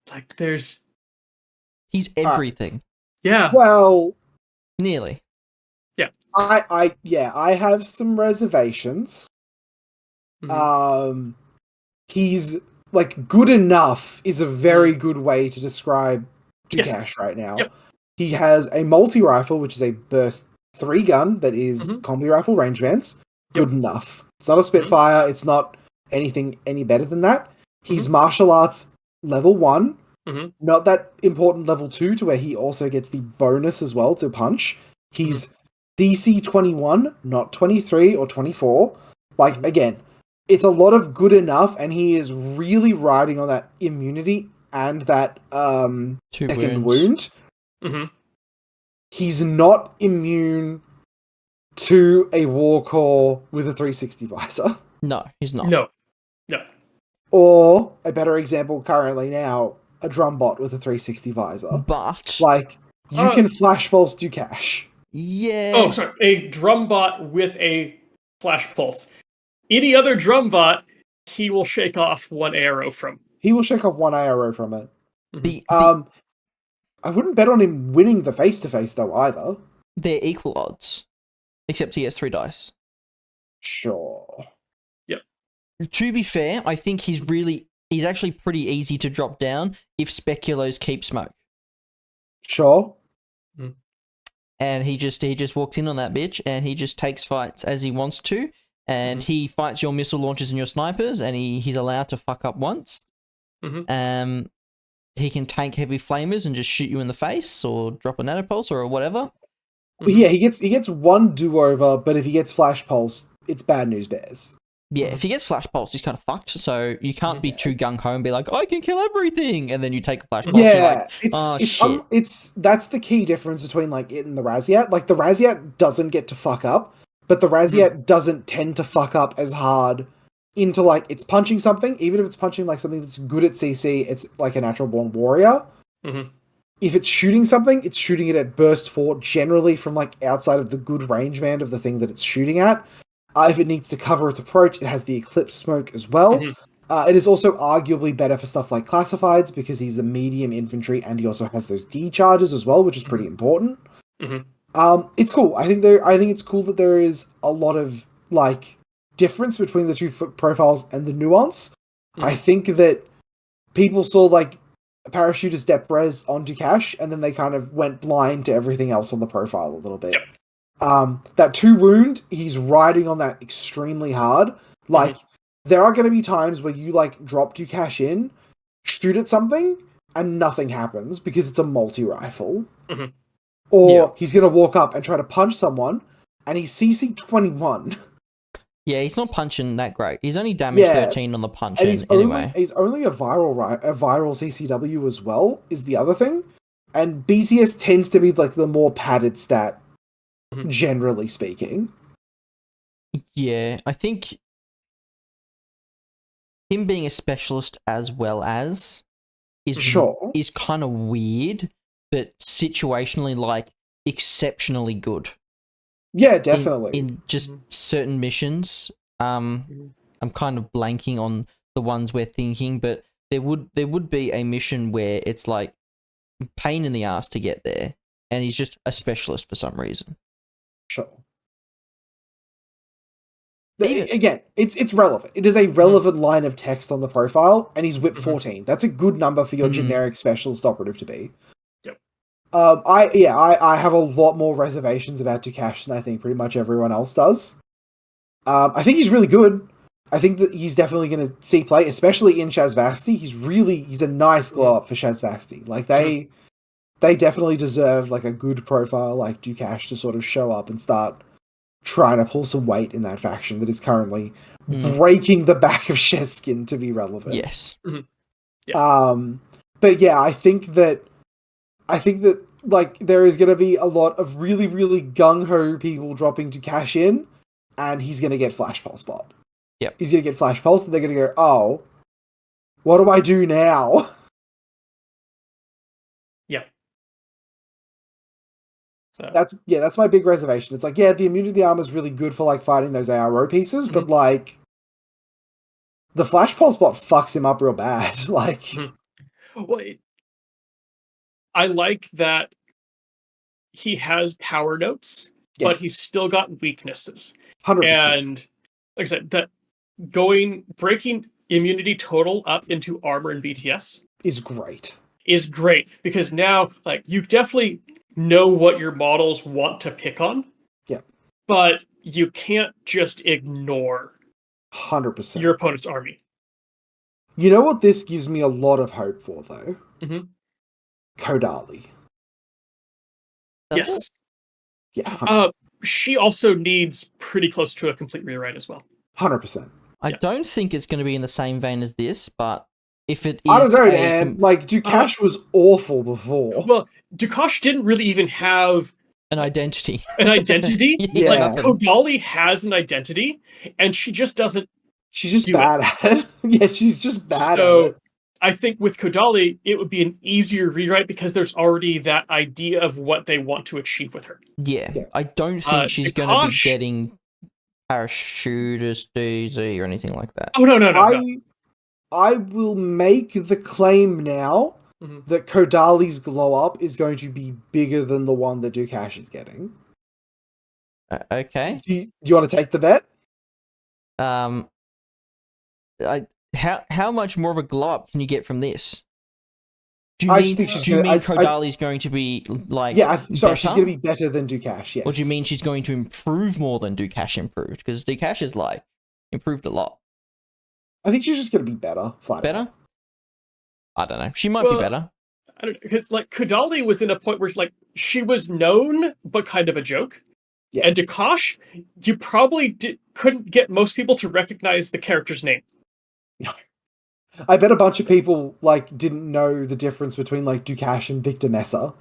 Like, there's... He's everything. Yeah. Well, Nearly. I have some reservations. Mhm. He's like good enough is a very good way to describe Dukash Yes. right now. Yep. He has a multi-rifle, which is a burst 3 gun that is Mhm. combi rifle range bands. Good Yep. enough. It's not a Spitfire. It's not anything any better than that. He's martial arts level 1. Mhm. Not that important level 2 to where he also gets the bonus as well to punch. He's DC 21, not 23 or 24. Like, again, it's a lot of good enough, and he is really riding on that immunity and that 2 second wounds. wound. Mhm. He's not immune to a war core with a 360 visor. No, he's not. No. Or, a better example currently now, a drum bot with a 360 visor. But Like, you can flash pulse Dukash. yeah. Oh, sorry. A drum bot with a flash pulse. Any other drum bot, he will shake off 1 arrow from. He will shake off 1 arrow from it. The, I wouldn't bet on him winning the face-to-face, though, either. they're equal odds. Except he has 3 dice. Sure. To be fair, I think he's actually pretty easy to drop down if Speculos keep smoke. Sure. And he just walks in on that bitch and he just takes fights as he wants to. And he fights your missile launchers and your snipers, and he's allowed to fuck up once. He can tank heavy flamers and just shoot you in the face or drop a nanopulse or whatever. Yeah, he gets 1 do-over, but if he gets flash pulse, it's bad news bears. Yeah, if he gets flash pulse, he's kind of fucked. So you can't be too gung ho and be like, I can kill everything, and then you take a flash pulse. Yeah, you're like, shit. That's the key difference between like it and the Raziat. Like the Raziat doesn't get to fuck up, but the Raziat doesn't tend to fuck up as hard into like it's punching something, even if it's punching like something that's good at CC, it's like a natural born warrior. If it's shooting something, it's shooting it at burst 4, generally from like outside of the good range band of the thing that it's shooting at. If it needs to cover its approach, it has the Eclipse smoke as well. It is also arguably better for stuff like classifieds because he's a medium infantry and he also has those D charges as well, which is pretty important. It's cool. I think it's cool that there is a lot of like difference between the 2 profiles and the nuance. I think that people saw like Parachuter's depth res on Dukash and then they kind of went blind to everything else on the profile a little bit. That 2 wound, he's riding on that extremely hard. Like, there are going to be times where you, like, drop Dukash in, shoot at something, and nothing happens because it's a multi-rifle. Or he's going to walk up and try to punch someone, and he's CC 21. Yeah, he's not punching that great. He's only damage 13 on the punch And end anyway. he's only a viral CCW as well, is the other thing. And BTS tends to be like the more padded stat, generally speaking. Yeah, I think him being a specialist as well as is kind of weird, but situationally like exceptionally good. Yeah, definitely. In just certain missions, I'm kind of blanking on the ones we're thinking, but there would be a mission where it's like pain in the ass to get there, and he's just a specialist for some reason. Sure. Again, it's relevant. It is a relevant line of text on the profile, and he's whip 14. That's a good number for your generic specialist operative to be. Yep. I have a lot more reservations about Dukash than I think pretty much everyone else does. I think he's really good. I think that he's definitely going to see play, especially in Shazvasti. He's a nice glow up for Shazvasti. Like they definitely deserve like a good profile like Dukash to sort of show up and start trying to pull some weight in that faction that is currently breaking the back of Shezkin to be relevant. Yes. Yeah. But yeah, I think that like there is going to be a lot of really, really gung-ho people dropping to cash in, and he's going to get Flash Pulse bot. Yep. He's going to get Flash Pulse, and they're going to go, oh, what do I do now? Yeah. So That's my big reservation. It's like, yeah, the immunity armor is really good for like fighting those ARO pieces, but like the Flash Pulse bot fucks him up real bad. Like, well, I like that he has power notes, but he's still got weaknesses. 100%. And like I said, that breaking immunity total up into armor and BTS is great. Because now like you definitely know what your models want to pick on. Yeah. But you can't just ignore 100% your opponent's army. You know what this gives me a lot of hope for though? Kodali. Yes. Yeah. She also needs pretty close to a complete rewrite as well. 100%. I don't think it's going to be in the same vein as this, but if it is, I don't know, man. Like Dukash was awful before. Well, Dukash didn't really even have an identity. Like Yeah. Kodali has an identity, and she just doesn't. She's just bad at it. Yeah, she's just bad at it. I think with Kodali, it would be an easier rewrite because there's already that idea of what they want to achieve with her. Yeah. I don't think she's going to be getting parachutist DZ or anything like that. Oh, no. I will make the claim now that Kodali's glow up is going to be bigger than the one that Dukash is getting. Okay. Do you want to take the bet? How much more of a glow up can you get from this? Do you mean Kodali's going to be like she's going to be better than Dukash, yes. Or do you mean she's going to improve more than Dukash improved? Because Dukash is like improved a lot. I think she's just going to be better. Better? I don't know. She might be better. I don't know, because like Kodali was in a point where like she was known but kind of a joke. Yeah. And Dukash, you probably couldn't get most people to recognize the character's name. No. I bet a bunch of people like didn't know the difference between like Dukash and Victor Mesa.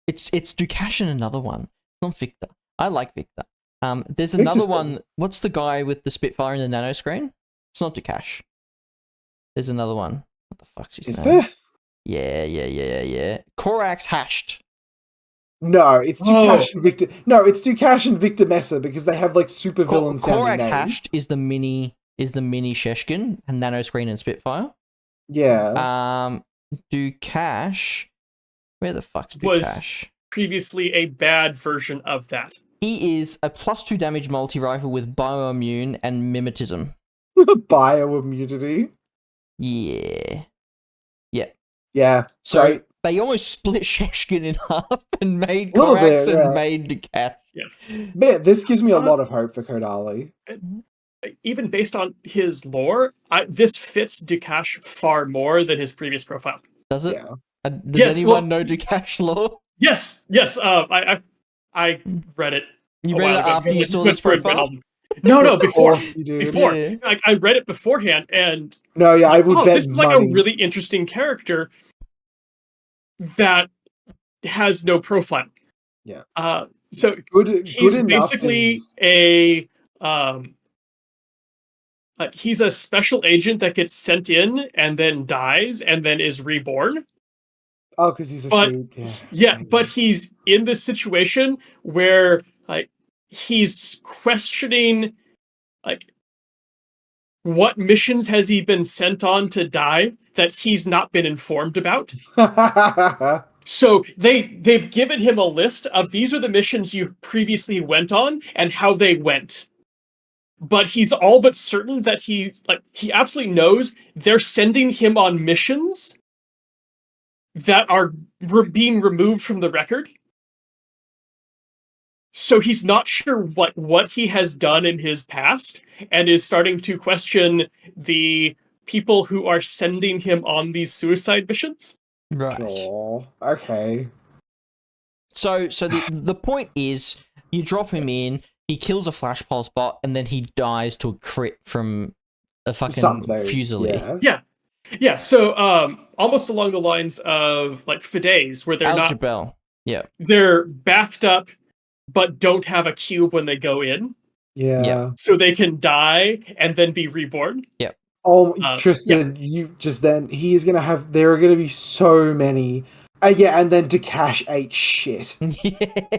It's Dukash and another one. Not Victor. I like Victor. There's another one. What's the guy with the Spitfire and the nano screen? It's not Dukash. There's another one. What the fuck's his name? Is there? Yeah. Korax Hashed. No, it's Dukash and Victor. No, it's Dukash and Victor Mesa because they have like super villain sounding names. Korax Hashed is the mini Sheshkin and nano screen and Spitfire. Yeah. Dukash. Where the fuck's Dukash? Was previously a bad version of that. He is a +2 damage multi-rifle with bioimmune and mimetism. Bioimmunity. Yeah. So they almost split Sheshkin in half and made Korax and made Dukash. Yeah, this gives me a lot of hope for Kodali. Even based on his lore, this fits Dukash far more than his previous profile. Does it? Yeah. Does anyone know Dukash lore? Yes. I read it. You read it after you saw this profile? No, before. course you do. Before. Yeah. Like, I read it beforehand, and No, yeah, I like, would oh, bet this is like money. a really interesting character that has no profile. Yeah. So good he's enough basically is... a like he's a special agent that gets sent in and then dies and then is reborn. Oh, because he's a But seed. Yeah. yeah, maybe. but he's in this situation where like he's questioning like what missions has he been sent on to die that he's not been informed about. So they've given him a list of these are the missions you previously went on and how they went. But he's all but certain that he absolutely knows they're sending him on missions that are being removed from the record. So he's not sure what he has done in his past and is starting to question the people who are sending him on these suicide missions. Right. Sure. Okay. So the point is, you drop him in, he kills a flash pulse bot, and then he dies to a crit from a fucking Something. Fusilier. Yeah. Yeah. So almost along the lines of like Fides, where Algebel. Yeah. they're backed up but don't have a cube when they go in. Yeah. So they can die and then be reborn. Oh, Tristan, you just then he is gonna have. There are gonna be so many. Yeah, and then Dukash ate shit.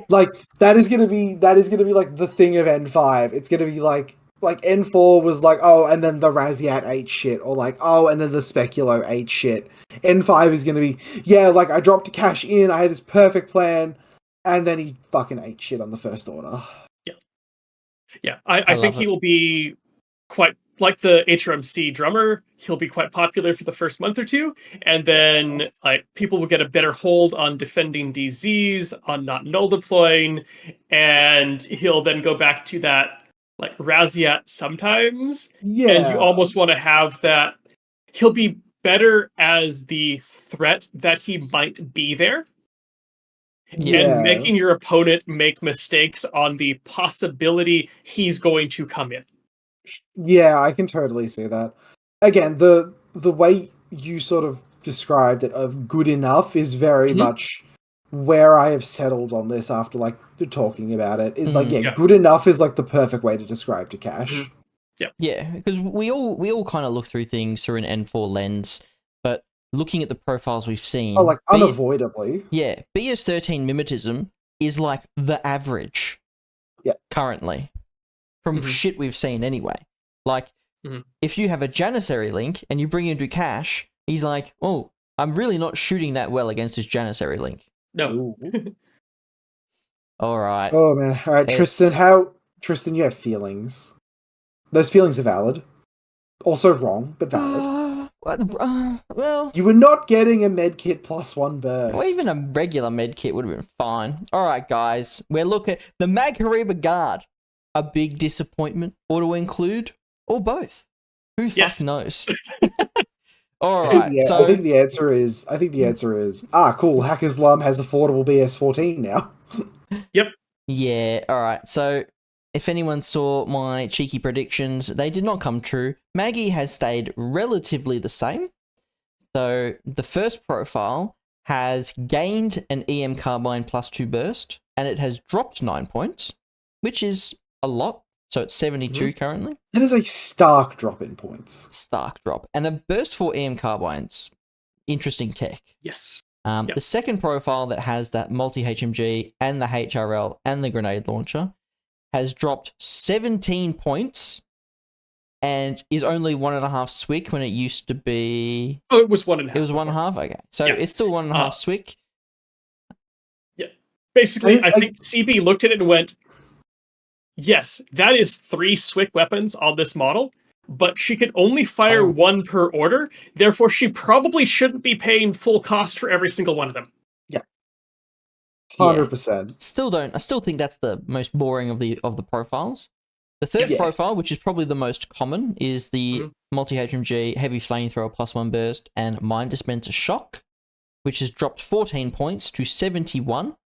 Like that is gonna be like the thing of N5. It's gonna be like N4 was like, oh, and then the Raziat ate shit, or like, oh, and then the Speculo ate shit. N5 is gonna be, yeah, like I dropped Dukash in, I had this perfect plan, and then he fucking ate shit on the first order. Yeah. I think he will be quite like the HRMC drummer. He'll be quite popular for the first month or two, and then like people will get a better hold on defending DZs, on not null deploying, and he'll then go back to that like Raziat sometimes. Yeah. And you almost want to have that. He'll be better as the threat that he might be there. Yeah. And making your opponent make mistakes on the possibility he's going to come in. Yeah, I can totally see that. Again, the way you sort of described it of good enough is very much where I have settled on this after like talking about it. Is like, yeah, good enough is like the perfect way to describe Dukash. Yeah, because we all kind of look through things through an N4 lens, but looking at the profiles we've seen, like unavoidably. BS13 mimetism is like the average. Yeah. Currently. From shit we've seen anyway. Like, if you have a Janissary link and you bring in Dukash, he's like, oh, I'm really not shooting that well against this Janissary link. No. All right. Oh man. All right, Tristan, you have feelings. Those feelings are valid. Also wrong, but valid. Well, you were not getting a medkit +1 burst. Well, even a regular medkit would have been fine. All right, guys, we're looking the Maghariba Guard. A big disappointment, or to include, or both. Who fuck knows? All right. Yeah, so I think the answer is cool. Hacker's Lum has affordable BS14 now. Yep. Yeah. All right. So if anyone saw my cheeky predictions, they did not come true. Maggie has stayed relatively the same. So the first profile has gained an EM carbine +2 burst, and it has dropped 9 points, which is a lot. So it's 72 currently. That is a stark drop in points. Stark drop. And a burst for EM carbines. Interesting tech. Yes. The second profile that has that multi-HMG and the HRL and the grenade launcher has dropped 17 points and is only 1.5 SWIC when it used to be... Oh, it was 1.5. It was 1.5? Okay. So it's still 1.5 SWIC. Yeah. Basically, I think CB looked at it and went, yes, that is 3 SWIC weapons on this model, but she could only fire 1 per order. Therefore, she probably shouldn't be paying full cost for every single one of them. Yeah. 100%. I still think that's the most boring of the profiles. The third profile, which is probably the most common, is the multi-HMG, heavy flamethrower +1 burst, and mine dispenser shock, which has dropped 14 points to 71,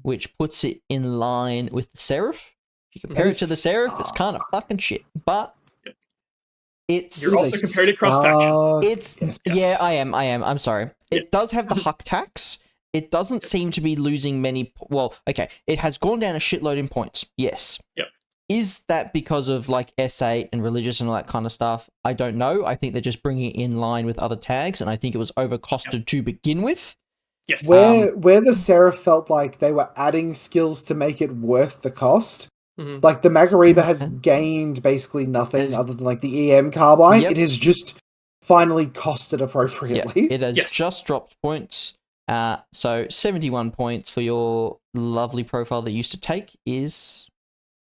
which puts it in line with the Seraph. If you compare it to the Seraph, it's kind of fucking shit. But it's You're also comparing it cross-faction. it's yeah, I am. I'm sorry. It does have the huck tax. It doesn't seem to be losing many. Well, okay, it has gone down a shitload in points. Yes. Yep. Is that because of like S8 and religious and all that kind of stuff? I don't know. I think they're just bringing it in line with other tags, and I think it was overcosted to begin with. Yes. Where the Seraph felt like they were adding skills to make it worth the cost. Like the Maghariba has gained basically nothing other than like the EM carbine. Yep. It has just finally costed appropriately. It has just dropped points. So 71 points for your lovely profile that you used to take is,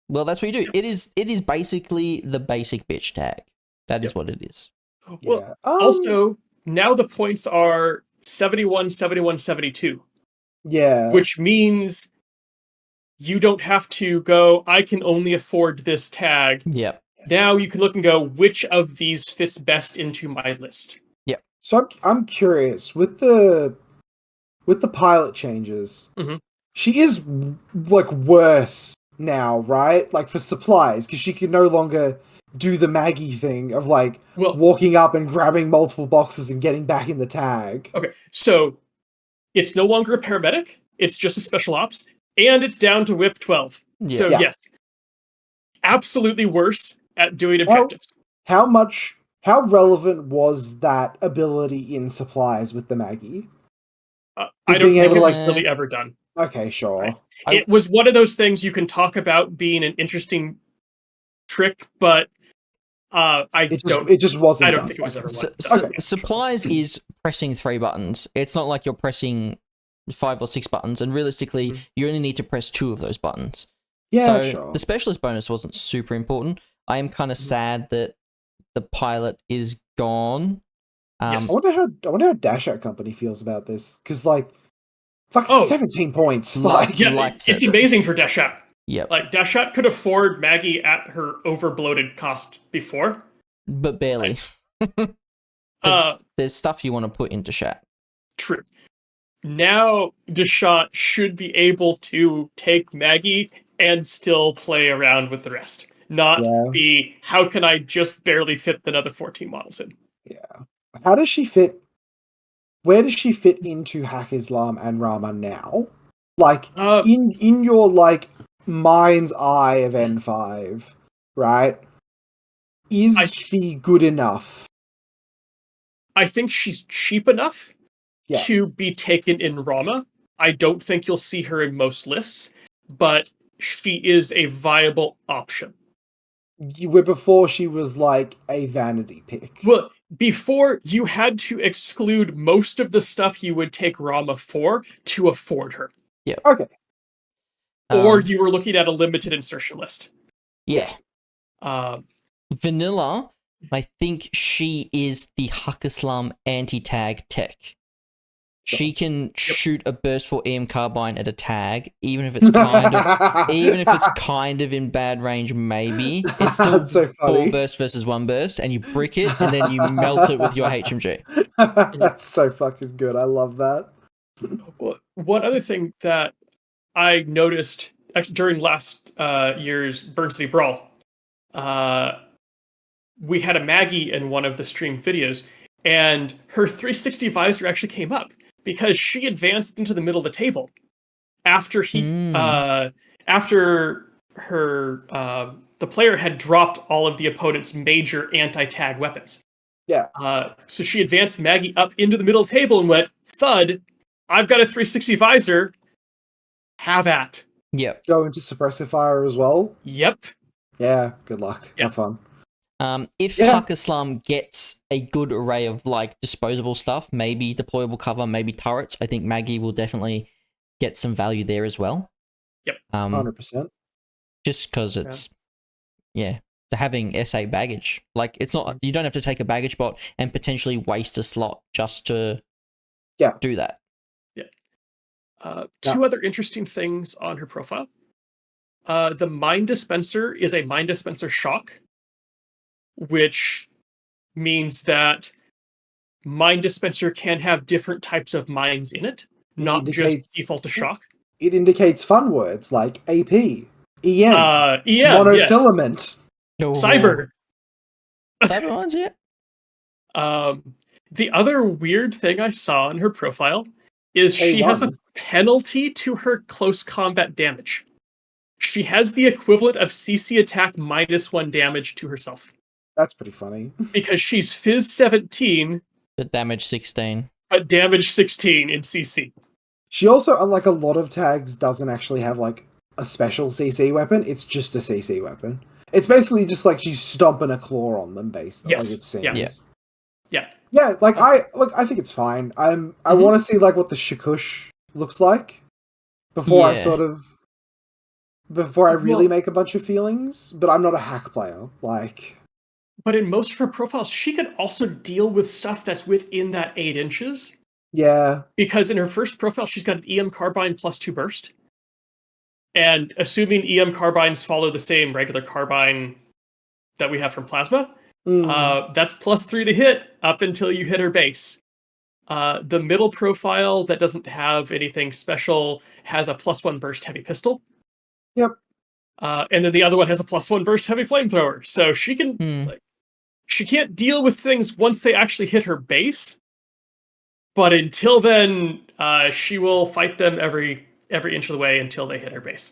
well, that's what you do. It is basically the basic bitch tag. That is what it is. Well, also now the points are 71, 71, 72. Yeah. Which means you don't have to go, I can only afford this tag. Yep. Now you can look and go, which of these fits best into my list? Yep. So I'm curious with the pilot changes. She is like worse now, right? Like for supplies, because she can no longer do the Maggie thing of like walking up and grabbing multiple boxes and getting back in the tag. Okay, so it's no longer a paramedic. It's just a special ops. And it's down to whip 12. Yeah. So yes, absolutely worse at doing objectives. How relevant was that ability in supplies with the Maggie? I don't think it was really ever done. Okay, sure. Right? It was one of those things you can talk about being an interesting trick, but it just wasn't. I don't think it was ever one. Supplies is pressing 3 buttons. It's not like you're pressing 5 or 6 buttons, and realistically, you only need to press 2 of those buttons. Yeah, so sure. The specialist bonus wasn't super important. I am kind of sad that the pilot is gone. Yes. I wonder how Dash Out Company feels about this, because like, fucking 17 points. It's amazing for Deshat. Yeah, like Deshat could afford Maggie at her overbloated cost before, but barely. There's stuff you want to put into Shat. True. Now Deshat should be able to take Maggie and still play around with the rest. Not be, how can I just barely fit another 14 models in? Yeah. How does she fit? Where does she fit into Hack Islam and Rama now? Like, in your, like, mind's eye of N5, right? Is she good enough? I think she's cheap enough to be taken in Rama. I don't think you'll see her in most lists, but she is a viable option. Where before she was like a vanity pick. Well, before you had to exclude most of the stuff you would take Rama for to afford her. Yeah. Okay. Or you were looking at a limited insertion list. Yeah. Vanilla, I think she is the Hakkislam anti-tag tech. She can shoot a burst for EM carbine at a tag, even if it's kind of in bad range. Maybe it's still so 4 burst versus 1 burst, and you brick it, and then you melt it with your HMG. That's so fucking good. I love that. Well, one other thing that I noticed actually during last year's Burn City Brawl, we had a Maggie in one of the stream videos, and her 360 visor actually came up because she advanced into the middle of the table after the player had dropped all of the opponent's major anti-tag weapons. Yeah. So she advanced Maggie up into the middle of the table and went, thud, I've got a 360 visor. Have at. Yep. Go into suppressive fire as well. Yep. Yeah. Good luck. Yep. Have fun. If Hakkislam gets a good array of like disposable stuff, maybe deployable cover, maybe turrets, I think Maggie will definitely get some value there as well. Yep. 100%. Just because it's having SA baggage. Like it's not, you don't have to take a baggage bot and potentially waste a slot just to do that. Two other interesting things on her profile. The Mind Dispenser is a Mind Dispenser shock, which means that Mind Dispenser can have different types of mines in it, not just default to shock. It indicates fun words like AP. EM. EM, yes. Monofilament. Cyber. Cyber ones, yeah. The other weird thing I saw in her profile is she has a penalty to her close combat damage. She has the equivalent of CC attack -1 damage to herself. That's pretty funny. Because she's Fizz 17, But damage 16. but damage 16 in CC. She also, unlike a lot of tags, doesn't actually have like a special CC weapon. It's just a CC weapon. It's basically just like she's stomping a claw on them, based Yes. like it seems. Yeah. Yeah, like I think it's fine. I want to see like what the Shikush looks like before I really make a bunch of feelings. But I'm not a hack player. Like, but in most of her profiles, she could also deal with stuff that's within that 8 inches. Yeah, because in her first profile, she's got an EM carbine +2 burst, and assuming EM carbines follow the same regular carbine that we have from plasma. That's +3 to hit up until you hit her base. The middle profile that doesn't have anything special has a +1 burst heavy pistol. Yep. And then the other one has a +1 burst heavy flamethrower. So she can she can't deal with things once they actually hit her base. But until then, she will fight them every inch of the way until they hit her base.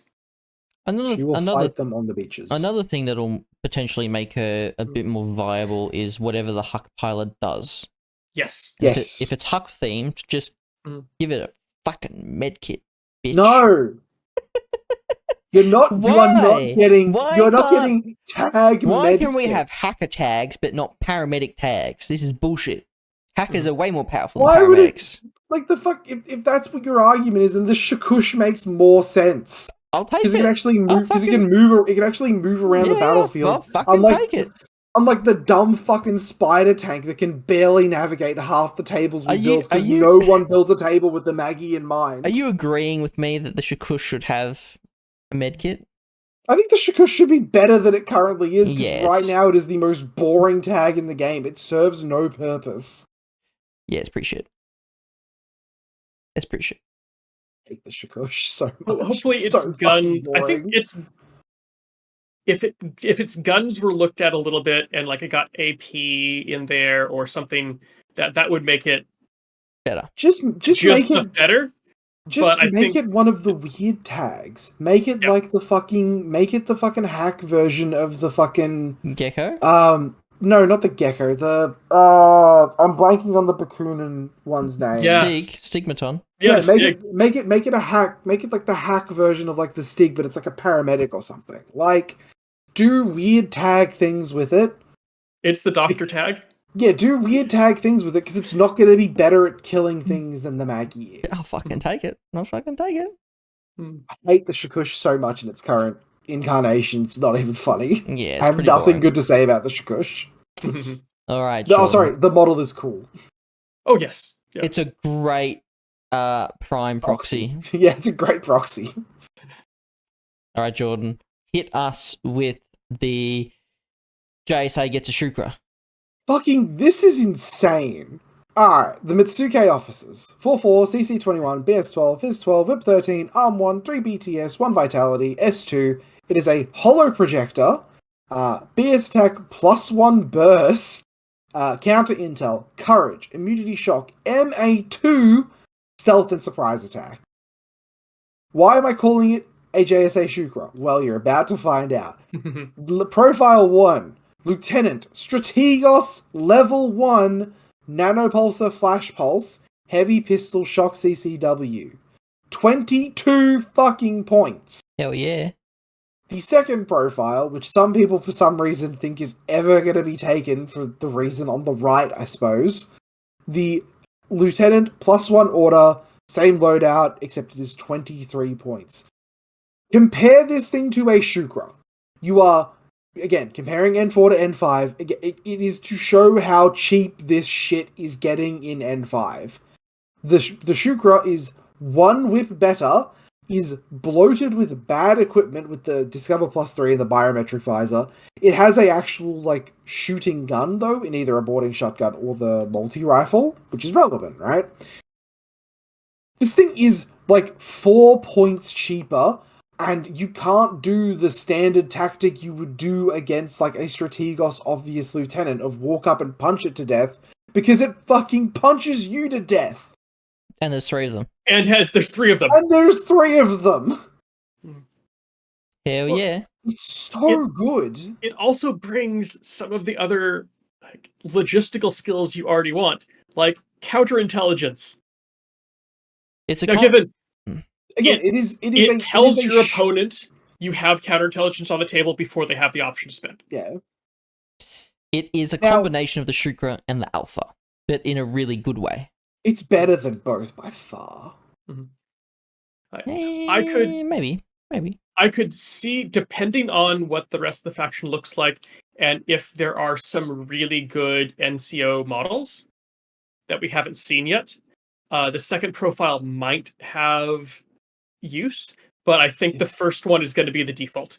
She will fight them on the beaches. Another thing that'll potentially make her a bit more viable is whatever the Huck pilot does. Yes. If it's Huck themed, just give it a fucking medkit, bitch. No. You're not. Why? You are not getting. Why you're not getting tag. Why can we medkit. have hacker tags but not paramedic tags? This is bullshit. Hackers are way more powerful Why than would it- paramedics. Like the fuck. If that's what your argument is, then the Shikush makes more sense. I'll take it. Because it can actually move. Because fucking- it can actually move around the battlefield. I'll fucking take it. Unlike the dumb fucking spider tank that can barely navigate half the tables we built because you- no one builds a table with the Maggie in mind. Are you agreeing with me that the Shikush should have a medkit? I think the Shikush should be better than it currently is, because Yes. right now it is the most boring tag in the game. It serves no purpose. Yeah, it's pretty shit. It's pretty shit. I hate the Shikush so much. Hopefully it's so gun. fucking I think boring. it's if its guns were looked at a little bit and like it got AP in there or something, that would make it Better. Just make it better. Just but I make think- it one of the weird tags. Make it like the fucking hack version of the fucking Gecko? no, not the gecko. I'm blanking on the Bakunin one's name. Yes. Stigmaton. Yeah, make it a hack. Make it like the hack version of like the Stig, but it's like a paramedic or something. Like, do weird tag things with it. It's the doctor tag. Yeah, do weird tag things with it because it's not going to be better at killing things than the Maggie is. I'll fucking take it. I'll fucking take it. I hate the Shikush so much in its current incarnation. It's not even funny. Yeah, I have pretty nothing boring. good to say about the Shikush. All right. Oh, Jordan. sorry. The model is cool. Oh yes. Yeah. It's a great prime proxy. Yeah, it's a great proxy. All right, Jordan. Hit us with the JSA gets a Shukra. Fucking, this is insane. Alright, the Metsuke officers. 4-4, CC21, BS12, FIS12, VIP13, ARM 1, 3 BTS, 1 Vitality, S2. It is a hollow projector. BS attack +1 burst. Counter intel, courage, immunity shock, MA2, stealth and surprise attack. Why am I calling it a JSA Shukra? Well, you're about to find out. Profile 1. Lieutenant, Strategos, level 1, Nanopulsar Flash Pulse, Heavy Pistol Shock CCW. 22 fucking points. Hell yeah. The second profile, which some people for some reason think is ever going to be taken for the reason on the right, I suppose. The Lieutenant +1 order, same loadout, except it is 23 points. Compare this thing to a Shukra. You are, again, comparing N4 to N5, it is to show how cheap this shit is getting in N5. The Shukra is one whip better, is bloated with bad equipment with the Discover +3 and the biometric visor. It has a actual, like, shooting gun, though, in either a boarding shotgun or the multi-rifle, which is relevant, right? This thing is, like, 4 points cheaper And you can't do the standard tactic you would do against like a Strategos obvious lieutenant of walk up and punch it to death, because it fucking punches you to death. And there's 3 of them. And there's 3 of them. And there's 3 of them. Hell yeah. It's so good. It also brings some of the other like logistical skills you already want, like counterintelligence. It's a Now, given Again, it tells your opponent you have counterintelligence on the table before they have the option to spend. Yeah. It is a combination of the Shukra and the Alpha, but in a really good way. It's better than both by far. I could maybe. I could see, depending on what the rest of the faction looks like, and if there are some really good NCO models that we haven't seen yet, the second profile might have use, but I think the first one is going to be the default.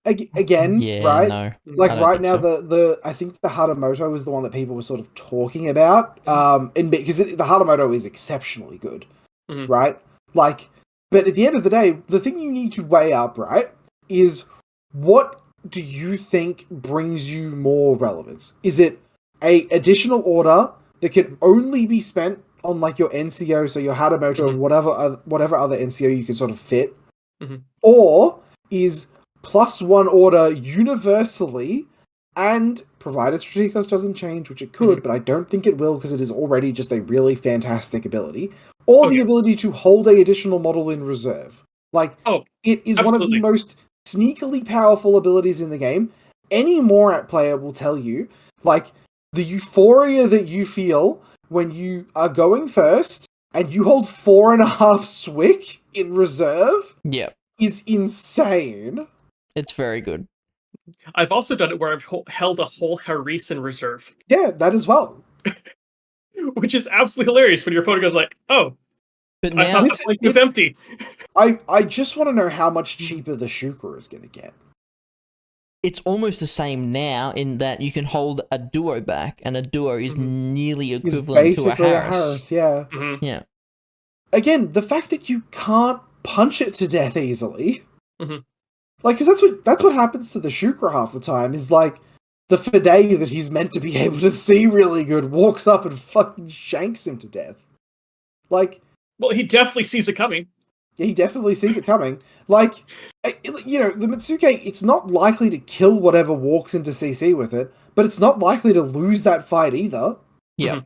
Again, Yeah, right? no. Like right now, so. I think the Hatamoto was the one that people were sort of talking about, and because the Hatamoto is exceptionally good, right? Like, but at the end of the day, the thing you need to weigh up, right, is what do you think brings you more relevance? Is it a additional order that can only be spent on like your NCO, so your Hatamoto and whatever other NCO you can sort of fit, or is +1 order universally, and provided Strategos doesn't change, which it could, but I don't think it will because it is already just a really fantastic ability, or the ability to hold a additional model in reserve. Like, it is one of the most sneakily powerful abilities in the game. Any Morat player will tell you, like, the euphoria that you feel when you are going first and you hold 4.5 Swick in reserve is insane. It's very good. I've also done it where I've held a whole Haris in reserve. Yeah, that as well. Which is absolutely hilarious when your opponent goes like, oh, but I thought the flank was empty. I just want to know how much cheaper the Shukra is going to get. It's almost the same now in that you can hold a duo back, and a duo is nearly equivalent to a Harris. Yeah. Yeah. Again, the fact that you can't punch it to death easily, like, because that's what happens to the Shukra half the time. Is like the Fidei that he's meant to be able to see really good walks up and fucking shanks him to death. Like, well, he definitely sees it coming. Yeah, he definitely sees it coming. Like, you know, the Metsuke, it's not likely to kill whatever walks into CC with it, but it's not likely to lose that fight either. Yeah.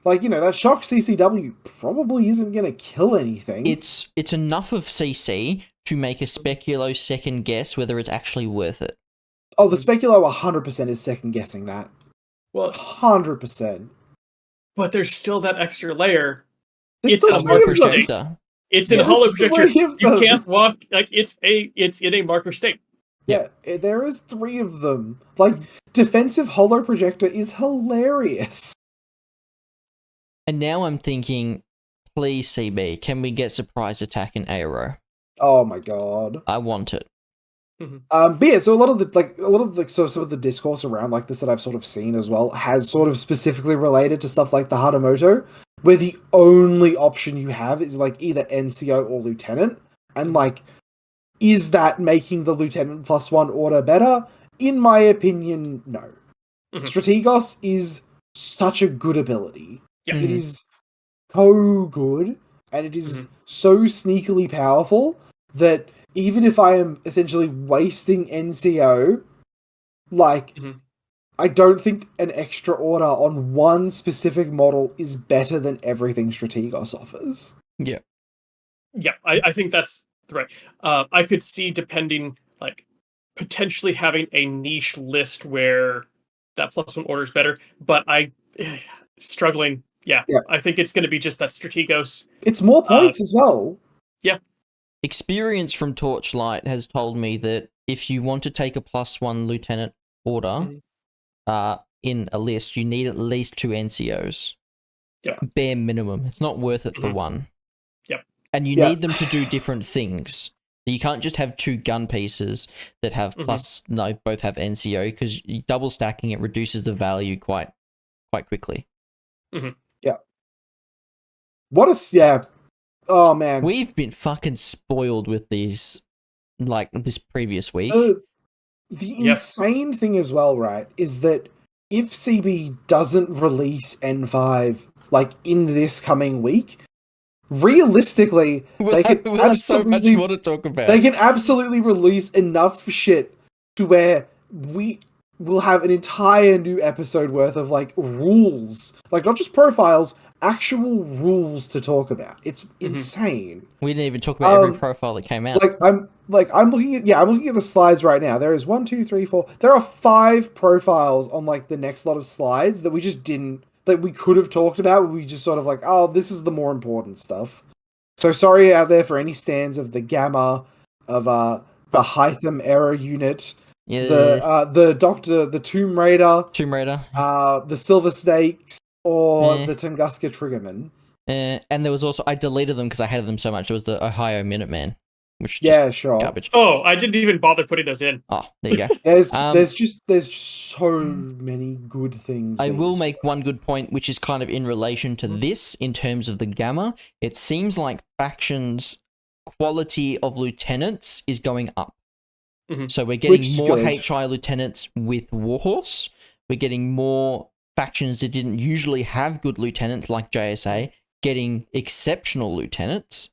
Like, you know, that shock CCW probably isn't going to kill anything. It's enough of CC to make a Speculo second guess whether it's actually worth it. Oh, the Speculo 100% is second guessing that. Well, 100%. But there's still that extra layer. There's it's a marker state. It's in a hollow projector. You can't walk, like, it's in a marker state. Yeah, there is 3 of them. Like, defensive hollow projector is hilarious. And now I'm thinking, please CB, can we get surprise attack in Aero? Oh my god. I want it. But yeah, so some of the discourse around like this that I've sort of seen as well has sort of specifically related to stuff like the Hatamoto, where the only option you have is like either NCO or Lieutenant, and like, is that making the Lieutenant +1 order better? In my opinion, no. Strategos is such a good ability. It is so good, and it is so sneakily powerful that even if I am essentially wasting NCO, like, I don't think an extra order on one specific model is better than everything Strategos offers. Yeah. Yeah, I think that's right. I could see, depending, like, potentially having a niche list where that +1 order is better, but struggling. Yeah, I think it's going to be just that Strategos. It's more points as well. Yeah. Experience from Torchlight has told me that if you want to take a +1 Lieutenant order in a list, you need at least 2 NCOs. Yeah. Bare minimum. It's not worth it for one. Yep. And you need them to do different things. You can't just have 2 gun pieces that have both have NCO, because double stacking it reduces the value quite quickly. Yeah. Oh man. We've been fucking spoiled with these like this previous week. The Yep. insane thing as well, right, is that if CB doesn't release N5 like in this coming week, realistically, they can we'll have so much more to talk about. They can absolutely release enough shit to where we will have an entire new episode worth of like rules, like not just profiles, actual rules to talk about. It's insane. We didn't even talk about every profile that came out. I'm looking at the slides right now. There is 1, 2, 3, 4. There are 5 profiles on like the next lot of slides that we just didn't, that we could have talked about, but we just sort of like, oh, this is the more important stuff. So sorry out there for any stands of the Gamma, of the Hytham Error Unit, the Doctor, the Tomb Raider, the Silver Snakes, or the Tunguska Triggerman. And there was also, I deleted them because I hated them so much. It was the Ohio Minuteman, which is just garbage. Oh, I didn't even bother putting those in. Oh, there you go. There's just so many good things. I will make one good point, which is kind of in relation to this in terms of the Gamma. It seems like factions' quality of lieutenants is going up. So we're getting more HI lieutenants with Warhorse. We're getting more factions that didn't usually have good lieutenants like JSA getting exceptional lieutenants.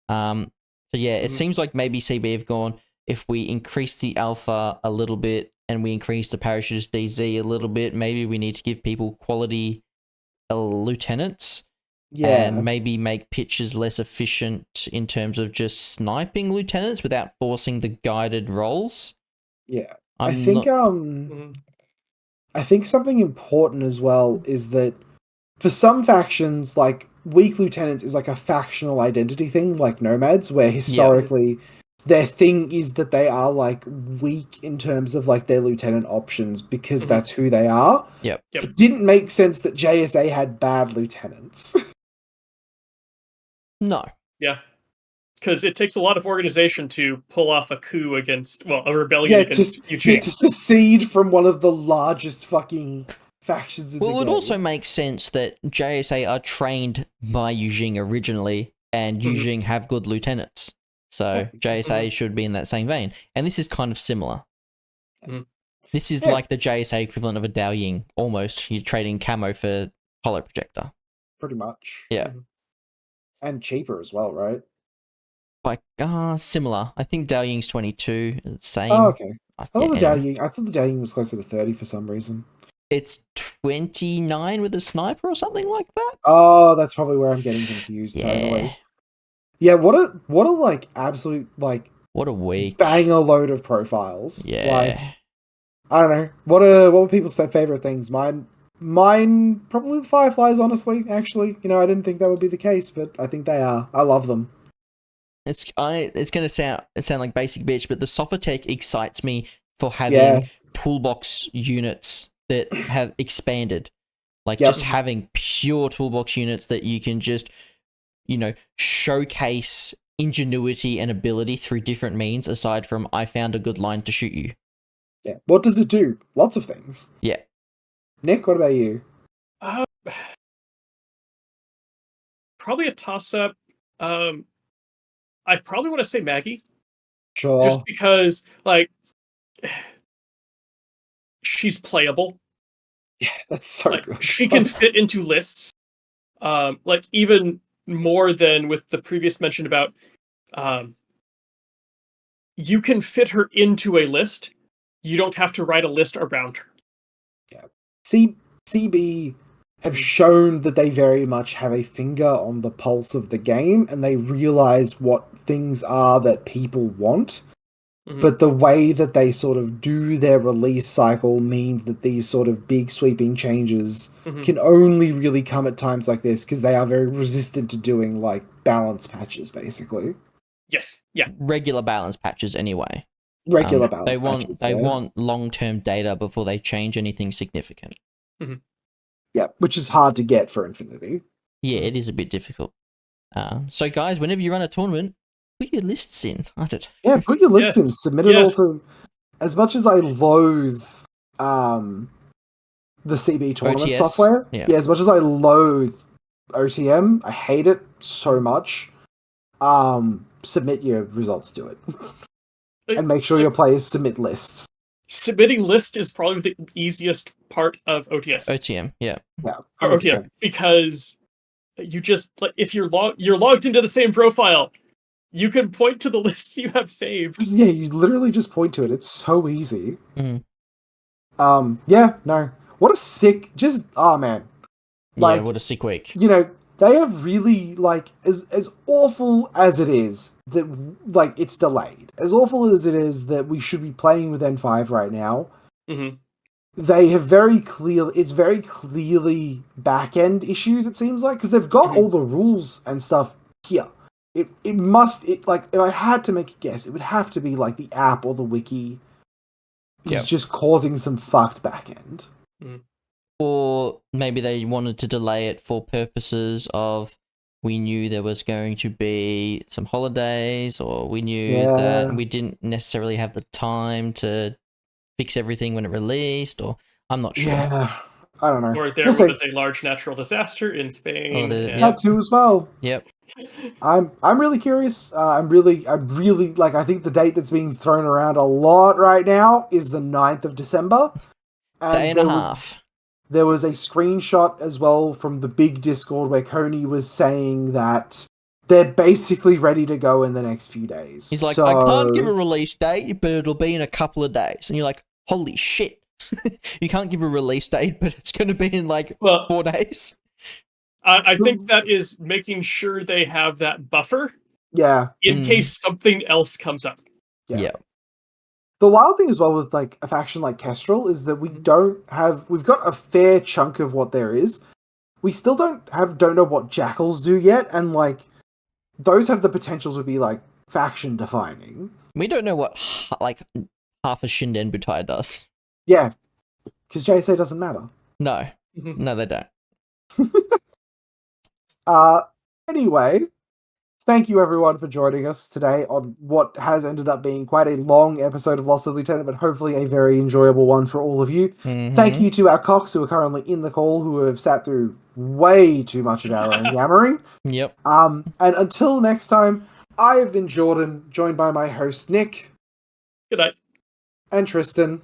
So yeah, it seems like maybe CB have gone, if we increase the alpha a little bit and we increase the parachutist DZ a little bit, maybe we need to give people quality lieutenants. And maybe make pitches less efficient in terms of just sniping lieutenants without forcing the guided roles. Yeah. I think something important as well is that for some factions, like weak lieutenants is like a factional identity thing, like nomads, where historically their thing is that they are like weak in terms of like their lieutenant options because that's who they are. It didn't make sense that JSA had bad lieutenants. No. Yeah. Because it takes a lot of organization to pull off a coup against, well, a rebellion against Eugene. To secede from one of the largest fucking factions in the game. Well, it also makes sense that JSA are trained by Eugene originally, and Eugene have good lieutenants. So JSA should be in that same vein. And this is kind of similar. This is like the JSA equivalent of a Dao Ying, almost. You're trading camo for holo projector. Pretty much. Yeah. And cheaper as well, right? Like, similar. I think Dao Ying's 22, same. Oh, okay. I thought the anyway. Dao Ying was closer to 30 for some reason. It's 29 with a sniper or something like that? Oh, that's probably where I'm getting confused. Totally. Yeah, what a like absolute like what a week. Banger load of profiles. Yeah. Like, I don't know. What were people's favorite things? Mine probably the Fireflies, honestly, actually. You know, I didn't think that would be the case, but I think they are. I love them. It's gonna sound like basic bitch, but the Sophotec excites me for having toolbox units that have expanded. Like just having pure toolbox units that you can just, you know, showcase ingenuity and ability through different means aside from I found a good line to shoot you. Yeah. What does it do? Lots of things. Yeah. Nick, what about you? Probably a toss-up. I probably want to say Maggie. Sure. Just because, like, she's playable. Yeah, that's so good. She can fit into lists. Like, even more than with the previous mention about, you can fit her into a list. You don't have to write a list around her. Yeah. CB have shown that they very much have a finger on the pulse of the game, and they realize what things are that people want. But the way that they sort of do their release cycle means that these sort of big sweeping changes can only really come at times like this, because they are very resistant to doing like balance patches, basically. Yes. Yeah. Regular balance patches anyway. Regular balance patches. They want long-term data before they change anything significant. Yeah, which is hard to get for Infinity. Yeah, it is a bit difficult. So guys, whenever you run a tournament, put your lists in. Yeah, put your lists in. Submit it all to... As much as I loathe the CB tournament OTS? software, as much as I loathe OTM, I hate it so much. Submit your results to it. and make sure your players submit lists. Submitting list is probably the easiest part of OTS. OTM, yeah. Yeah, Or OTM, because you just like if you're logged into the same profile, you can point to the lists you have saved. Yeah, you literally just point to it. It's so easy. Mm. Yeah, no. What a sick, oh man. Yeah, what a sick week. You know, they have really, like, as awful as it is that, like, it's delayed, as awful as it is that we should be playing with N5 right now, they have it's very clearly back-end issues, it seems like, because they've got all the rules and stuff here. If I had to make a guess, it would have to be, like, the app or the wiki is just causing some fucked back-end. Or maybe they wanted to delay it for purposes of we knew there was going to be some holidays, or we knew that we didn't necessarily have the time to fix everything when it released, or I'm not sure. Yeah, I don't know. Or there was a large natural disaster in Spain. That too as well. Yep. I'm really curious. I'm really like, I think the date that's being thrown around a lot right now is the 9th of December. And Day and a half. There was a screenshot as well from the big Discord where Coney was saying that they're basically ready to go in the next few days. He's like, I can't give a release date, but it'll be in a couple of days. And you're like, holy shit. You can't give a release date, but it's going to be in 4 days. I think that is making sure they have that buffer. Yeah. In case something else comes up. Yeah. The wild thing as well with like a faction like Kestrel is that we've got a fair chunk of what there is. We still don't know what Jackals do yet, and like those have the potential to be like faction defining. We don't know what half a Shinden Butai does. Yeah. Because JSA doesn't matter. No. No, they don't. Anyway, thank you everyone for joining us today on what has ended up being quite a long episode of Lost of Lieutenant, but hopefully a very enjoyable one for all of you. Thank you to our cocks who are currently in the call, who have sat through way too much of our own yammering. Yep. And until next time, I have been Jordan, joined by my host Nick. Good night. And Tristan.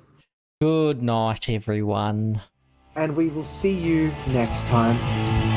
Good night, everyone. And we will see you next time.